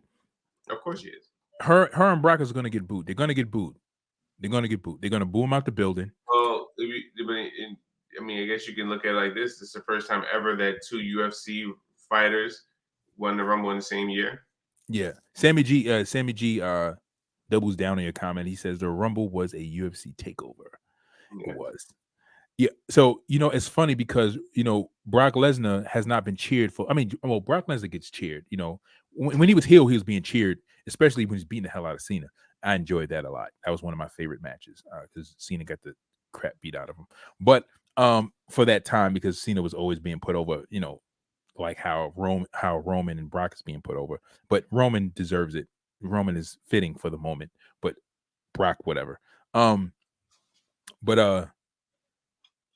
Of course she is. Her and Brock is gonna get booed. They're gonna get booed. They're gonna boo him out the building. Well, I guess you can look at it like this. This is the first time ever that two UFC fighters won the Rumble in the same year. Yeah. Sammy G doubles down on your comment. He says the Rumble was a UFC takeover. Yeah. It was. Yeah. So, it's funny because, Brock Lesnar has not been cheered for. Brock Lesnar gets cheered. When he was heel, he was being cheered, especially when he's beating the hell out of Cena. I enjoyed that a lot. That was one of my favorite matches because Cena got the crap beat out of him. But for that time, because Cena was always being put over, like how Roman and Brock is being put over. But Roman deserves it. Roman is fitting for the moment, but Brock, whatever. But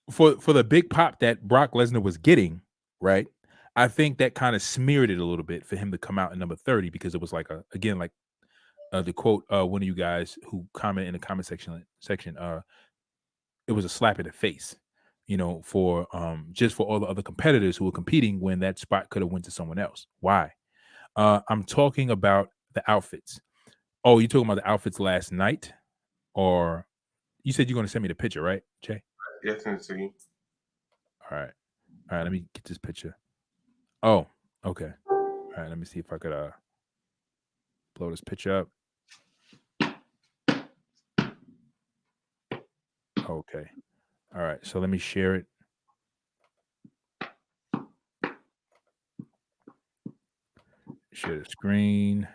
for the big pop that Brock Lesnar was getting, right? I think that kind of smeared it a little bit for him to come out at number 30 because it was like the quote one of you guys who commented in the comment section it was a slap in the face, for just for all the other competitors who were competing when that spot could have went to someone else. Why? I'm talking about the outfits. Oh, you talking about the outfits last night, or you said you're going to send me the picture, right, Jay? Yes, see. All right. Let me get this picture. Oh, okay. All right. Let me see if I could blow this picture up. Okay. All right. So let me share it. Share the screen.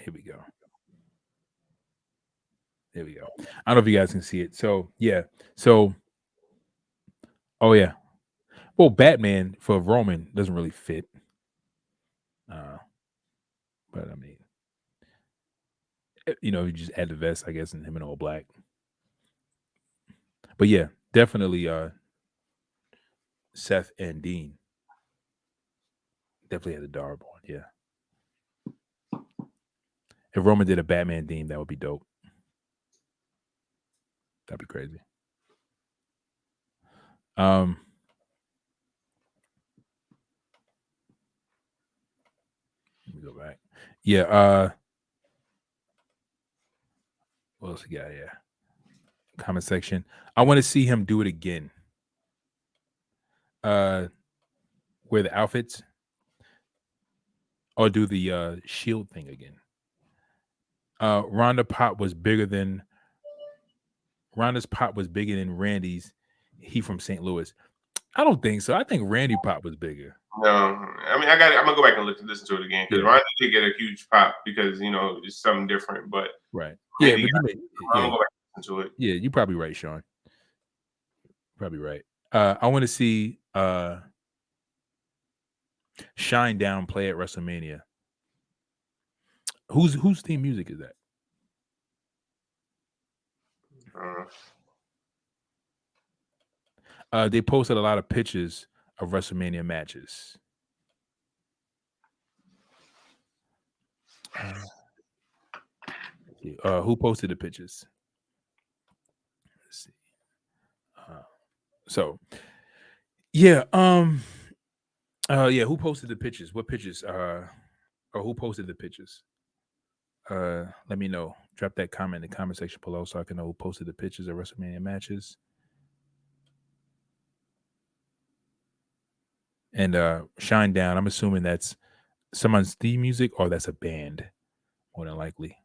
Here we go. There we go. I don't know if you guys can see it. So yeah. So oh yeah. Well, Batman for Roman doesn't really fit. But I mean, you just add the vest, I guess, and him in all black. But yeah, definitely Seth and Dean. Definitely had the Darb on, yeah. If Roman did a Batman theme, that would be dope. That'd be crazy. Let me go back. Yeah, what else we got here? Comment section. I want to see him do it again. Wear the outfits. Or do the shield thing again. Ronda's pop was bigger than Randy's. He from St. Louis. I don't think so. I think Randy pop was bigger. No, I mean I'm gonna go back and listen to it again because Ronda did get a huge pop because it's something different. But right, yeah, but I'm gonna go back and listen to it. Yeah, you're probably right, Sean. Probably right. I want to see Shine Down play at WrestleMania. Whose theme music is that? They posted a lot of pictures of WrestleMania matches. Who posted the pictures? Let's see. Who posted the pictures? What pictures? Or who posted the pictures? Let me know. Drop that comment in the comment section below so I can know who posted the pictures of WrestleMania matches. And Shine Down, I'm assuming that's someone's theme music or that's a band, more than likely.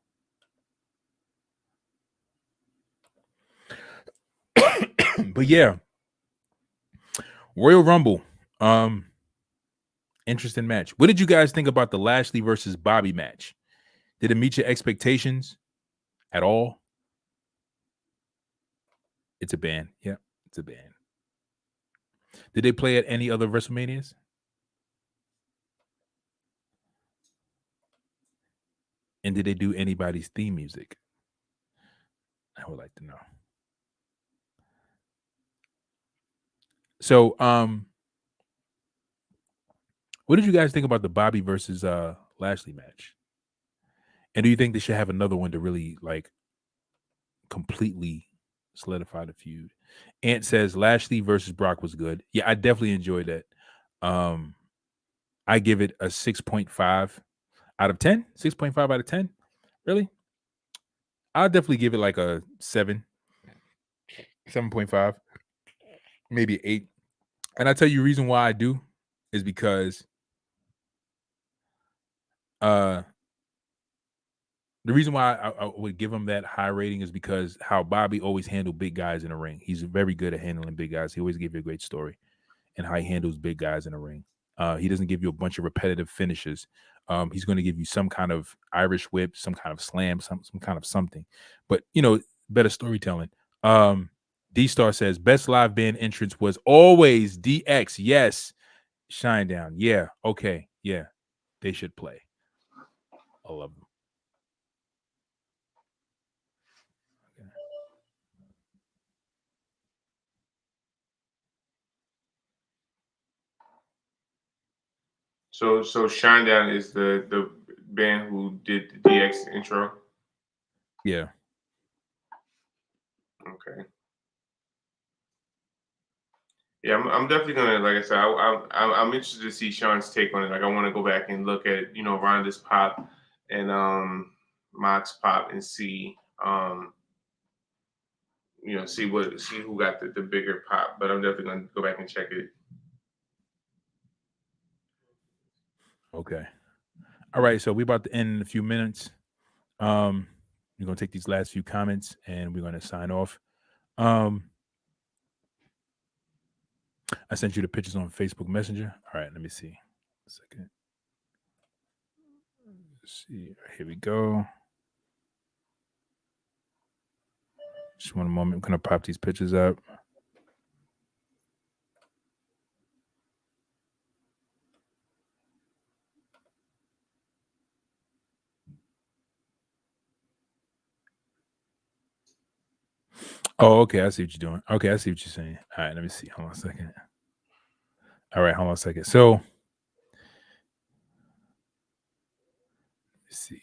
But yeah, Royal Rumble, interesting match. What did you guys think about the Lashley versus Bobby match? Did it meet your expectations at all? It's a band. Yeah, it's a band. Did they play at any other WrestleManias? And did they do anybody's theme music? I would like to know. So, what did you guys think about the Bobby versus Lashley match? And do you think they should have another one to really completely solidify the feud? Ant says Lashley versus Brock was good. Yeah, I definitely enjoyed that. I give it a 6.5 out of 10. 6.5 out of 10. Really? I'll definitely give it like a 7. 7.5. Maybe 8. And I tell you, the reason why I do is because the reason why I would give him that high rating is because how Bobby always handled big guys in the ring. He's very good at handling big guys. He always gives you a great story and how he handles big guys in the ring. He doesn't give you a bunch of repetitive finishes. He's going to give you some kind of Irish whip, some kind of slam, some kind of something. But, better storytelling. D-Star says, best live band entrance was always DX. Yes. Shine Down. Yeah. Okay. Yeah. They should play. I love them. Okay. So Shine Down is the band who did the DX intro. Yeah. Okay. Yeah, I'm definitely gonna, like I said, I'm interested to see Sean's take on it. Like, I want to go back and look at Ronda's pop and Mox pop and see see who got the bigger pop. But I'm definitely gonna go back and check it. Okay. All right. So we're about to end in a few minutes. We're gonna take these last few comments and we're gonna sign off. I sent you the pictures on Facebook Messenger. All right, let me see. A second. see. Here we go. Just one moment. I'm gonna pop these pictures up. Oh, okay. I see what you're doing. Okay, I see what you're saying. All right, let me see. Hold on a second. All right, hold on a second. So, let's see.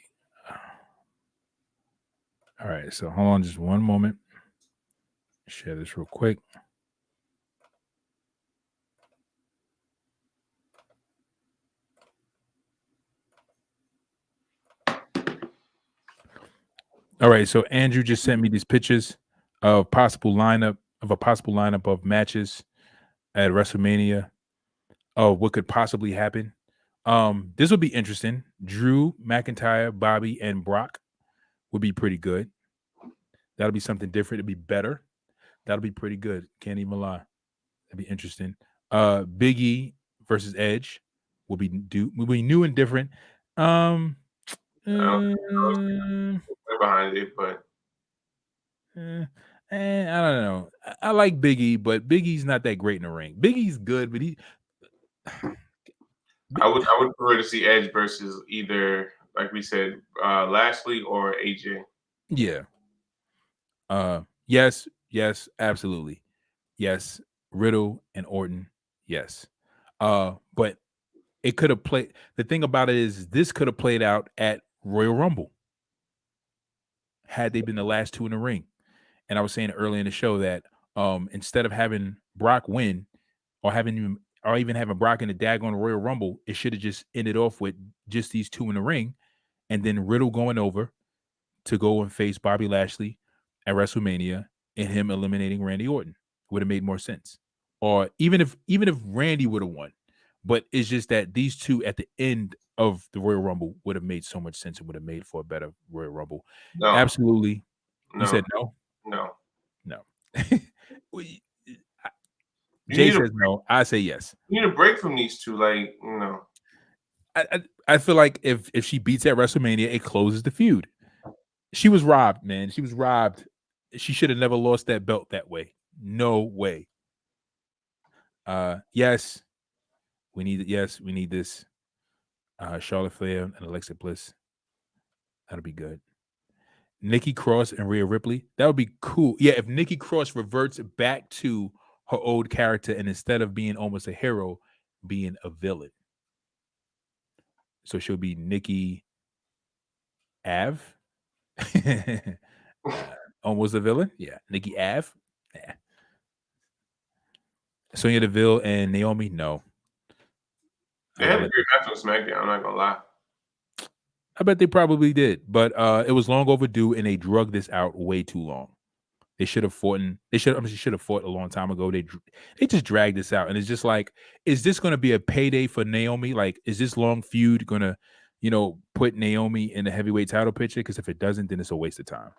All right, so hold on just one moment. Share this real quick. All right, so Andrew just sent me these pictures of a possible lineup of matches at WrestleMania of what could possibly happen. This will be interesting. Drew McIntyre, Bobby, and Brock would be pretty good. That'll be something different. It'll be better. That'll be pretty good. Can't even lie. That'd be interesting. Big E versus Edge will be new and different. Behind it, but I don't know. I like Big E, but Big E's not that great in the ring. Big E's good, but I would prefer to see Edge versus either, like we said, Lashley or AJ. yeah. Yes, absolutely. Yes, Riddle and Orton. Yes. But it could have played. The thing about it is, this could have played out at Royal Rumble had they been the last two in the ring. And I was saying earlier in the show that instead of having Brock win or even having Brock in the daggone Royal Rumble, it should have just ended off with just these two in the ring, and then Riddle going over to go and face Bobby Lashley at WrestleMania and him eliminating Randy Orton. Would have made more sense. Or even if Randy would have won, but it's just that these two at the end of the Royal Rumble would have made so much sense and would have made for a better Royal Rumble. No. Absolutely. No. You said no? No. Jay says no. I say yes. You need a break from these two. Like, no. I feel like if she beats at WrestleMania, it closes the feud. She was robbed, man. She was robbed. She should have never lost that belt that way. No way. Yes. We need this. Charlotte Flair and Alexa Bliss. That'll be good. Nikki Cross and Rhea Ripley. That would be cool. Yeah, if Nikki Cross reverts back to her old character and instead of being almost a hero, being a villain. So she'll be Nikki Ave. Almost a villain. Yeah, Nikki Ave. Yeah. Sonya Deville and Naomi. No. They had a great match on SmackDown. I'm not gonna lie. I bet they probably did, but it was long overdue, and they drugged this out way too long. They should have fought. She should have fought a long time ago. They just dragged this out, and it's just like, is this going to be a payday for Naomi? Like, is this long feud going to, put Naomi in the heavyweight title picture? Because if it doesn't, then it's a waste of time.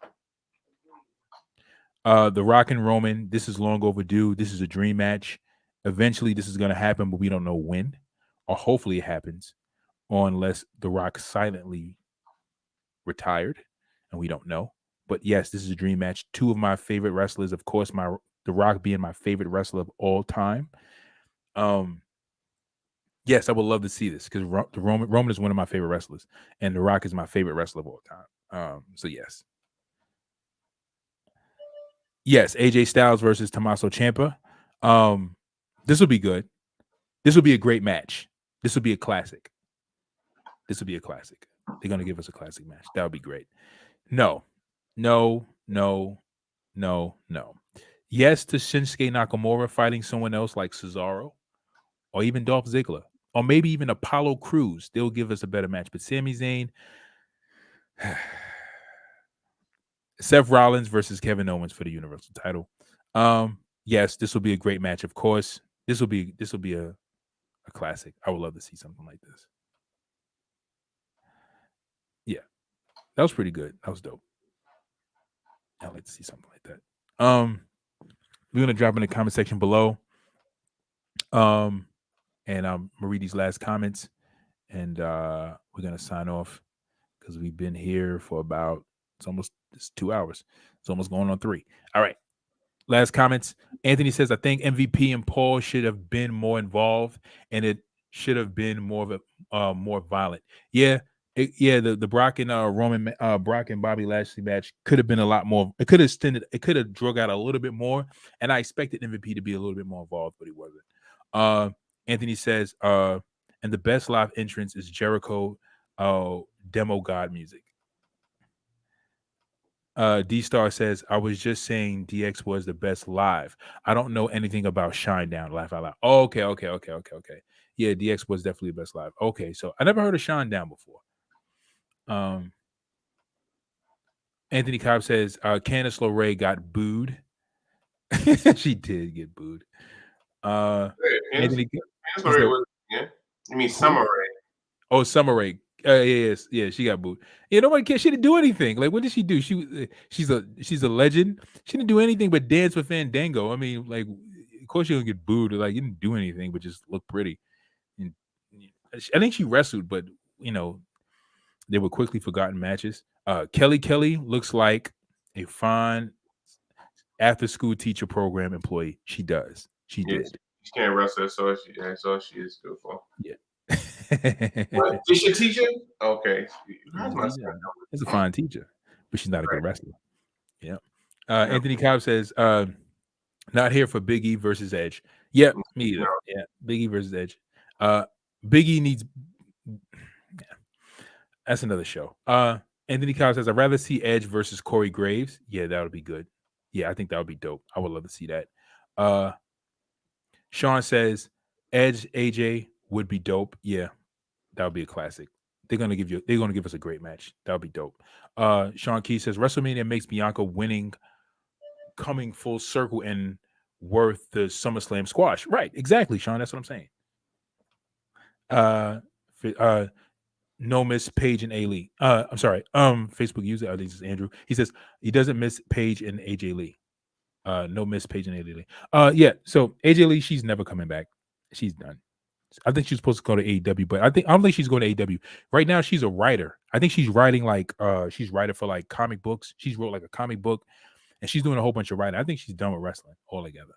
The Rock and Roman. This is long overdue. This is a dream match. Eventually, this is going to happen, but we don't know when, or hopefully it happens, unless The Rock silently retired, and we don't know. But yes, this is a dream match. Two of my favorite wrestlers, of course, The Rock being my favorite wrestler of all time. Yes, I would love to see this because Roman is one of my favorite wrestlers, and The Rock is my favorite wrestler of all time. So yes. Yes, AJ Styles versus Tommaso Ciampa. This will be good. This will be a great match. This will be a classic. They're going to give us a classic match. That would be great. No. Yes to Shinsuke Nakamura fighting someone else like Cesaro or even Dolph Ziggler or maybe even Apollo Crews. They'll give us a better match. But Sami Zayn, Seth Rollins versus Kevin Owens for the Universal title. Yes, this will be a great match. Of course, this will be a classic. I would love to see something like this. Yeah, that was pretty good. That was dope. I'd like to see something like that. We're gonna drop in the comment section below. And I'm gonna read these last comments, and we're gonna sign off. because we've been here for about it's 2 hours. It's almost going on 3. All right. Last comments. Anthony says, I think MVP and Paul should have been more involved, and it should have been more of a more violent. Yeah, the Brock and Brock and Bobby Lashley match could have been a lot more. It could have extended. It could have drug out a little bit more, and I expected MVP to be a little bit more involved, but he wasn't. Anthony says, and the best live entrance is Jericho, demo God music. D-Star says, I was just saying DX was the best live. I don't know anything about Shinedown. Laugh out loud. Oh, okay. Yeah, DX was definitely the best live. Okay, so I never heard of Shinedown before. Anthony Cobb says, Candice LeRae got booed. She did get booed. Anthony, you mean Summer Rae? Oh, Summer Rae. Yeah, she got booed. Yeah, nobody cares. She didn't do anything. Like, what did she do? She's a legend. She didn't do anything but dance with Fandango. I mean, like, of course she gonna get booed. Like, you didn't do anything but just look pretty. And I think she wrestled, but they were quickly forgotten matches. Kelly looks like a fine after-school teacher program employee. She does. She did. She can't wrestle, so that's all she is good for. Yeah. Is she a teacher? Okay. She's a fine teacher, but she's not a good wrestler. Yeah. Anthony Cobb says, not here for Big E versus Edge. Yep, me either. No. Yeah, Big E versus Edge. Big E needs... Yeah. That's another show. Anthony Cobb says, I'd rather see Edge versus Corey Graves. Yeah, that would be good. Yeah, I think that would be dope. I would love to see that. Sean says, Edge AJ would be dope. Yeah, that would be a classic. They're gonna give us a great match. That would be dope. Sean Key says WrestleMania makes Bianca winning coming full circle and worth the SummerSlam squash. Right, exactly, Sean. That's what I'm saying. No miss Paige and A. Lee. I'm sorry. Facebook user, I think this is Andrew. He says he doesn't miss Paige and AJ Lee. No miss Paige and AJ Lee. Yeah. So AJ Lee, she's never coming back. She's done. I think she's supposed to go to AEW, but I don't think she's going to AEW right now. She's a writer. I think she's writing she's writing for like comic books. She's wrote like a comic book, and she's doing a whole bunch of writing. I think she's done with wrestling altogether.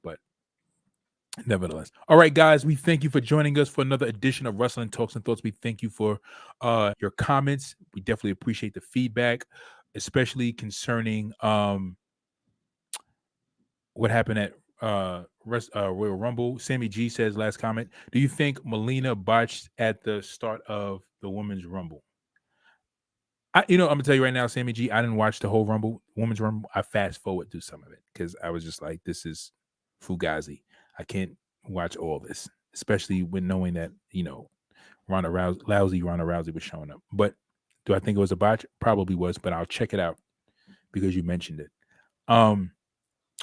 But nevertheless, all right, guys, we thank you for joining us for another edition of Wrestling Talks and Thoughts. We thank you for your comments. We definitely appreciate the feedback, especially concerning what happened at Royal Rumble. Sammy G says, last comment, do you think Melina botched at the start of the Women's Rumble? I'm gonna tell you right now, Sammy G, I didn't watch the whole Women's Rumble. I fast forward through some of it because I was just like, this is Fugazi. I can't watch all this, especially when knowing that Ronda Rousey was showing up. But do I think it was a botch? Probably was, but I'll check it out because you mentioned it.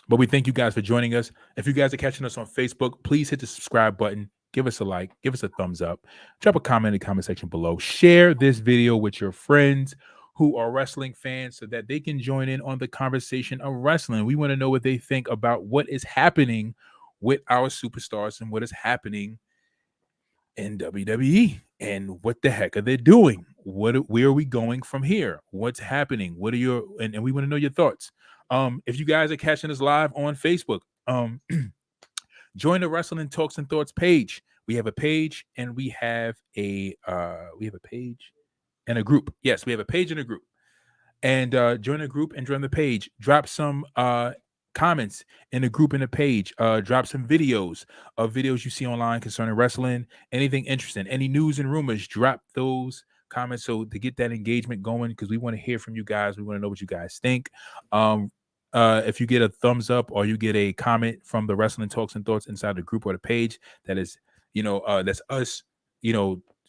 But we thank you guys for joining us. If you guys are catching us on Facebook, please hit the subscribe button. Give us a like. Give us a thumbs up. Drop a comment in the comment section below. Share this video with your friends who are wrestling fans so that they can join in on the conversation of wrestling. We want to know what they think about what is happening with our superstars and what is happening in WWE and what the heck are they doing? Where are we going from here? What's happening? What are and we want to know your thoughts. If you guys are catching us live on Facebook, join the Wrestling Talks and Thoughts page. We have a page and we have a page and a group. Yes, we have a page and a group. And join the group and join the page. Drop some comments in the group and the page. Drop some videos of videos you see online concerning wrestling, anything interesting, any news and rumors. Drop those comments so to get that engagement going, because we want to hear from you guys. We want to know what you guys think. If you get a thumbs up or you get a comment from the Wrestling Talks and Thoughts inside the group or the page, that is, that's us,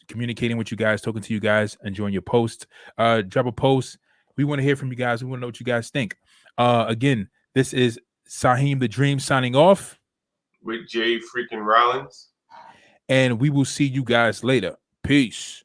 communicating with you guys, talking to you guys, enjoying your post. Drop a post. We want to hear from you guys. We want to know what you guys think. Again, this is Saheem the Dream signing off with Jay freaking Rollins. And we will see you guys later. Peace.